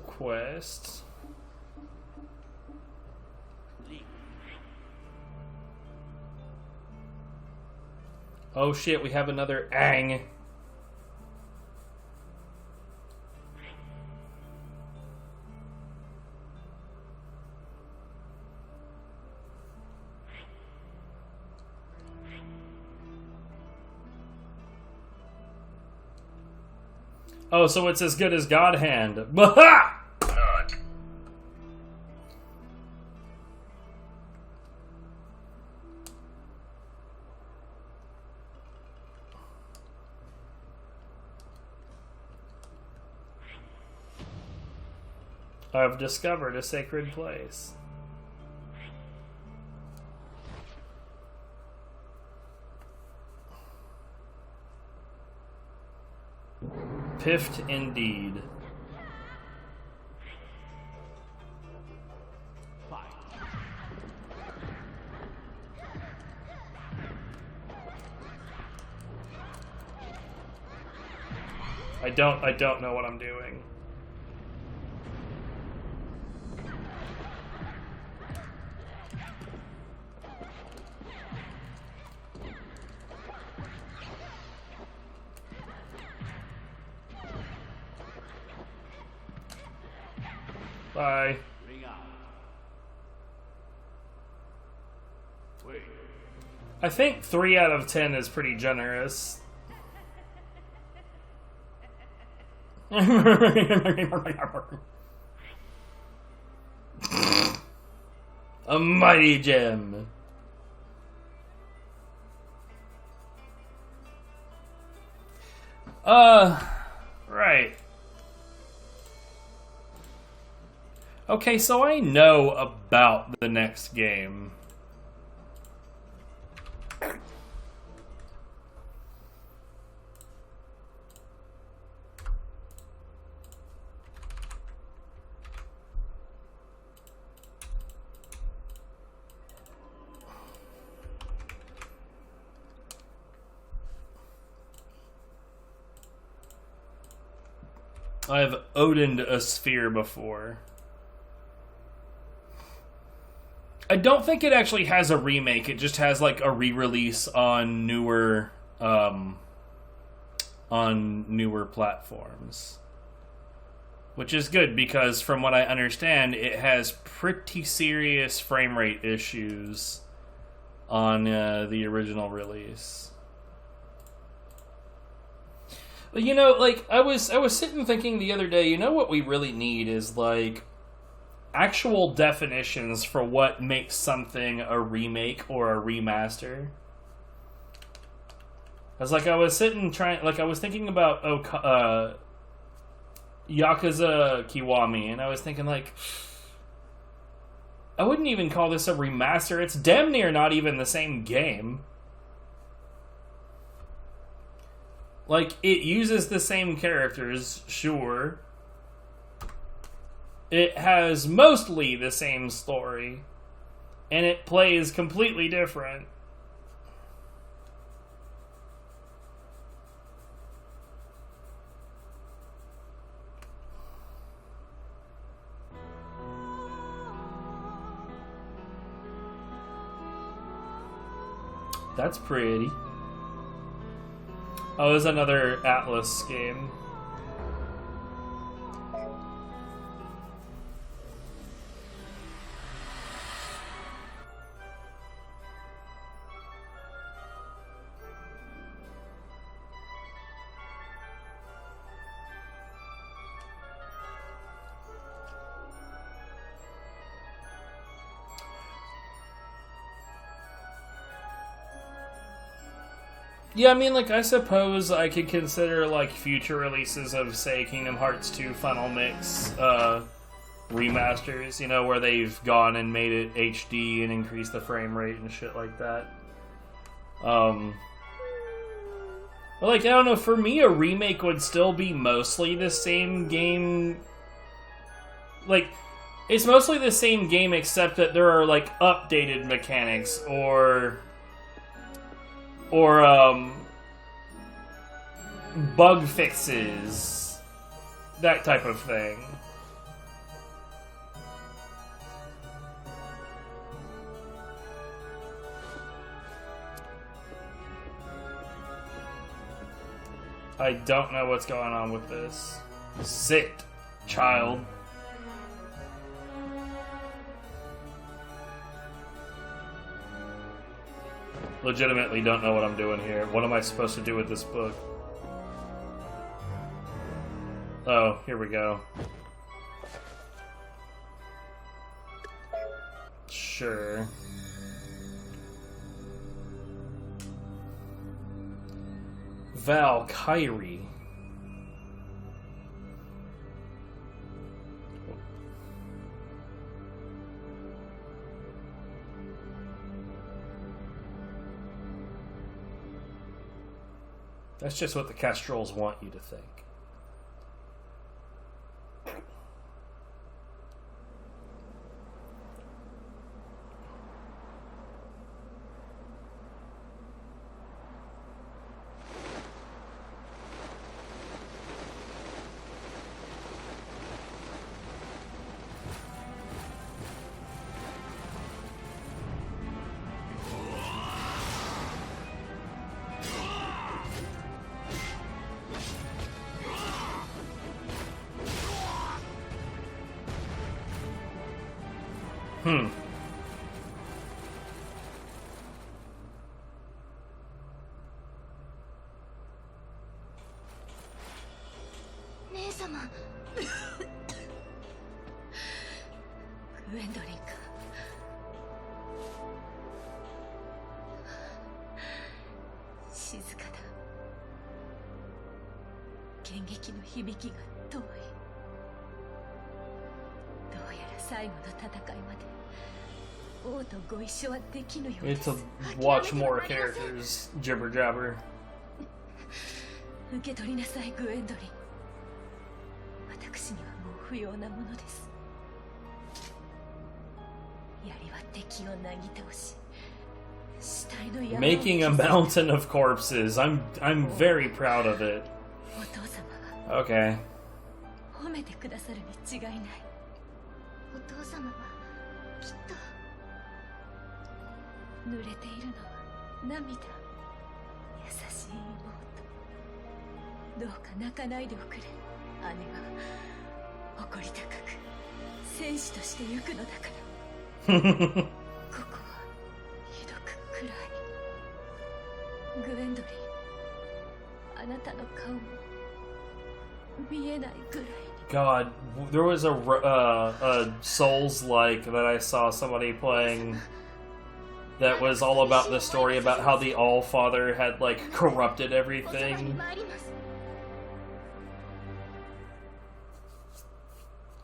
Quest. Oh shit, we have another Aang. Oh, so it's as good as God Hand. Baha! I've discovered a sacred place. Piffed indeed. I don't know what I'm doing. Bye. I think 3 out of 10 is pretty generous. A mighty gem. Right. Okay, so I know about the next game. I've Odin Sphere before. I don't think it actually has a remake. It just has like a re-release on newer platforms. Which is good because from what I understand, it has pretty serious frame rate issues on the original release. But you know, like I was sitting thinking the other day, you know what we really need is like actual definitions for what makes something a remake or a remaster. I was thinking about Yakuza Kiwami, and I was thinking like, I wouldn't even call this a remaster. It's damn near not even the same game. Like, it uses the same characters, sure. It has mostly the same story. And it plays completely different. That's pretty. Oh, there's another Atlas game. Yeah, I mean, like, I suppose I could consider, like, future releases of, say, Kingdom Hearts 2 Final Mix remasters, you know, where they've gone and made it HD and increased the frame rate and shit like that. But, like, I don't know, for me, a remake would still be mostly the same game. Like, it's mostly the same game except that there are, like, updated mechanics or bug fixes, that type of thing. I don't know what's going on with this. Sit, child. Legitimately don't know what I'm doing here. What am I supposed to do with this book? Oh, here we go. Sure. Valkyrie. That's just what the Castrolls want you to think. 剣撃の響きが遠い。どうやら最後の戦いまで王とご一緒はできぬようで Need す。 to watch more characters jibber jabber. 受け取りなさい、グエンドリン。私にはもう不要なものです。槍は敵をなぎ倒し、死体の山を Making a mountain of corpses. I'm very proud of it. お父様は Okay. 褒めてくださるに違いない。お父様はきっと濡れているのは涙。優しい妹、どうか泣かないでおくれ。姉は誇り高く戦士として行くのだから。ここはひどく暗い。グエンドリン、あなたの顔も見えないぐらいに。 God, there was a Souls-like that I saw somebody playing that was all about the story about how the All-Father had, like, corrupted everything.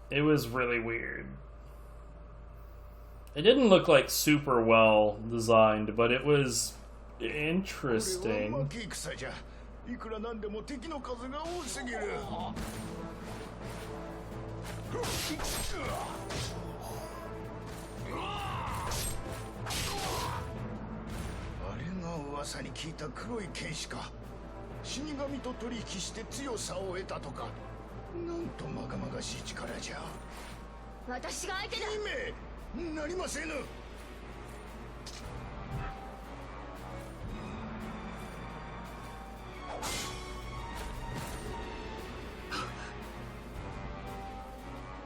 It was really weird. It didn't look like super well designed, but it was interesting. あれが噂に聞いた黒い剣士か。死神と取引して強さを得たとか。なんとまがまがしい力じゃ。私が相手だ。姫、なりませぬ。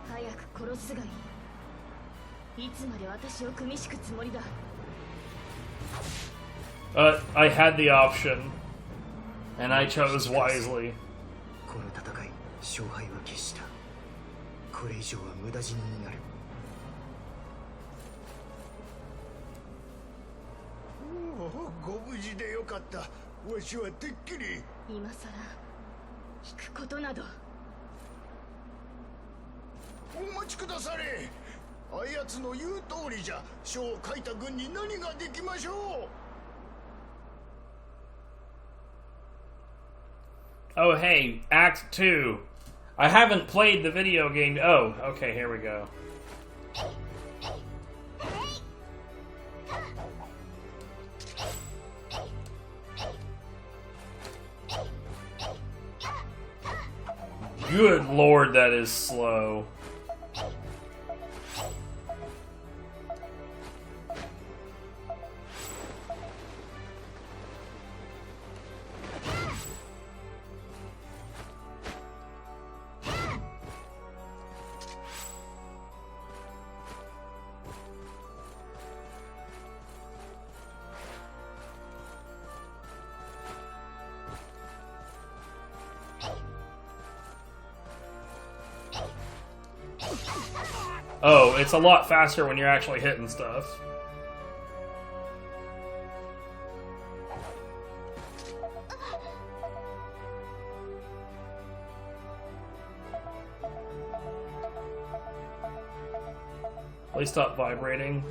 早く殺すがいい。いつまで私を組み敷くつもりだ。I had the option, and I chose wisely. この戦い、勝敗は決した。これ以上は無駄死になる。ご無事でよかった。わしはてっきり。今さら引くことなど。お待ちくだされ。あやつの言う通りじゃ。書を書いた軍に何ができましょう。 Oh, hey, Act 2. I haven't played the video game. Oh, okay, here we go. Good lord, that is slow. Oh, it's a lot faster when you're actually hitting stuff. Please stop vibrating.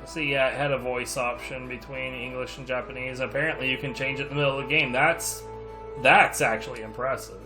Let's see, yeah, it had a voice option between English and Japanese. Apparently you can change it in the middle of the game. That's actually impressive.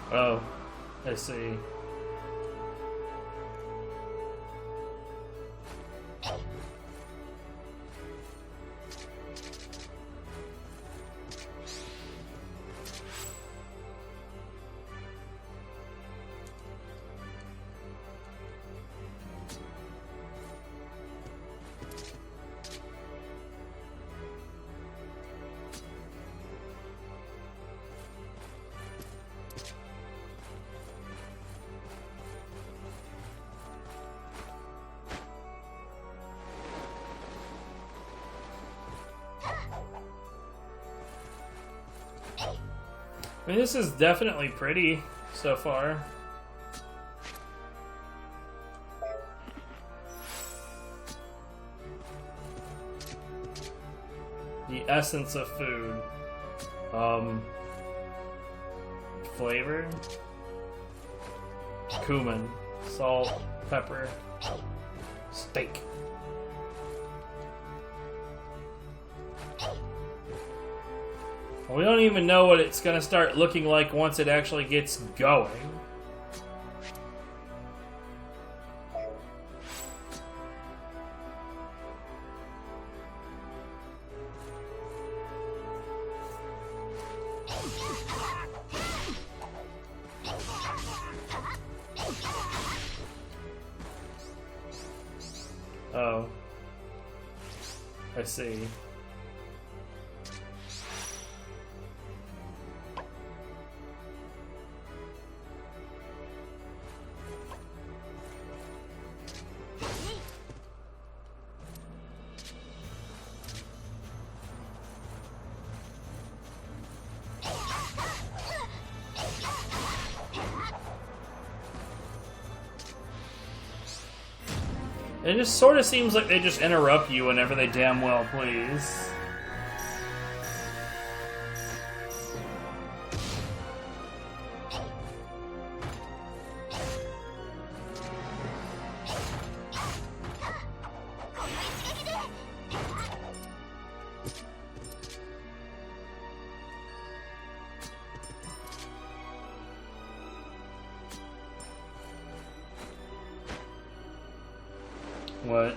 Oh, I see. I mean, this is definitely pretty so far. The essence of food. Flavor. Cumin. Salt. Pepper. Steak. We don't even know what it's going to start looking like once it actually gets going. Oh. I see. It just sort of seems like they just interrupt you whenever they damn well please. What?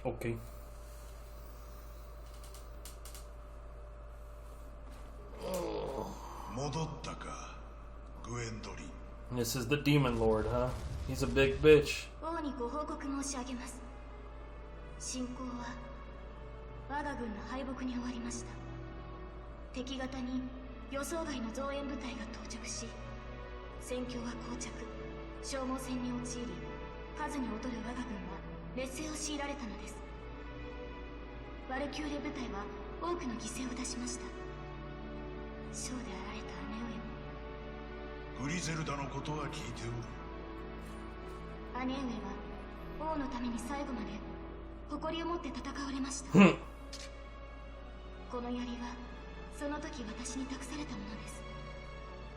Okay. This is the Demon Lord, huh? He's a big bitch. 王にご報告申し上げます。侵攻は我が軍の敗北に終わりました。敵方に予想外の増援部隊が到着し、戦況は膠着、消耗戦に陥り、数に劣る我が軍は劣勢を強いられたのです。ワルキューレ部隊は多くの犠牲を出しました。将であられた姉上も。グリゼルダのことは聞いておる。姉上は王のために最後まで誇りを持って戦われました。この槍はその時私に託されたものです。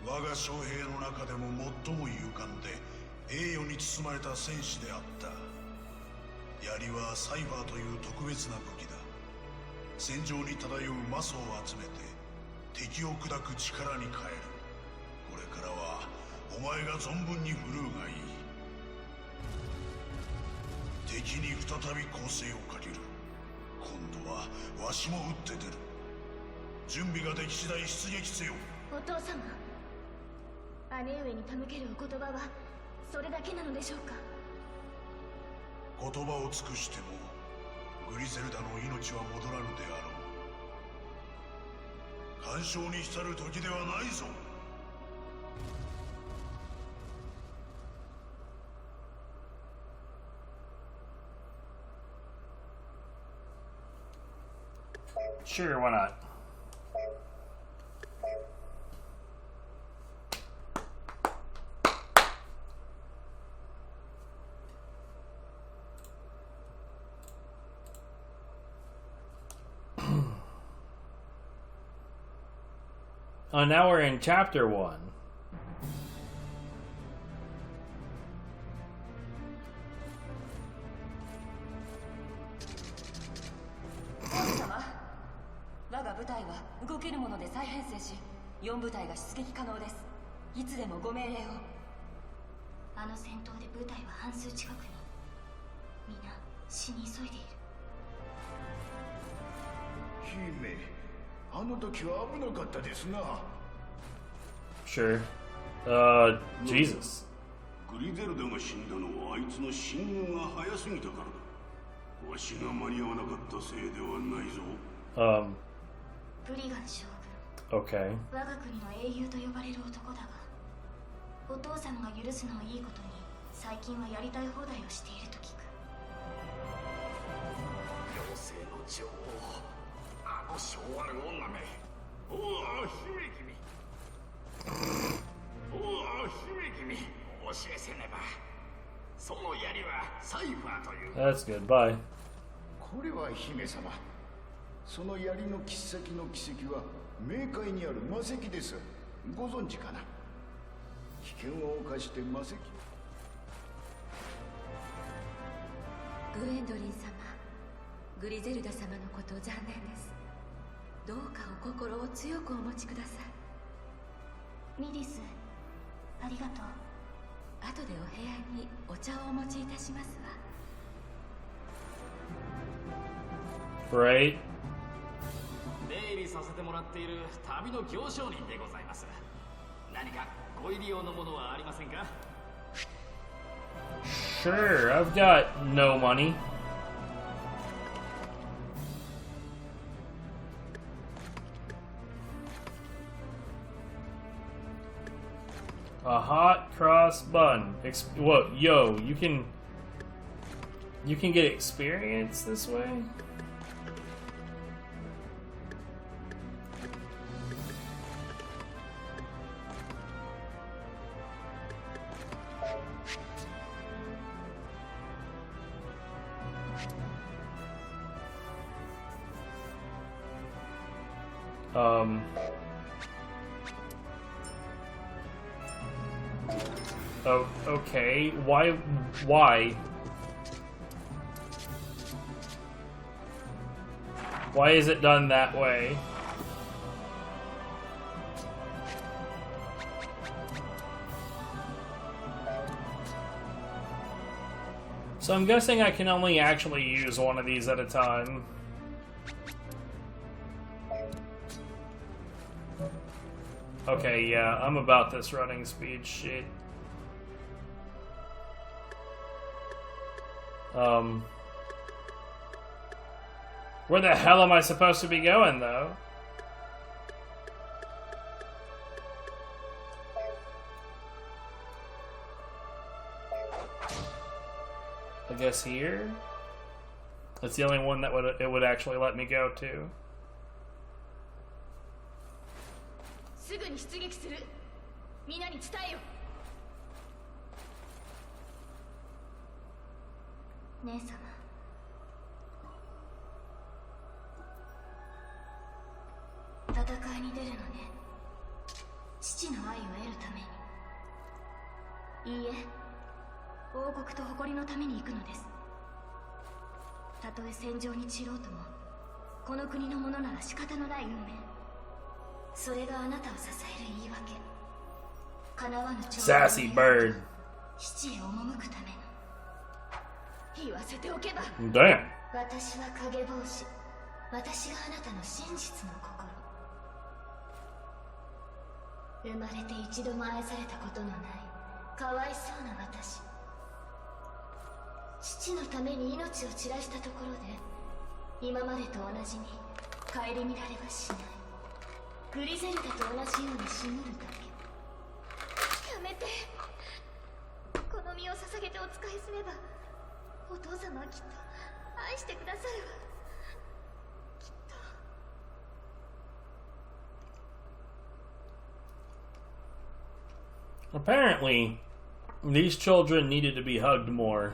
我が将兵の中でも最も勇敢で栄誉に包まれた戦士であった。槍はサイファーという特別な武器だ。戦場に漂う魔素を集めて敵を砕く力に変える。これからはお前が存分に振るうがいい。敵に再び攻勢をかける。今度はわしも撃って出る。準備ができ次第出撃せよ。お父様、姉上に手向けるお言葉はそれだけなのでしょうか。言葉を尽くしてもグリゼルダの命は戻らぬであろう。干渉に浸る時ではないぞ。Sure, why not? Oh, now we're in chapter 1. 我が部隊は動けるもので再編成し、4部隊が出撃可能です。いつでもご命令を。あの戦闘で部隊は半数近くに。みんな死に急いでいる。姫、あの時は危なかったですな。 Sure. Jesus. グリゼルダが死んだのはあいつの進軍が早すぎたからだ。わしが間に合わなかったせいではないぞ。ブリガン将 Okay. 軍。我が国の英雄と呼ばれる男だが、お父様が許すのをいいことに、最近はやりたい放題をしていると聞く。妖精の女王、あの昭和の女め。おお、姫君。おお、姫君。教えせねば。その槍はサイファーという。 That's good. Bye. これは姫様。その槍の切っ先の軌跡は冥界にある魔石です。ご存知かな。危険を冒して魔石。グエンドリン様、グリゼルダ様のこと残念です。どうかお心を強くお持ちください。ミリス、ありがとう。後でお部屋にお茶をお持ちいたしますわ。 Right. 出入りさせてもらっている旅の行商人でございます。何かご入り用のものはありませんか？ Sure, I've got no money. A hot cross bun. Whoa, yo, you can get experience this way? Oh, okay. Why? Why is it done that way? So I'm guessing I can only actually use one of these at a time. Okay, yeah, I'm about this running speed shit. Where the hell am I supposed to be going, though? I guess here? That's the only one that it would actually let me go to. すぐに出撃する。みんなに伝えよ。姉様。戦いに出るのね。父の愛を得るために。いいえ、王国と誇りのために行くのです。たとえ戦場に散ろうとも、この国のものなら仕方のない運命。それがあなたを支える言い訳。叶わぬ長 Sassy bird. 父へ赴くための。言わせておけば。Damn. 私は影帽子。私があなたの真実の心。生まれて一度も愛されたことのないかわいそうな私。父のために命を散らしたところで今までと同じに顧みられはしない。グリゼルダと同じように死ぬるだけ。やめて。この身を捧げてお仕えすればお父様はきっと愛してくださるわ。きっと。 Apparently, these children needed to be hugged more.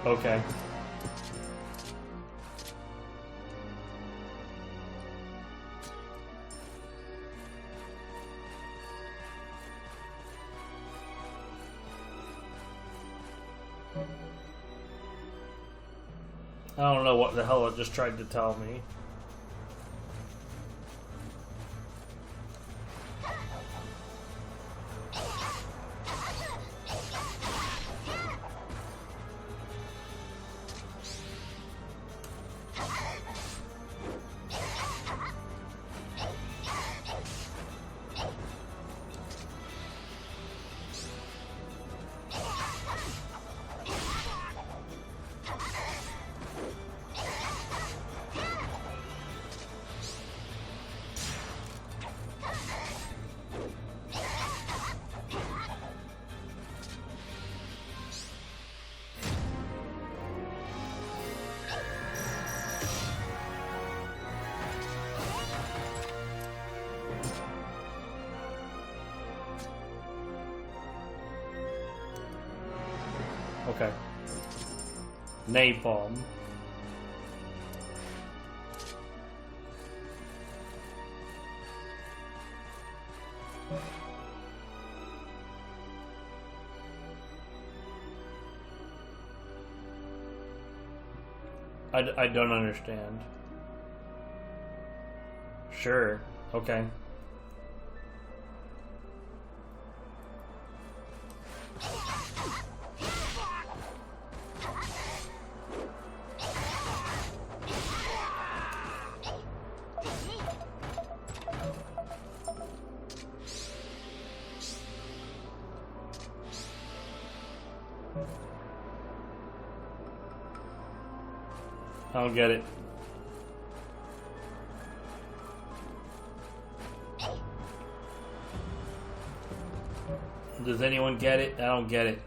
Okay. I don't know what the hell it just tried to tell me. Okay. Napalm. I don't understand. Sure. Okay. I don't get it. Does anyone get it? I don't get it.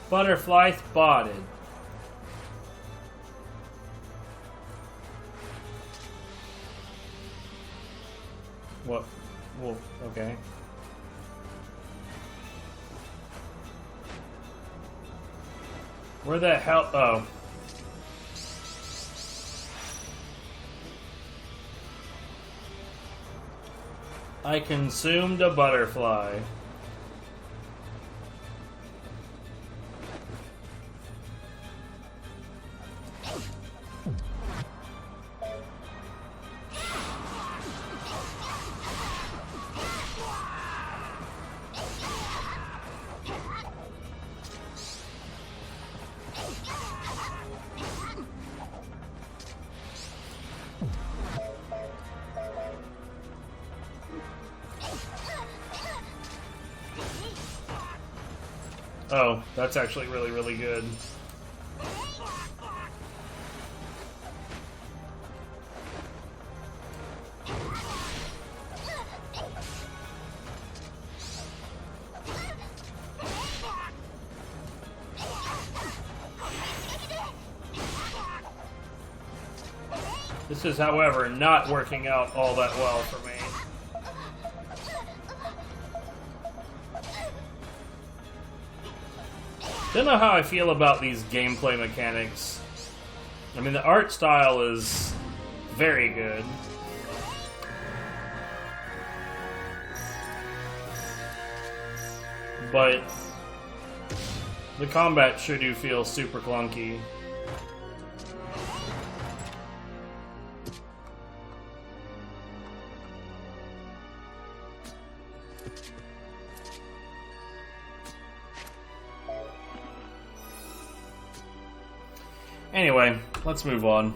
Butterfly spotted. What? Well, okay. Where the hell? Oh. I consumed a butterfly. Oh, that's actually really, really good. This is, however, not working out all that well for me. Don't know how I feel about these gameplay mechanics. I mean, the art style is very good. But the combat sure do feel super clunky. Anyway, let's move on.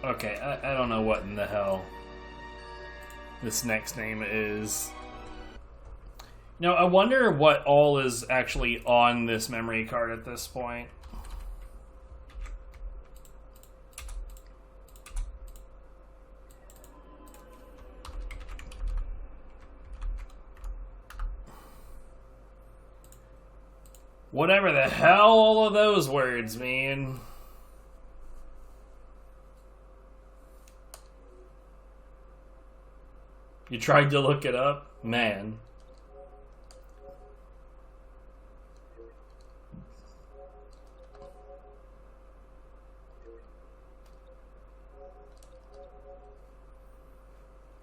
Okay, I don't know what in the hell this next name is. You know, I wonder what all is actually on this memory card at this point. Whatever the hell all of those words mean. You tried to look it up? Man.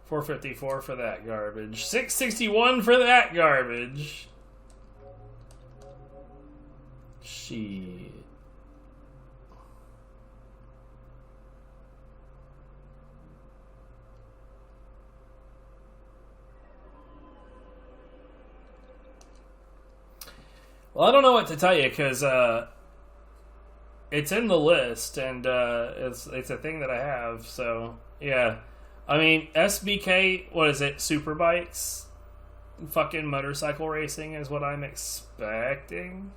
$4.54 for that garbage. $6.61 for that garbage. Shit. Well, I don't know what to tell you because it's in the list and it's a thing that I have. So yeah, I mean SBK. What is it? Super bikes, fucking motorcycle racing is what I'm expecting.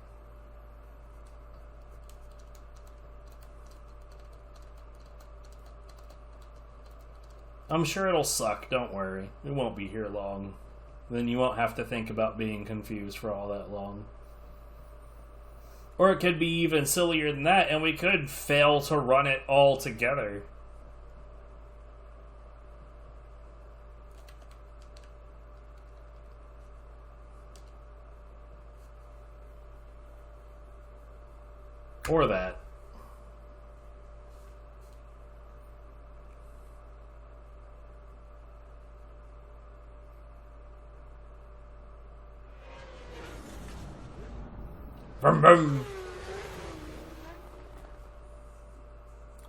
I'm sure it'll suck. Don't worry, it won't be here long. Then you won't have to think about being confused for all that long. Or it could be even sillier than that, and we could fail to run it all together. Or that. Vroom, vroom.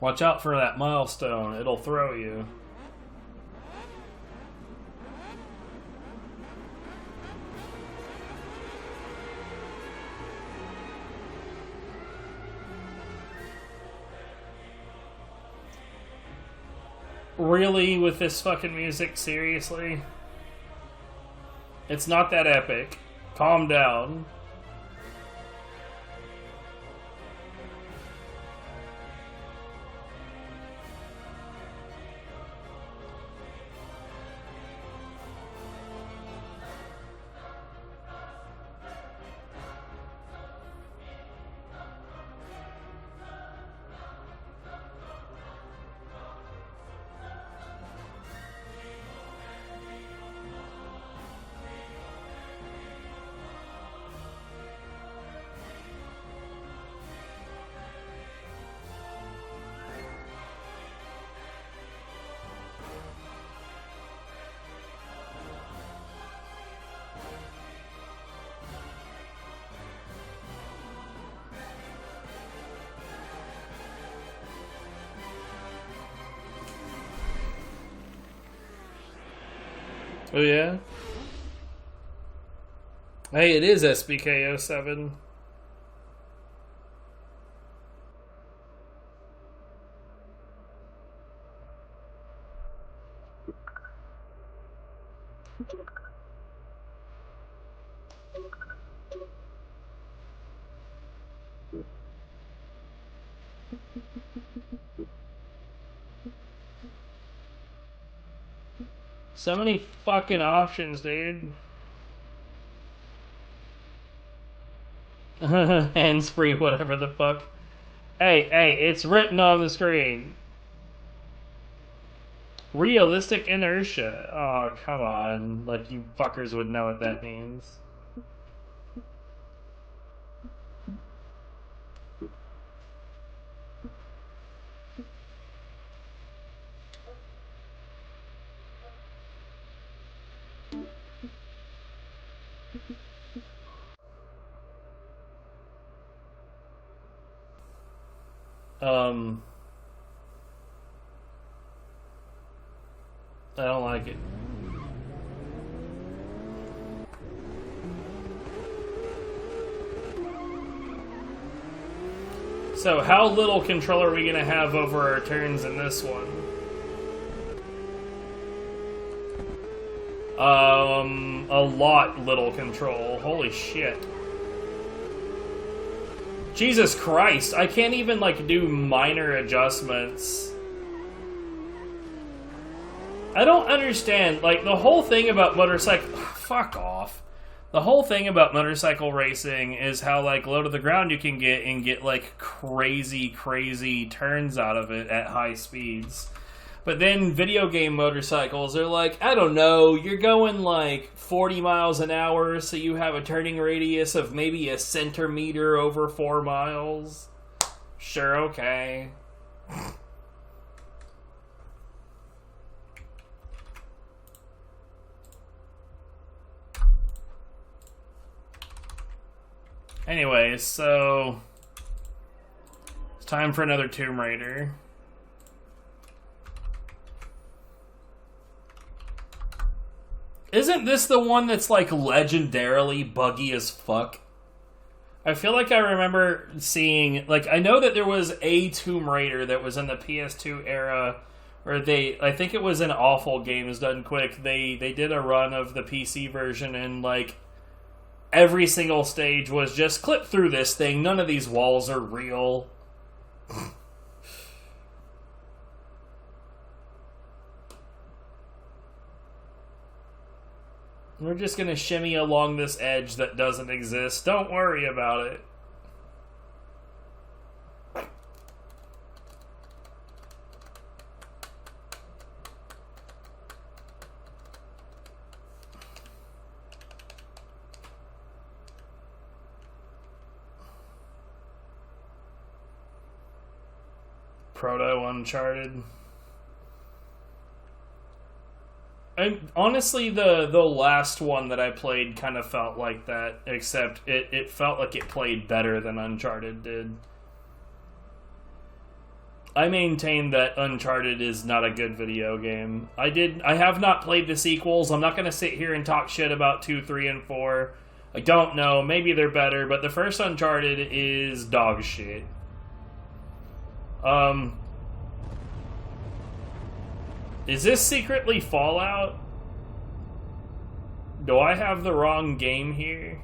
Watch out for that milestone. It'll throw you. Really? With this fucking music? Seriously? It's not that epic. Calm down. Oh yeah? Hey, it is SBK07. So many fucking options, dude. Hannspree, whatever the fuck. Hey, it's written on the screen. Realistic inertia. Oh, come on. Like, you fuckers would know what that means. I don't like it. So how little control are we going to have over our turns in this one? A lot little control. Holy shit. Jesus Christ, I can't even, like, do minor adjustments. I don't understand, like, the whole thing about motorcycle... Fuck off. The whole thing about motorcycle racing is how, like, low to the ground you can get and get, like, crazy turns out of it at high speeds. But then video game motorcycles are like, I don't know, you're going, like, 40 miles an hour, so you have a turning radius of maybe a centimeter over 4 miles. Sure, okay. Anyways, so it's time for another Tomb Raider. Isn't this the one that's like legendarily buggy as fuck? I feel like I remember seeing, like, I know that there was a Tomb Raider that was in the PS2 era, or I think it was an Awful Games Done Quick. They did a run of the PC version, and like every single stage was just clip through this thing. None of these walls are real. We're just gonna shimmy along this edge that doesn't exist. Don't worry about it. Proto Uncharted. Honestly, the last one that I played kind of felt like that, except it felt like it played better than Uncharted did. I maintain that Uncharted is not a good video game. I have not played the sequels. I'm not going to sit here and talk shit about 2, 3, and 4. I don't know. Maybe they're better, but the first Uncharted is dog shit. Is this secretly Fallout? Do I have the wrong game here?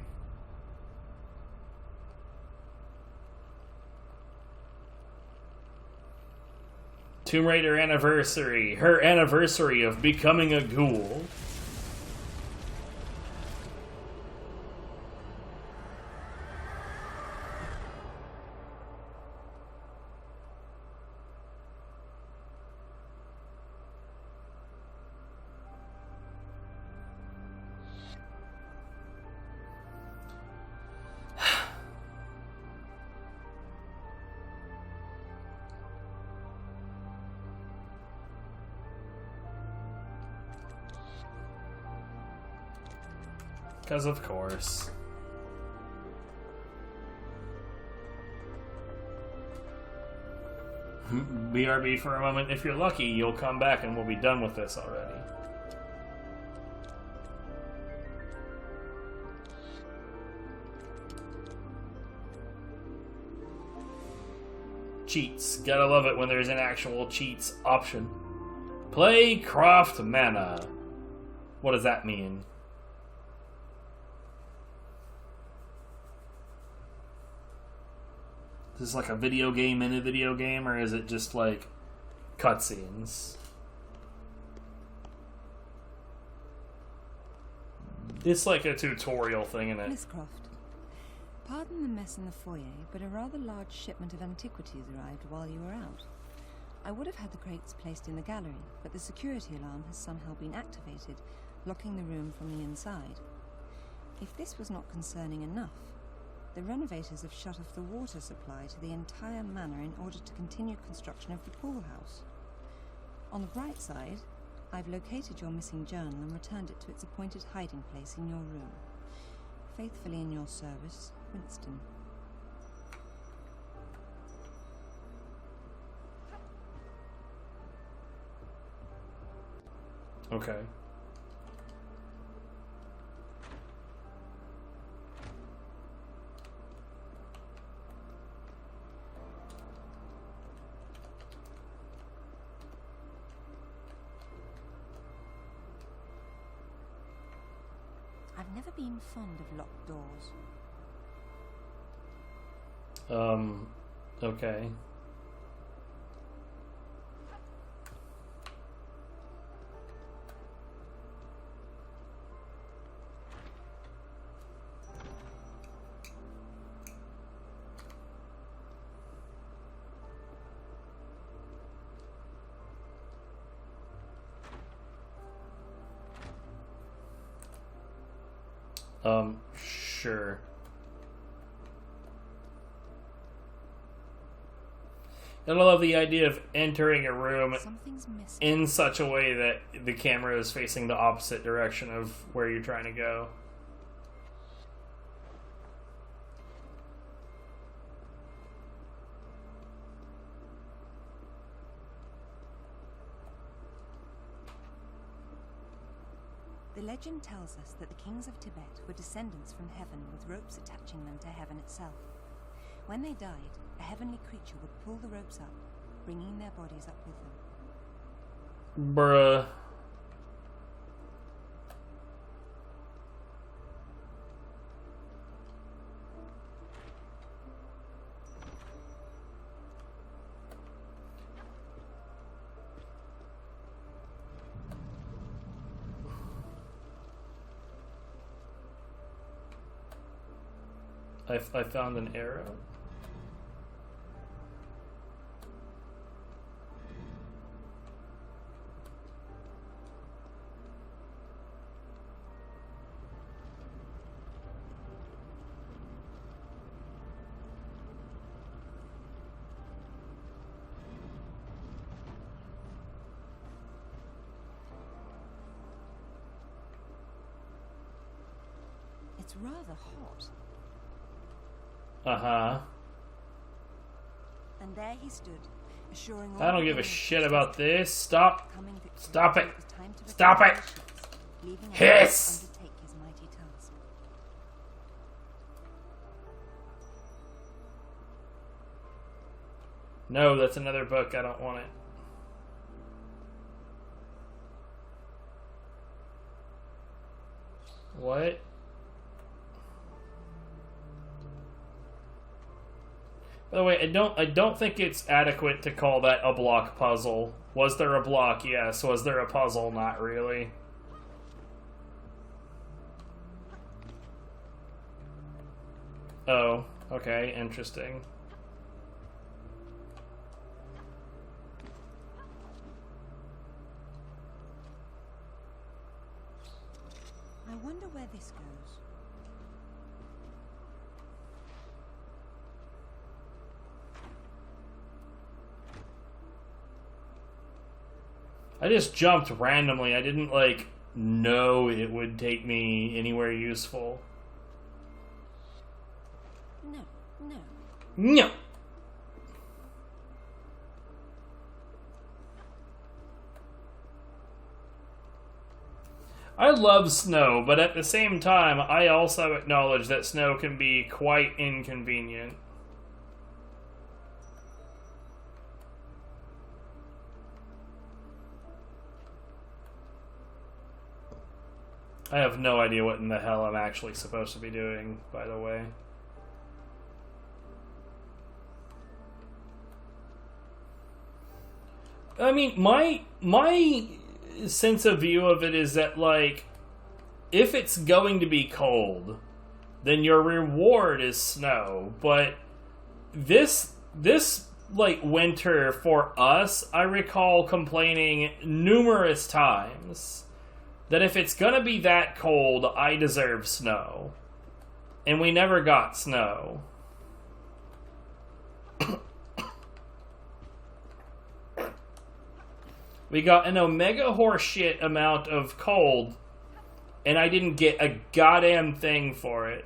Tomb Raider Anniversary. Her anniversary of becoming a ghoul. Because of course. BRB for a moment. If you're lucky, you'll come back and we'll be done with this already. Cheats. Gotta love it when there's an actual cheats option. Play Craft Mana. What does that mean? Is this like a video game in a video game, or is it just like cutscenes? It's like a tutorial thing, isn't it? Miss Croft, pardon the mess in the foyer, but a rather large shipment of antiquities arrived while you were out. I would have had the crates placed in the gallery, but the security alarm has somehow been activated, locking the room from the inside. If this was not concerning enough, the renovators have shut off the water supply to the entire manor in order to continue construction of the pool house. On the bright side, I've located your missing journal and returned it to its appointed hiding place in your room. Faithfully in your service, Winston. Okay. I've never been fond of locked doors. Okay. Sure. And I love the idea of entering a room in such a way that the camera is facing the opposite direction of where you're trying to go. The legend tells us that the kings of Tibet were descendants from heaven with ropes attaching them to heaven itself. When they died, a heavenly creature would pull the ropes up, bringing their bodies up with them. Bruh. I found an arrow. It's rather hot. Uh-huh. And there he stood, assuring all I don't the give a kings shit about this. Stop. coming victory. Stop it. was time to Stop return it. to the ships, leaving Hiss. Armageddon to undertake his mighty task. No, that's another book. I don't want it. What? By the way, I don't think it's adequate to call that a block puzzle. Was there a block? Yes. Was there a puzzle? Not really. Oh, okay, interesting. I wonder where this goes. I just jumped randomly. I didn't, like, know it would take me anywhere useful. No, no. No! I love snow, but at the same time, I also acknowledge that snow can be quite inconvenient. I have no idea what in the hell I'm actually supposed to be doing, by the way. I mean, my sense of view of it is that, like, if it's going to be cold, then your reward is snow. But this like winter for us, I recall complaining numerous times that if it's gonna be that cold, I deserve snow. And we never got snow. We got an omega horseshit amount of cold, and I didn't get a goddamn thing for it.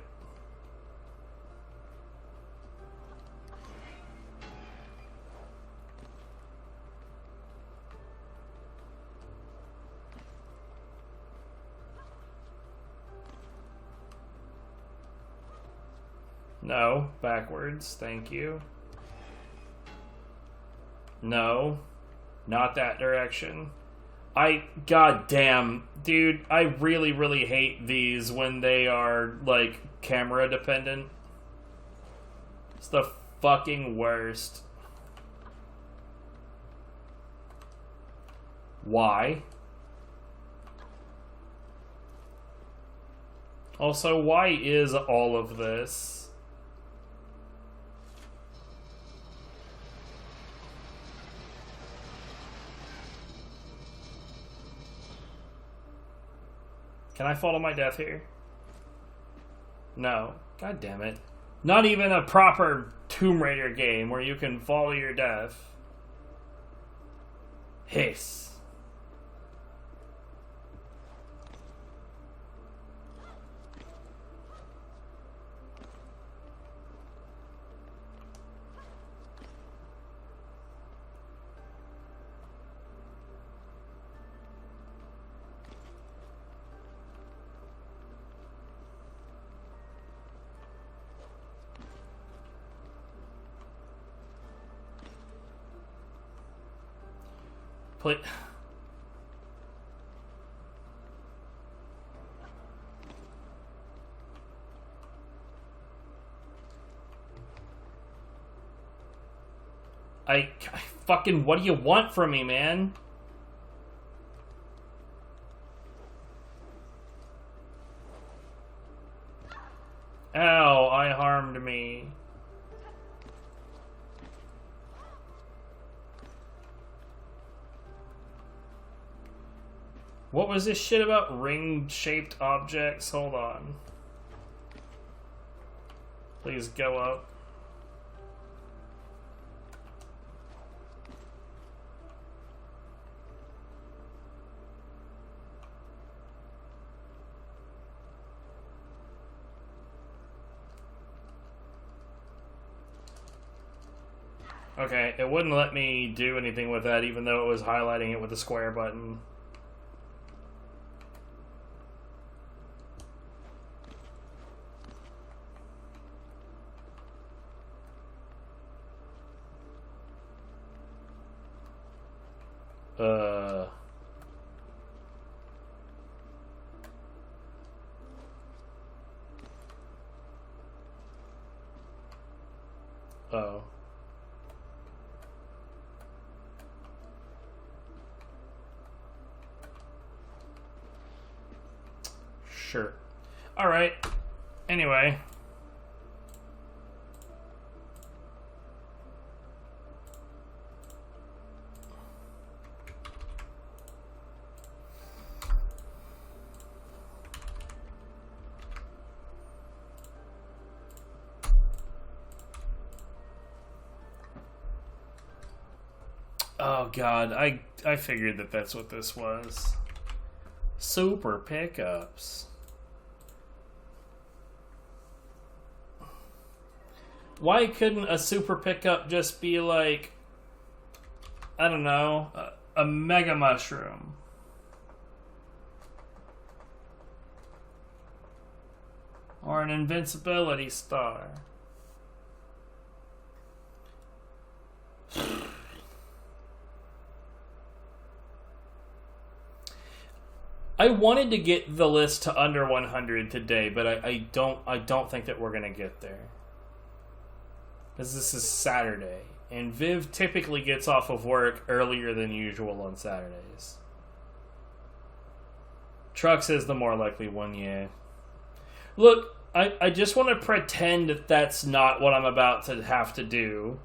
No, backwards, thank you. No, not that direction. Goddamn, dude, I really, really hate these when they are, like, camera dependent. It's the fucking worst. Why? Also, why is all of this? Can I fall to my death here? No. God damn it. Not even a proper Tomb Raider game where you can fall to your death. Hiss. Play. I fucking, what do you want from me, man? Ow, I harmed me. What was this shit about ring-shaped objects? Hold on. Please go up. Okay, it wouldn't let me do anything with that even though it was highlighting it with the square button. Oh. Sure. Alright. Anyway. Oh god, I figured that that's what this was. Super pickups. Why couldn't a super pickup just be like, I don't know, a mega mushroom? Or an invincibility star? I wanted to get the list to under 100 today, but I don't think that we're gonna get there. Because this is Saturday, and Viv typically gets off of work earlier than usual on Saturdays. Trucks is the more likely one, yeah. Look, I just want to pretend that that's not what I'm about to have to do.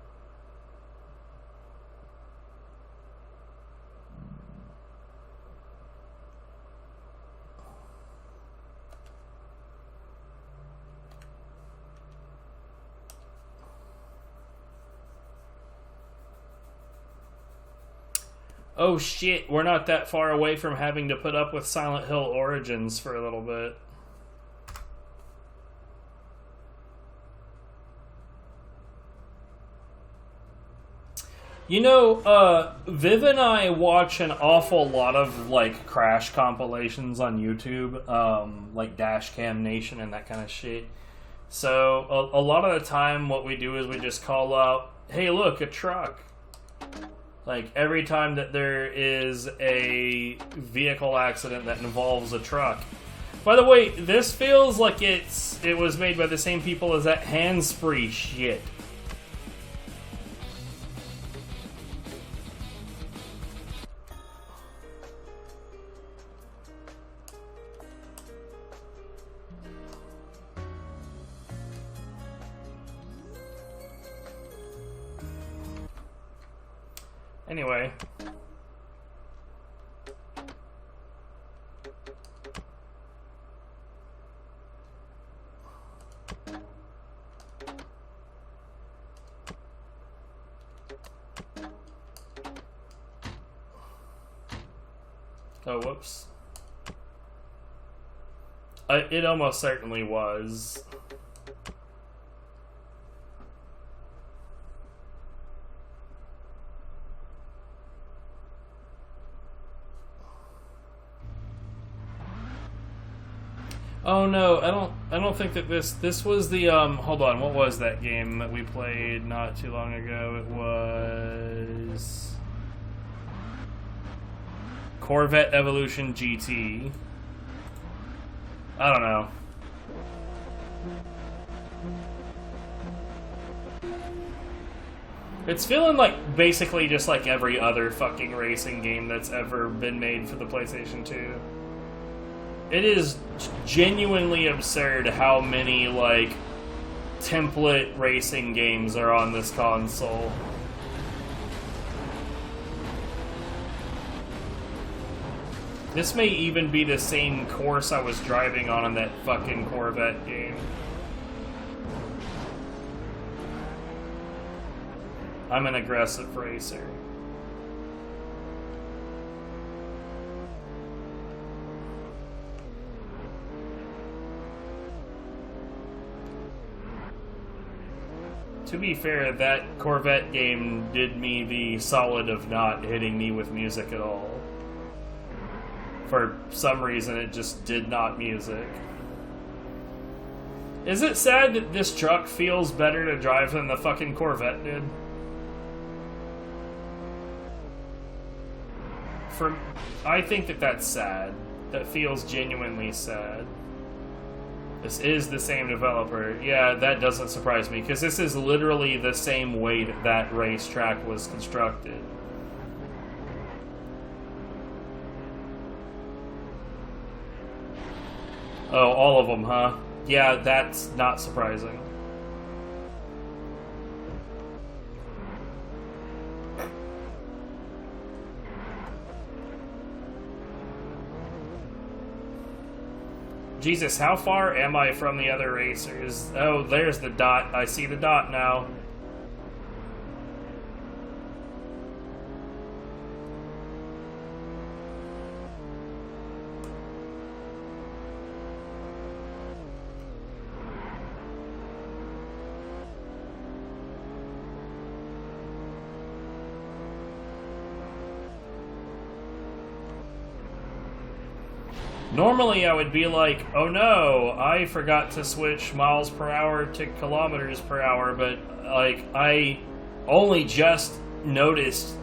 Oh shit, we're not that far away from having to put up with Silent Hill Origins for a little bit. You know, Viv and I watch an awful lot of, like, crash compilations on YouTube, like Dashcam Nation and that kind of shit. So a lot of the time what we do is we just call out, hey look, a truck. Like every time that there is a vehicle accident that involves a truck. By the way, this feels like it was made by the same people as that Hannspree shit. Anyway. Oh, whoops. It almost certainly was. Oh no, I don't think that this was the hold on, what was that game that we played not too long ago? It was Corvette Evolution GT. I don't know. It's feeling like basically just like every other fucking racing game that's ever been made for the PlayStation 2. It is genuinely absurd how many, like, template racing games are on this console. This may even be the same course I was driving on in that fucking Corvette game. I'm an aggressive racer. To be fair, that Corvette game did me the solid of not hitting me with music at all. For some reason, it just did not music. Is it sad that this truck feels better to drive than the fucking Corvette did? I think that that's sad. That feels genuinely sad. This is the same developer. Yeah, that doesn't surprise me, because this is literally the same way that that racetrack was constructed. Oh, all of them, huh? Yeah, that's not surprising. Jesus, how far am I from the other racers? Oh, there's the dot. I see the dot now. Normally I would be like, oh no, I forgot to switch miles per hour to kilometers per hour, but like I only just noticed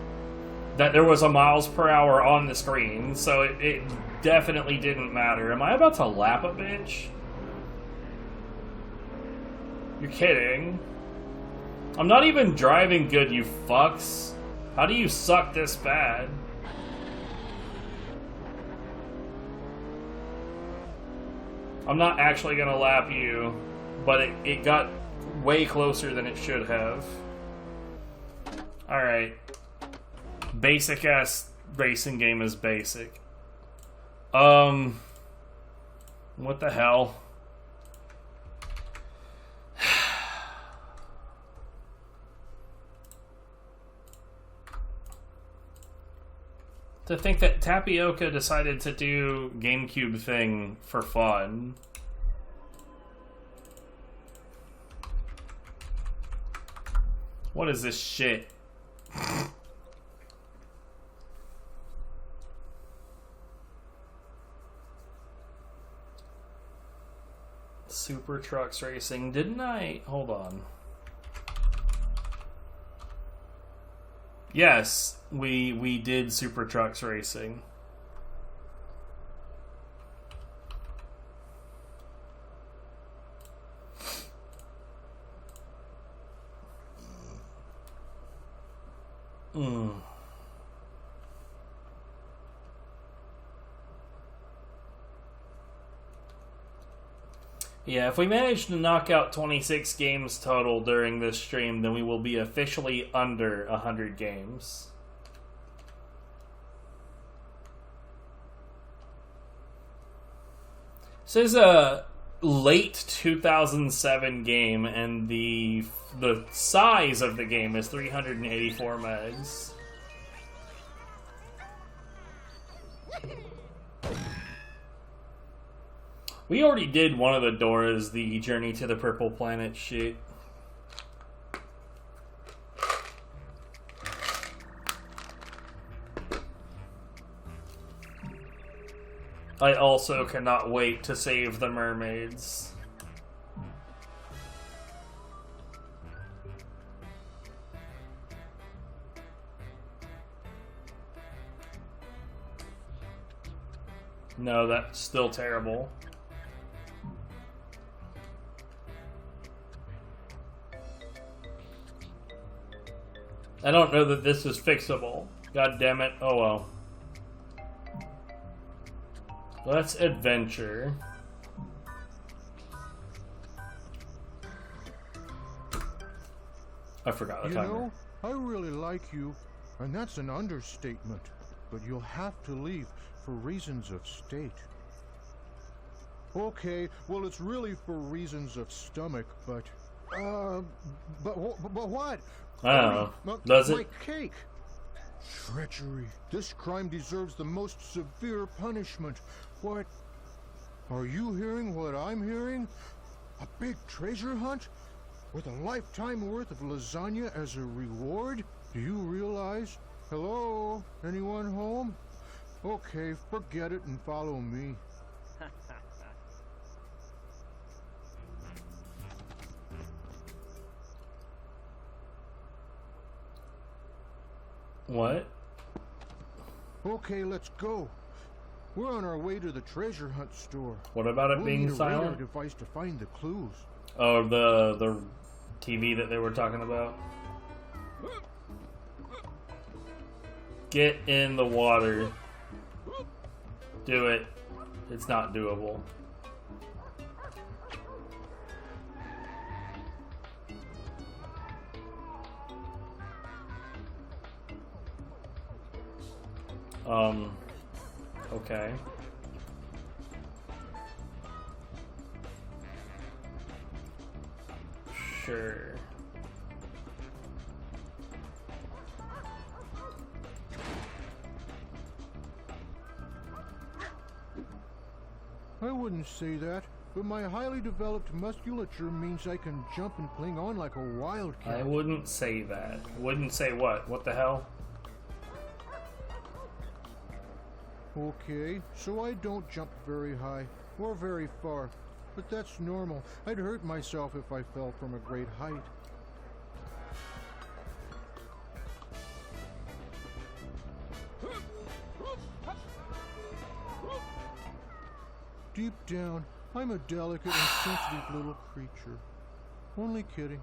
that there was a miles per hour on the screen, so it definitely didn't matter. Am I about to lap a bitch? You're kidding. I'm not even driving good, you fucks. How do you suck this bad? I'm not actually gonna lap you, but it got way closer than it should have. Alright. Basic ass racing game is basic. What the hell? To think that Tapioca decided to do GameCube thing for fun. What is this shit? Super Trucks Racing. Didn't I? Hold on. Yes, we did Super Trucks Racing. Yeah, if we manage to knock out 26 games total during this stream, then we will be officially under 100 games. This is a late 2007 game, and the size of the game is 384 megs. We already did one of the Doras, the Journey to the Purple Planet shit. I also cannot wait to save the Mermaids. No, that's still terrible. I don't know that this is fixable. God damn it. Oh well. Let's adventure. I forgot the timer. You know, I really like you, and that's an understatement. But you'll have to leave for reasons of state. Okay, well, it's really for reasons of stomach, but what? I don't know. Does it? My cake. Treachery. This crime deserves the most severe punishment. What? Are you hearing what I'm hearing? A big treasure hunt? With a lifetime worth of lasagna as a reward? Do you realize? Hello? Anyone home? Okay, forget it and follow me. What? Okay, let's go. We're on our way to the treasure hunt store. What about it We'll being need a silent? radar device to find the clues. Oh, the TV that they were talking about. Get in the water. Do it. It's not doable. Okay. Sure. I wouldn't say that, but my highly developed musculature means I can jump and cling on like a wildcat. I wouldn't say that. Wouldn't say what? What the hell? Okay, so I don't jump very high, or very far, but that's normal. I'd hurt myself if I fell from a great height. Deep down, I'm a delicate and sensitive little creature. Only kidding.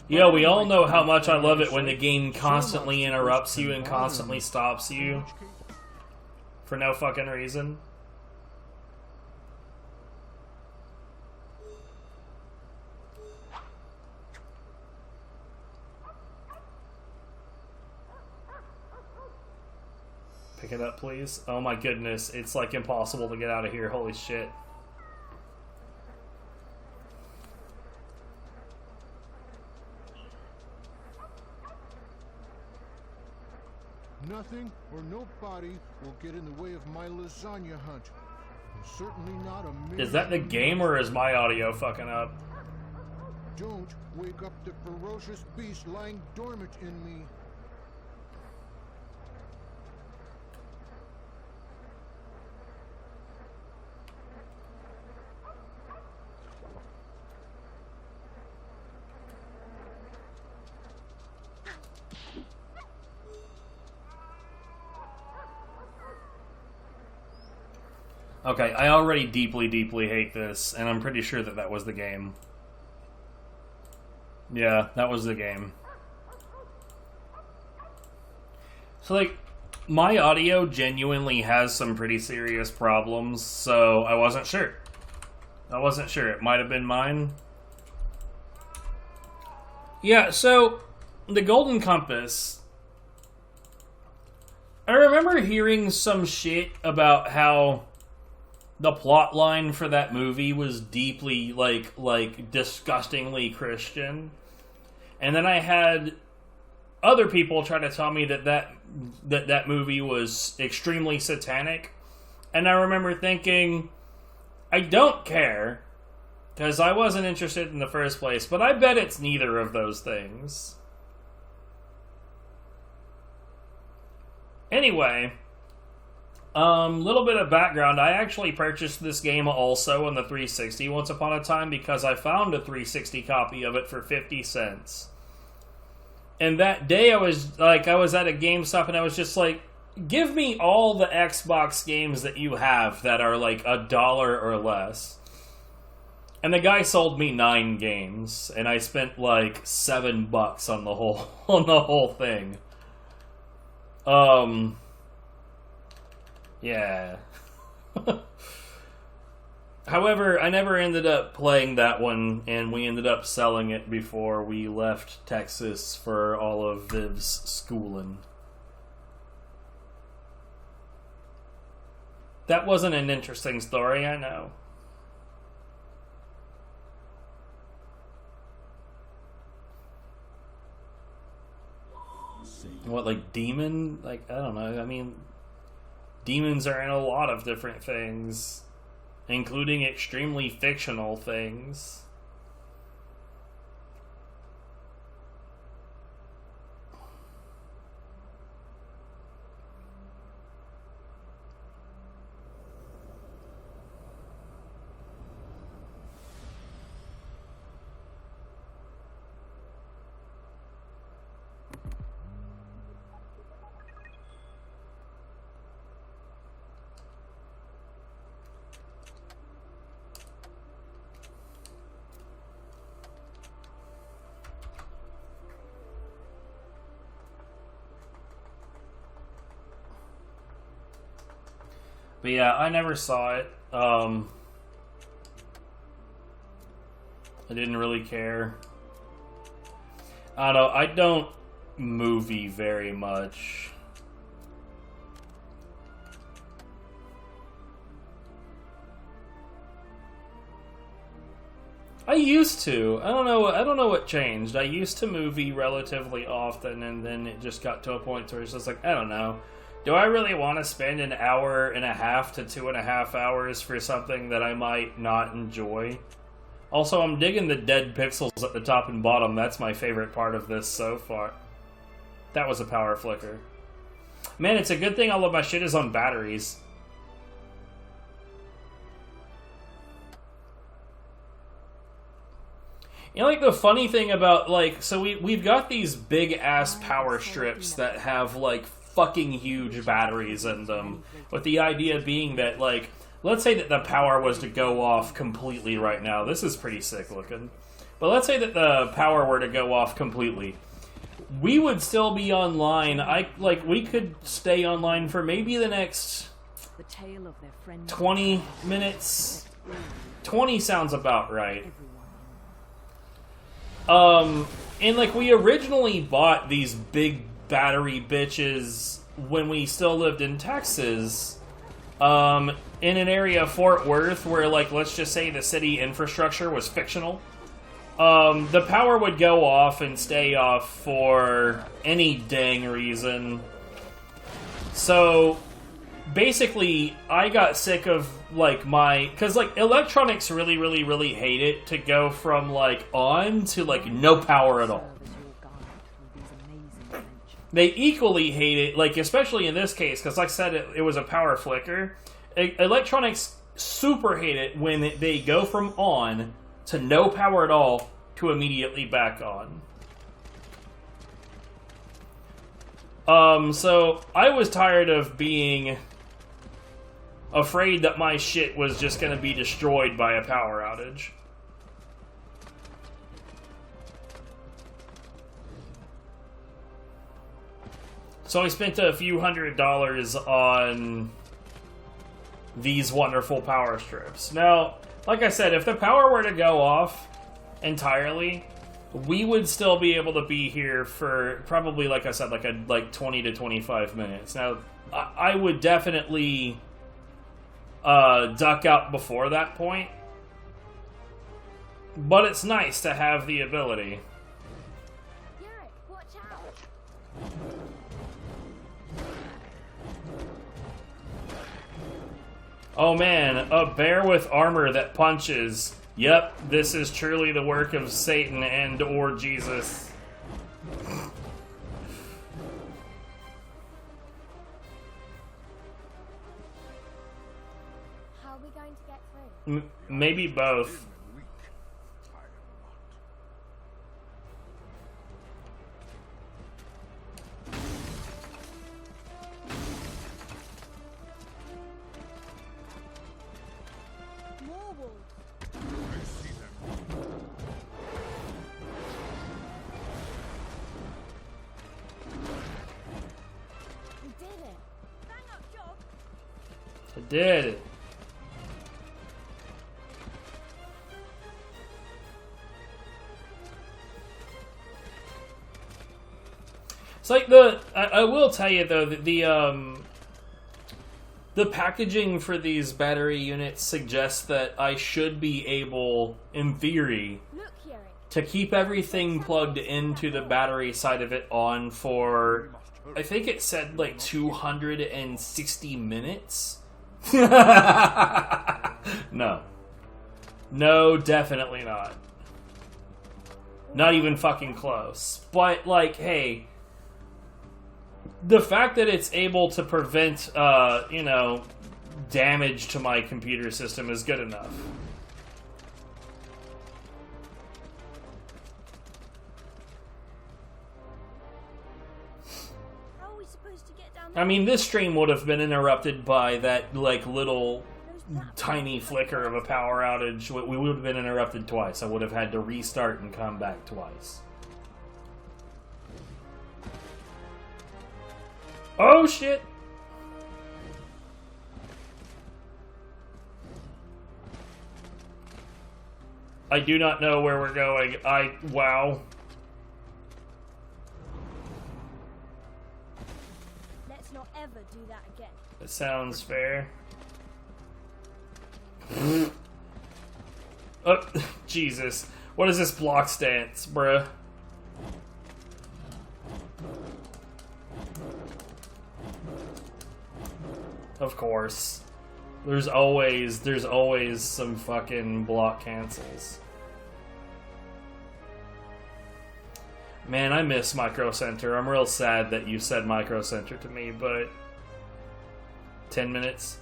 Yeah, we all know how much I love it when the game constantly interrupts you and constantly stops you for no fucking reason. Pick it up, please. Oh my goodness, it's like impossible to get out of here. Holy shit. Nothing or nobody will get in the way of my lasagna hunt. And certainly not a minute. Is that the game or is my audio fucking up? Don't wake up the ferocious beast lying dormant in me. Okay, I already deeply, deeply hate this, and I'm pretty sure that that was the game. Yeah, that was the game. So, like, my audio genuinely has some pretty serious problems, so I wasn't sure. It might have been mine. Yeah, so, the Golden Compass... I remember hearing some shit about how the plot line for that movie was deeply, like disgustingly Christian. And then I had other people try to tell me that movie was extremely satanic. And I remember thinking, I don't care, because I wasn't interested in the first place, but I bet it's neither of those things. Anyway, little bit of background. I actually purchased this game also on the 360 once upon a time because I found a 360 copy of it for 50 cents. And that day I was at a GameStop and I was just like, give me all the Xbox games that you have that are like $1 or less. And the guy sold me 9 games, and I spent like $7 on the whole thing. Yeah. However, I never ended up playing that one, and we ended up selling it before we left Texas for all of Viv's schooling. That wasn't an interesting story, I know. What, like, demon? Like, I don't know. I mean, demons are in a lot of different things, including extremely fictional things. But yeah, I never saw it. I didn't really care. I don't know, I don't movie very much. I used to. I don't know what changed. I used to movie relatively often, and then it just got to a point where it's just like, I don't know. Do I really want to spend an hour and a half to 2.5 hours for something that I might not enjoy? Also, I'm digging the dead pixels at the top and bottom. That's my favorite part of this so far. That was a power flicker. Man, it's a good thing all of my shit is on batteries. You know, like, the funny thing about, like, so we've got these big-ass power strips that have, like, fucking huge batteries in them, with the idea being that, like, let's say that the power was to go off completely right now. This is pretty sick looking. But let's say that the power were to go off completely. We would still be online. We could stay online for maybe the next 20 minutes. 20 sounds about right. And, like, we originally bought these big battery bitches when we still lived in Texas, in an area of Fort Worth where, like, let's just say the city infrastructure was fictional. The power would go off and stay off for any dang reason. So, basically, I got sick of, like, because, like, electronics really, really, really hate it to go from, like, on to, like, no power at all. They equally hate it, like, especially in this case, because like I said, it was a power flicker. Electronics super hate it when they go from on to no power at all to immediately back on. So I was tired of being afraid that my shit was just gonna be destroyed by a power outage. So I spent a few $100s on these wonderful power strips. Now, like I said, if the power were to go off entirely, we would still be able to be here for probably, like I said, like 20 to 25 minutes. Now, I would definitely duck out before that point, but it's nice to have the ability. Oh man, a bear with armor that punches. Yep, this is truly the work of Satan and or Jesus. How are we going to get through? Maybe both. I did it. It's like I will tell you though that the packaging for these battery units suggests that I should be able, in theory, to keep everything plugged into the battery side of it on for, I think it said like 260 minutes. No. No, definitely not. Not even fucking close. But, like, hey, the fact that it's able to prevent, you know, damage to my computer system is good enough. I mean, this stream would have been interrupted by that, like, little tiny flicker of a power outage. We would have been interrupted twice. I would have had to restart and come back twice. Oh, shit! I do not know where we're going. Wow. Ever do that again. That sounds fair. Oh, Jesus. What is this block stance, bruh? Of course. There's always some fucking block cancels. Man, I miss Micro Center. I'm real sad that you said Micro Center to me, but 10 minutes?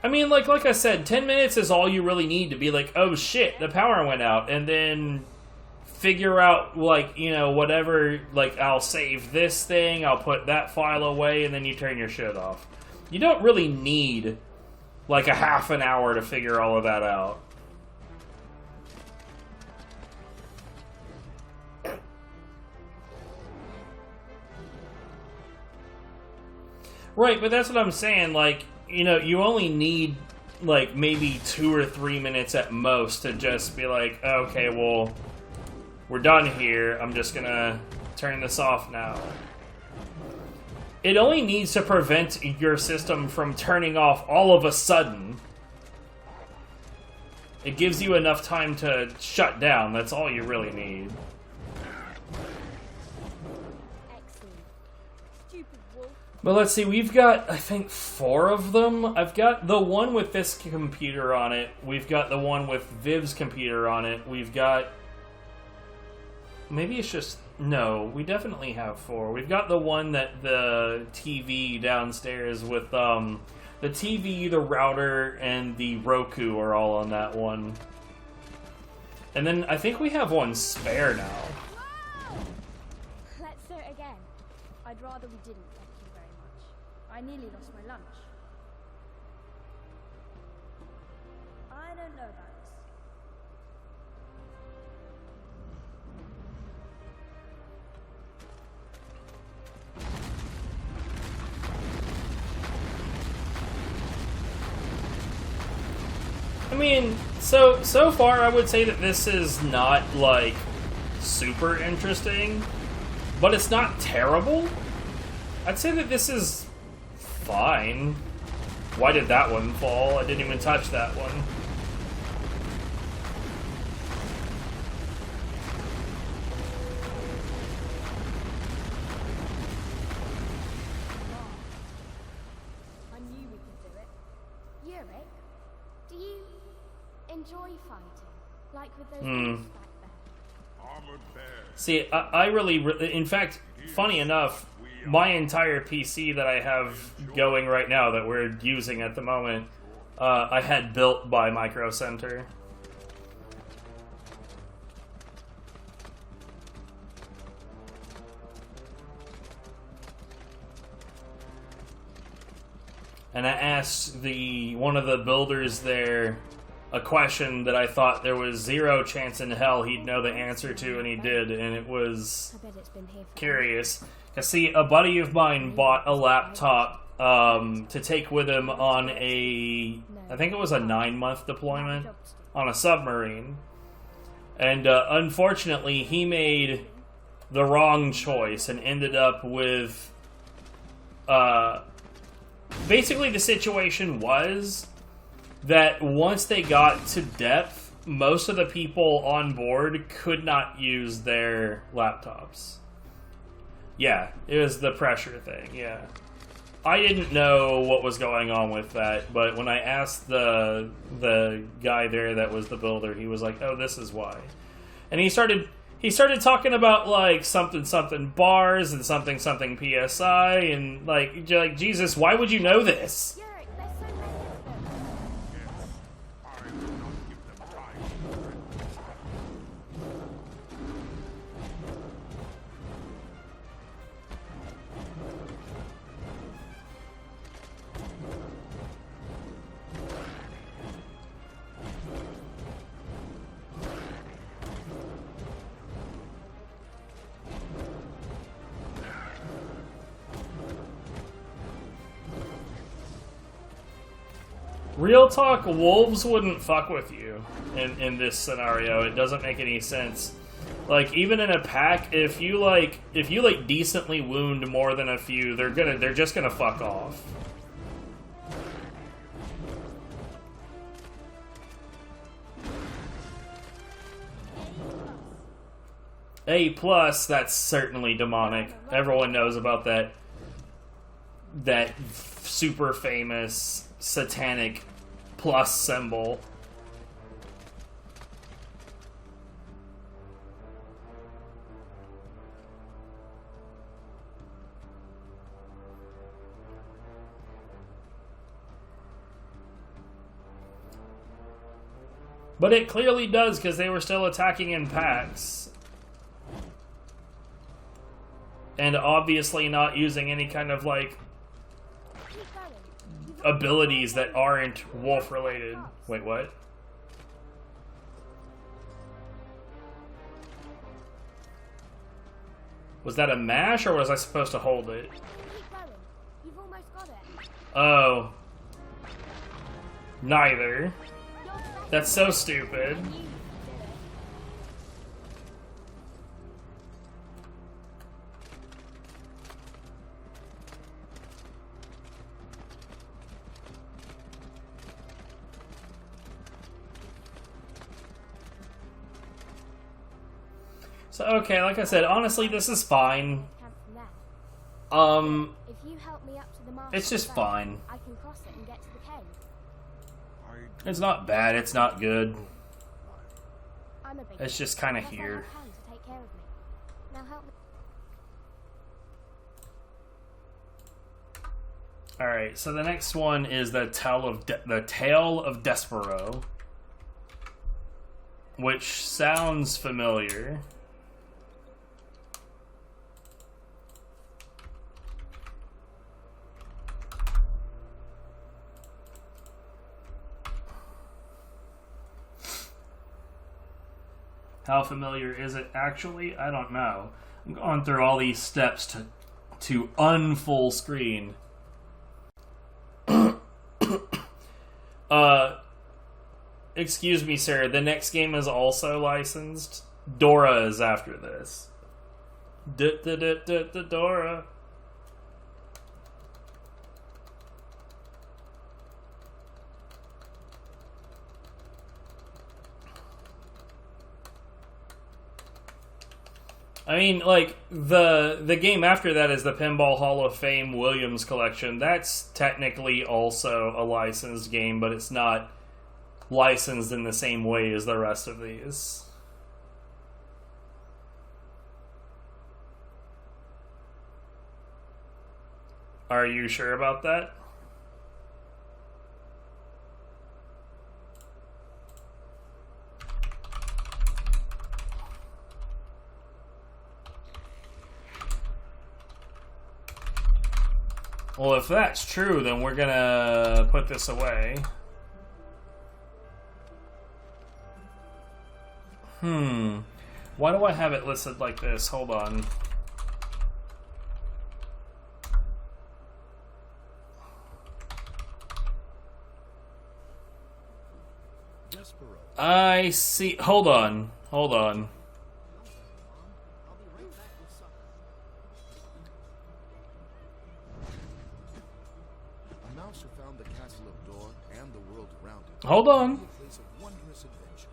I mean, like I said, 10 minutes is all you really need to be like, oh shit, the power went out, and then figure out, like, you know, whatever, like, I'll save this thing, I'll put that file away, and then you turn your shit off. You don't really need, like, a half an hour to figure all of that out. Right, but that's what I'm saying, like, you know, you only need, like, maybe 2 or 3 minutes at most to just be like, okay, well, we're done here, I'm just gonna turn this off now. It only needs to prevent your system from turning off all of a sudden. It gives you enough time to shut down, that's all you really need. But let's see, we've got, I think, 4 of them. I've got the one with this computer on it. We've got the one with Viv's computer on it. We've got... Maybe it's just... No, we definitely have 4. We've got the one that the TV downstairs with, the TV, the router, and the Roku are all on that one. And then I think we have one spare now. Let's do it again. I'd rather we didn't, thank you very much. I nearly lost my lunch. don't know about this. I mean, so far I would say that this is not, like, super interesting, but it's not terrible. I'd say that this is fine. Why did that one fall? I didn't even touch that one. I knew we could do it. Yurik, do you enjoy fighting? Like with those beasts back there? See, I really, in fact, funny enough, my entire PC that I have going right now that we're using at the moment, I had built by Micro Center. And I asked one of the builders there a question that I thought there was zero chance in hell he'd know the answer to, and he did, and it was curious. Because, see, a buddy of mine bought a laptop to take with him on I think it was a 9-month deployment on a submarine. And unfortunately, he made the wrong choice and ended up with... basically, the situation was that once they got to depth, most of the people on board could not use their laptops. Yeah, it was the pressure thing, yeah. I didn't know what was going on with that, but when I asked the guy there that was the builder, he was like, oh, this is why. And he started talking about, like, something bars and something PSI, and, like, Jesus, why would you know this? Real talk, wolves wouldn't fuck with you in this scenario. It doesn't make any sense. Like, even in a pack, if you decently wound more than a few, they're just gonna fuck off. A+, that's certainly demonic. Everyone knows about that super famous satanic plus symbol. But it clearly does, because they were still attacking in packs. And obviously not using any kind of, like, abilities that aren't wolf related. Wait, what? Was that a mash, or was I supposed to hold it? You've almost got it. Oh. Neither. That's so stupid. So, okay, like I said, honestly, this is fine. If you help me up to the master It's just bank, fine. I can cross it and get to the cave. It's not bad, it's not good. I'm a big It's just kind of Unless I here. have Hank to take care of me. Now help me. Alright, so the next one is the Tale of Despero, which sounds familiar. How familiar is it actually? I don't know. I'm going through all these steps to unfull screen. Excuse me, sir. The next game is also licensed. Dora is after this. Dora. I mean, like, the game after that is the Pinball Hall of Fame Williams Collection. That's technically also a licensed game, but it's not licensed in the same way as the rest of these. Are you sure about that? Well, if that's true, then we're gonna put this away. Why do I have it listed like this? Hold on. I see. Hold on. Hold on. A mouser found the castle of Dora and the world around it. Hold on. A place of wondrous adventure.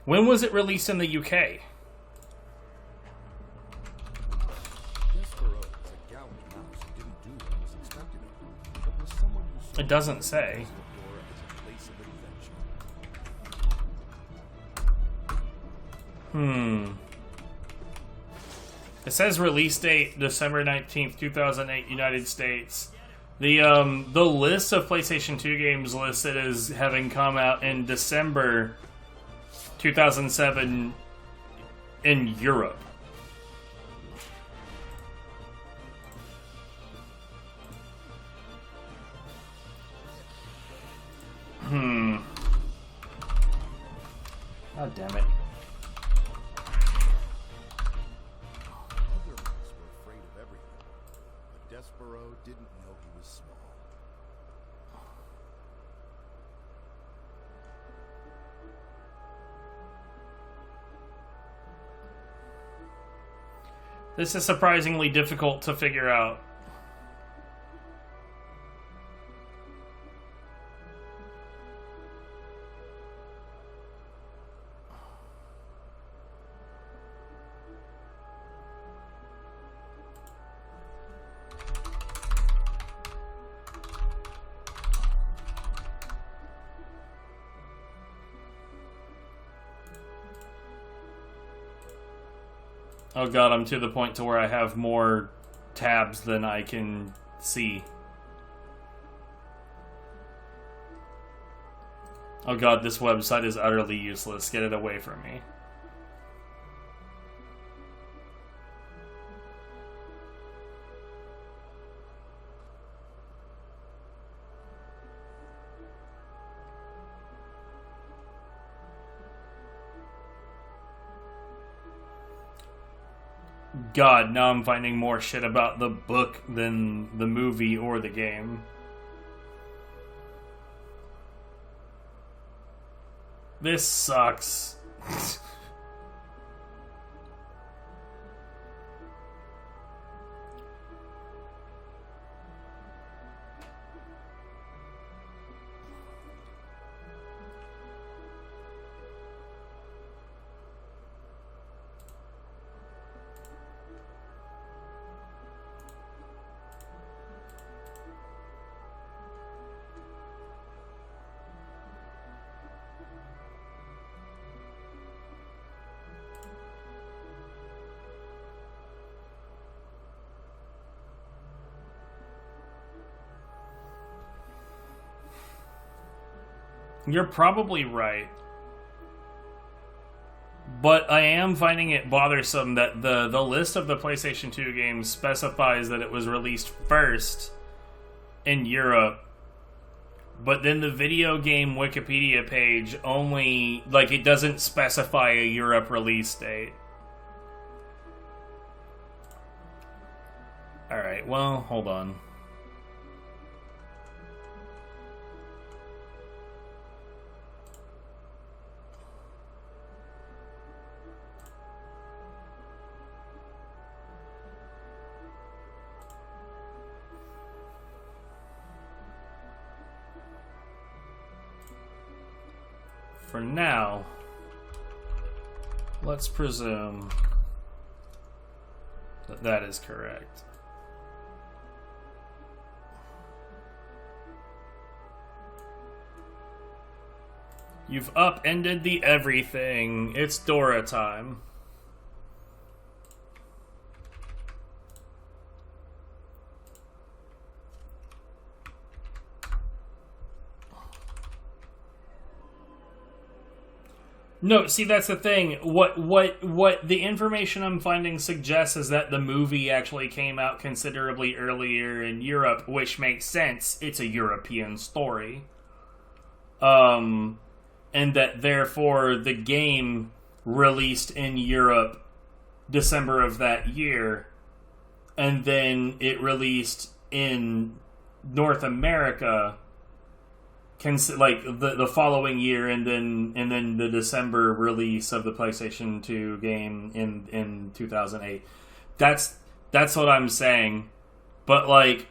When was it released in the UK? It doesn't say. It says release date December 19th, 2008, United States. The list of PlayStation 2 games listed as having come out in December 2007 in Europe. God damn it. Other mice were afraid of everything, but Despero didn't know he was small. This is surprisingly difficult to figure out. Oh god, I'm to the point to where I have more tabs than I can see. Oh god, this website is utterly useless. Get it away from me. God, now I'm finding more shit about the book than the movie or the game. This sucks. You're probably right. But I am finding it bothersome that the list of the PlayStation 2 games specifies that it was released first in Europe, but then the video game Wikipedia page only, like, it doesn't specify a Europe release date. Alright, well, hold on. For now, let's presume that that is correct. You've upended the everything. It's Dora time. No, see, that's the thing. What the information I'm finding suggests is that the movie actually came out considerably earlier in Europe, which makes sense. It's a European story. And that therefore the game released in Europe December of that year, and then it released in North America like the following year, and then the December release of the PlayStation 2 game in 2008. That's what I'm saying. But like,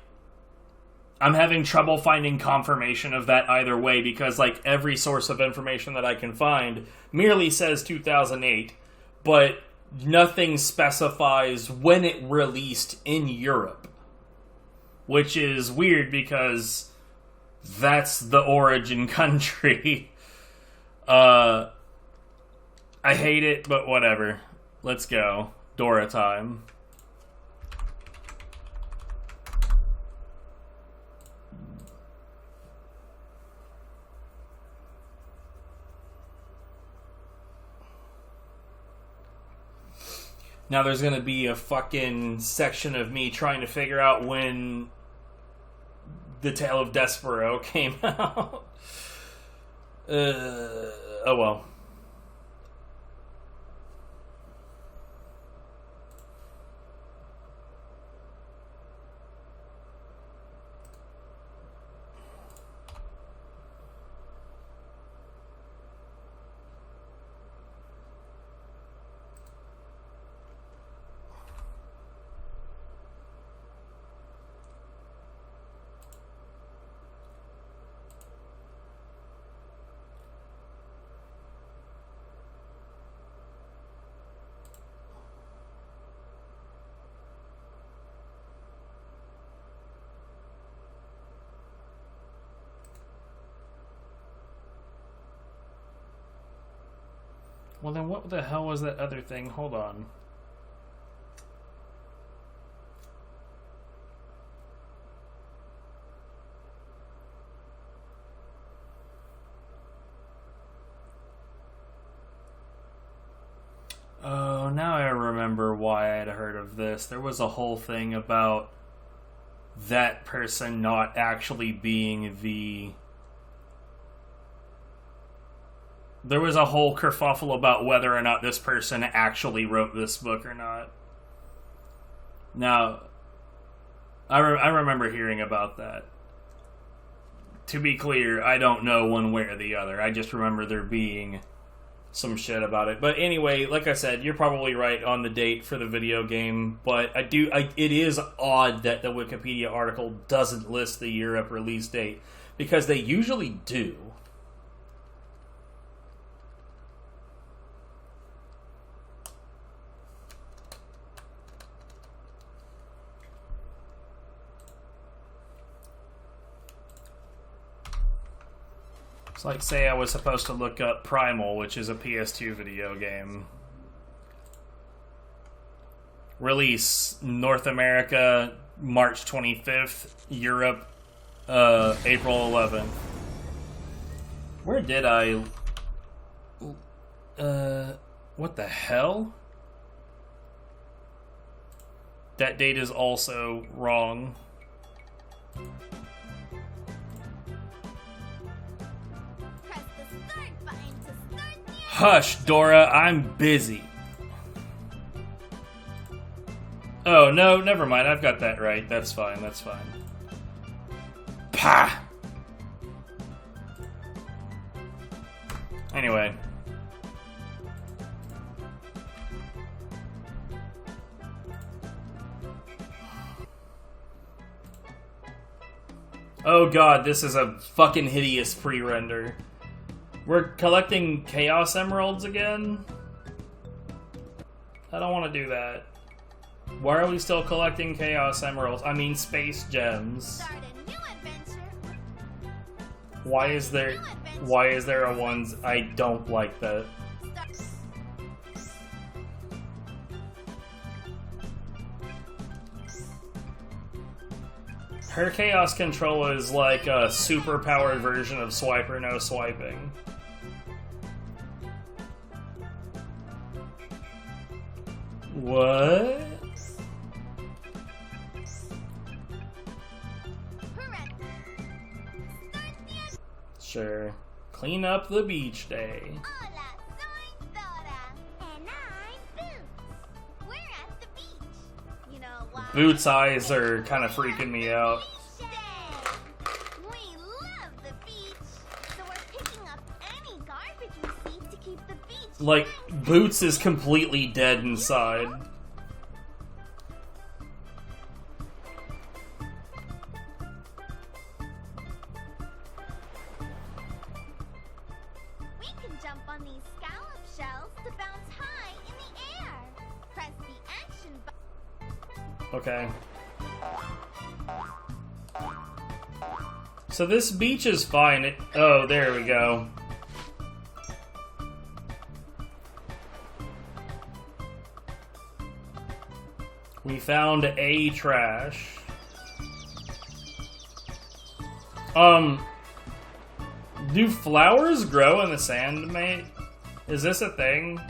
I'm having trouble finding confirmation of that either way, because like every source of information that I can find merely says 2008, but nothing specifies when it released in Europe, which is weird because that's the origin country. I hate it, but whatever. Let's go. Dora time. Now there's gonna be a fucking section of me trying to figure out when The Tale of Despero came out. Oh well. Well, then what the hell was that other thing? Hold on. Oh, now I remember why I had heard of this. There was a whole thing about that person not actually being the... There was a whole kerfuffle about whether or not this person actually wrote this book or not. Now, I remember hearing about that. To be clear, I don't know one way or the other. I just remember there being some shit about it. But anyway, like I said, you're probably right on the date for the video game. But it is odd that the Wikipedia article doesn't list the Europe release date, because they usually do. It's like, say I was supposed to look up Primal, which is a PS2 video game. Release, North America, March 25th. Europe, April 11th. Where did I... What the hell? That date is also wrong. Hush, Dora, I'm busy. Oh, no, never mind. I've got that right. That's fine, that's fine. Pah! Anyway. Oh god, this is a fucking hideous pre-render. We're collecting Chaos Emeralds again? I don't want to do that. Why are we still collecting Chaos Emeralds? I mean Space Gems. Why is there a ones I don't like that? Her Chaos Controller is like a super powered version of Swiper No Swiping. What? Sure. Clean up the beach day. Boots' eyes are kind of freaking me out. Like, Boots is completely dead inside. We can jump on these scallop shells to bounce high in the air. Press the action button. Okay. So this beach is fine. Oh, there we go. We found a trash. Do flowers grow in the sand, mate? Is this a thing?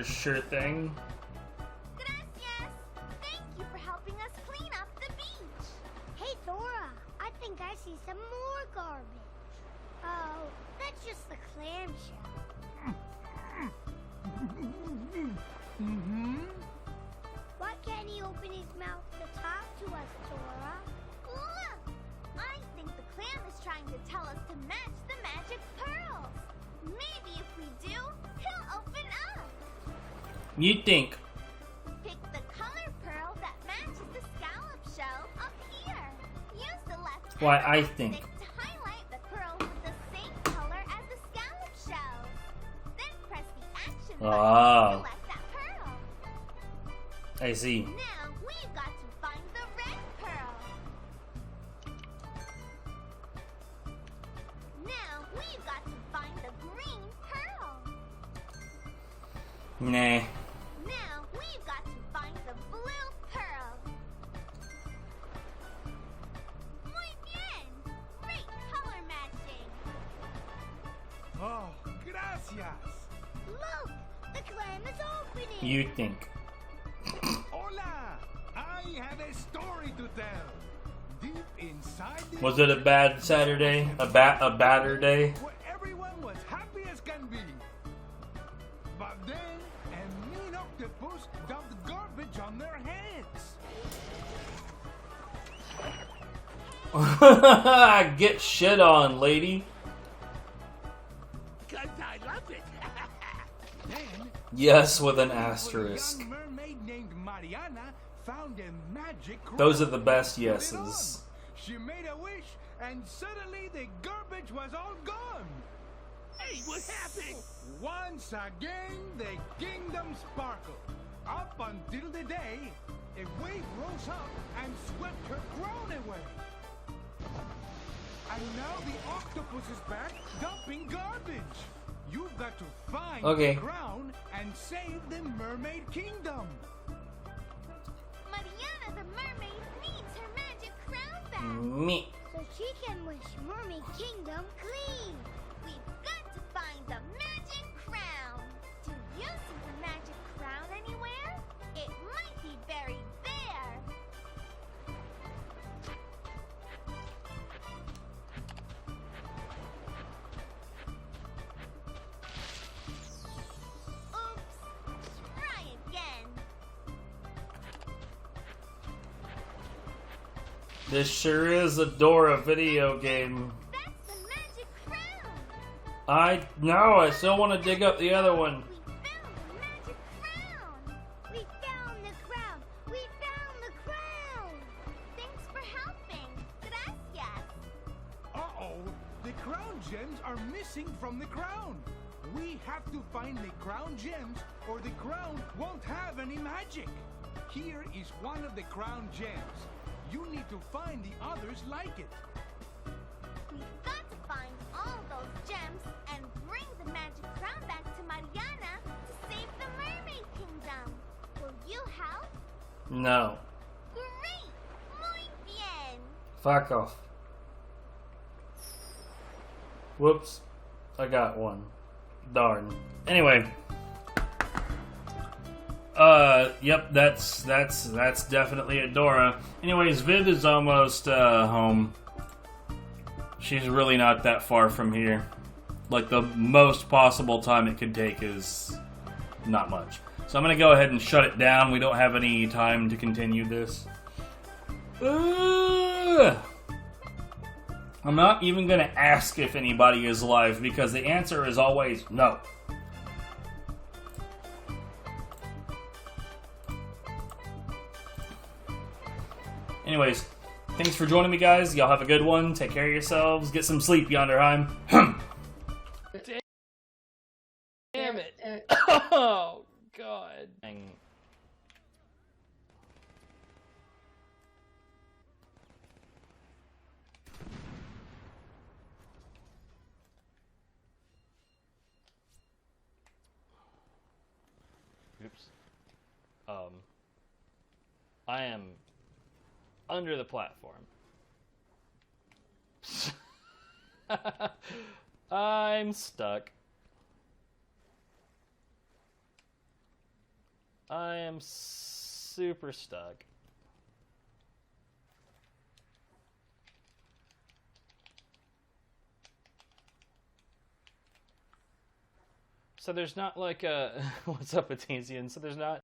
Sure thing. Gracias. Thank you for helping us clean up the beach. Hey, Dora, I think I see some more garbage. Oh, that's just the clamshell. Why can't he open his mouth to talk to us, Dora? Look! I think the clam is trying to tell us to match the magic pearls. Maybe if we do, he'll open up. You think? Pick the color pearl that matches the scallop shell up here. Use the left Why, arrow I think. stick to highlight the pearl with the same color as the scallop shells. Then press the action button to select that pearl. I see. Now we've got to find the red pearl. Now we've got to find the green pearl. Nah. Now we've got to find the blue pearl. Muy bien! Great color matching. Oh, gracias. Look, the clam is opening. You think? Hola! I have a story to tell. Deep inside the Was it a bad Saturday? A badder day? where everyone was happy as can be. But then a mean octopus dumped garbage on their heads. Get shit on, lady. 'Cause I love it. Then Yes, with an a asterisk. young mermaid named Mariana found a magic Those are crown the best to put it yeses. on. She made a wish, and suddenly the garbage was all gone. Hey, what happened? Once again, the kingdom sparkled. Up until the day a wave rose up and swept her crown away. And now the octopus is back dumping garbage. You've got to find the crown and save the Mermaid Kingdom. Mariana the mermaid needs her magic crown back. Me. So she can wish Mermaid Kingdom clean. We've got to find the magic crown. Do you see the magic crown anywhere? It might be buried there. Oops. Try again. This sure is a Dora video game. That's the magic crown. I know, I still want to dig up the other one. We found the crown. We found the crown. Thanks for helping. Gracias. Uh-oh, the crown gems are missing from the crown. We have to find the crown gems or the crown won't have any magic. Here is one of the crown gems. You need to find the others like it. We've got to find all those gems and bring the magic crown back to Mariana to save the Mermaid Kingdom. Will you help? No. Great! Muy bien! Fuck off. Whoops. I got one. Darn. Anyway. Yep, that's definitely a Dora. Anyways, Viv is almost, home. She's really not that far from here. Like, the most possible time it could take is not much. So I'm gonna go ahead and shut it down. We don't have any time to continue this. I'm not even gonna ask if anybody is live, because the answer is always no. Anyways, thanks for joining me, guys. Y'all have a good one. Take care of yourselves. Get some sleep, Yonderheim. Damn it. Oh, God. Oops. I am under the platform. I'm stuck. I am super stuck. So there's not like a... What's up, Atesian? So there's not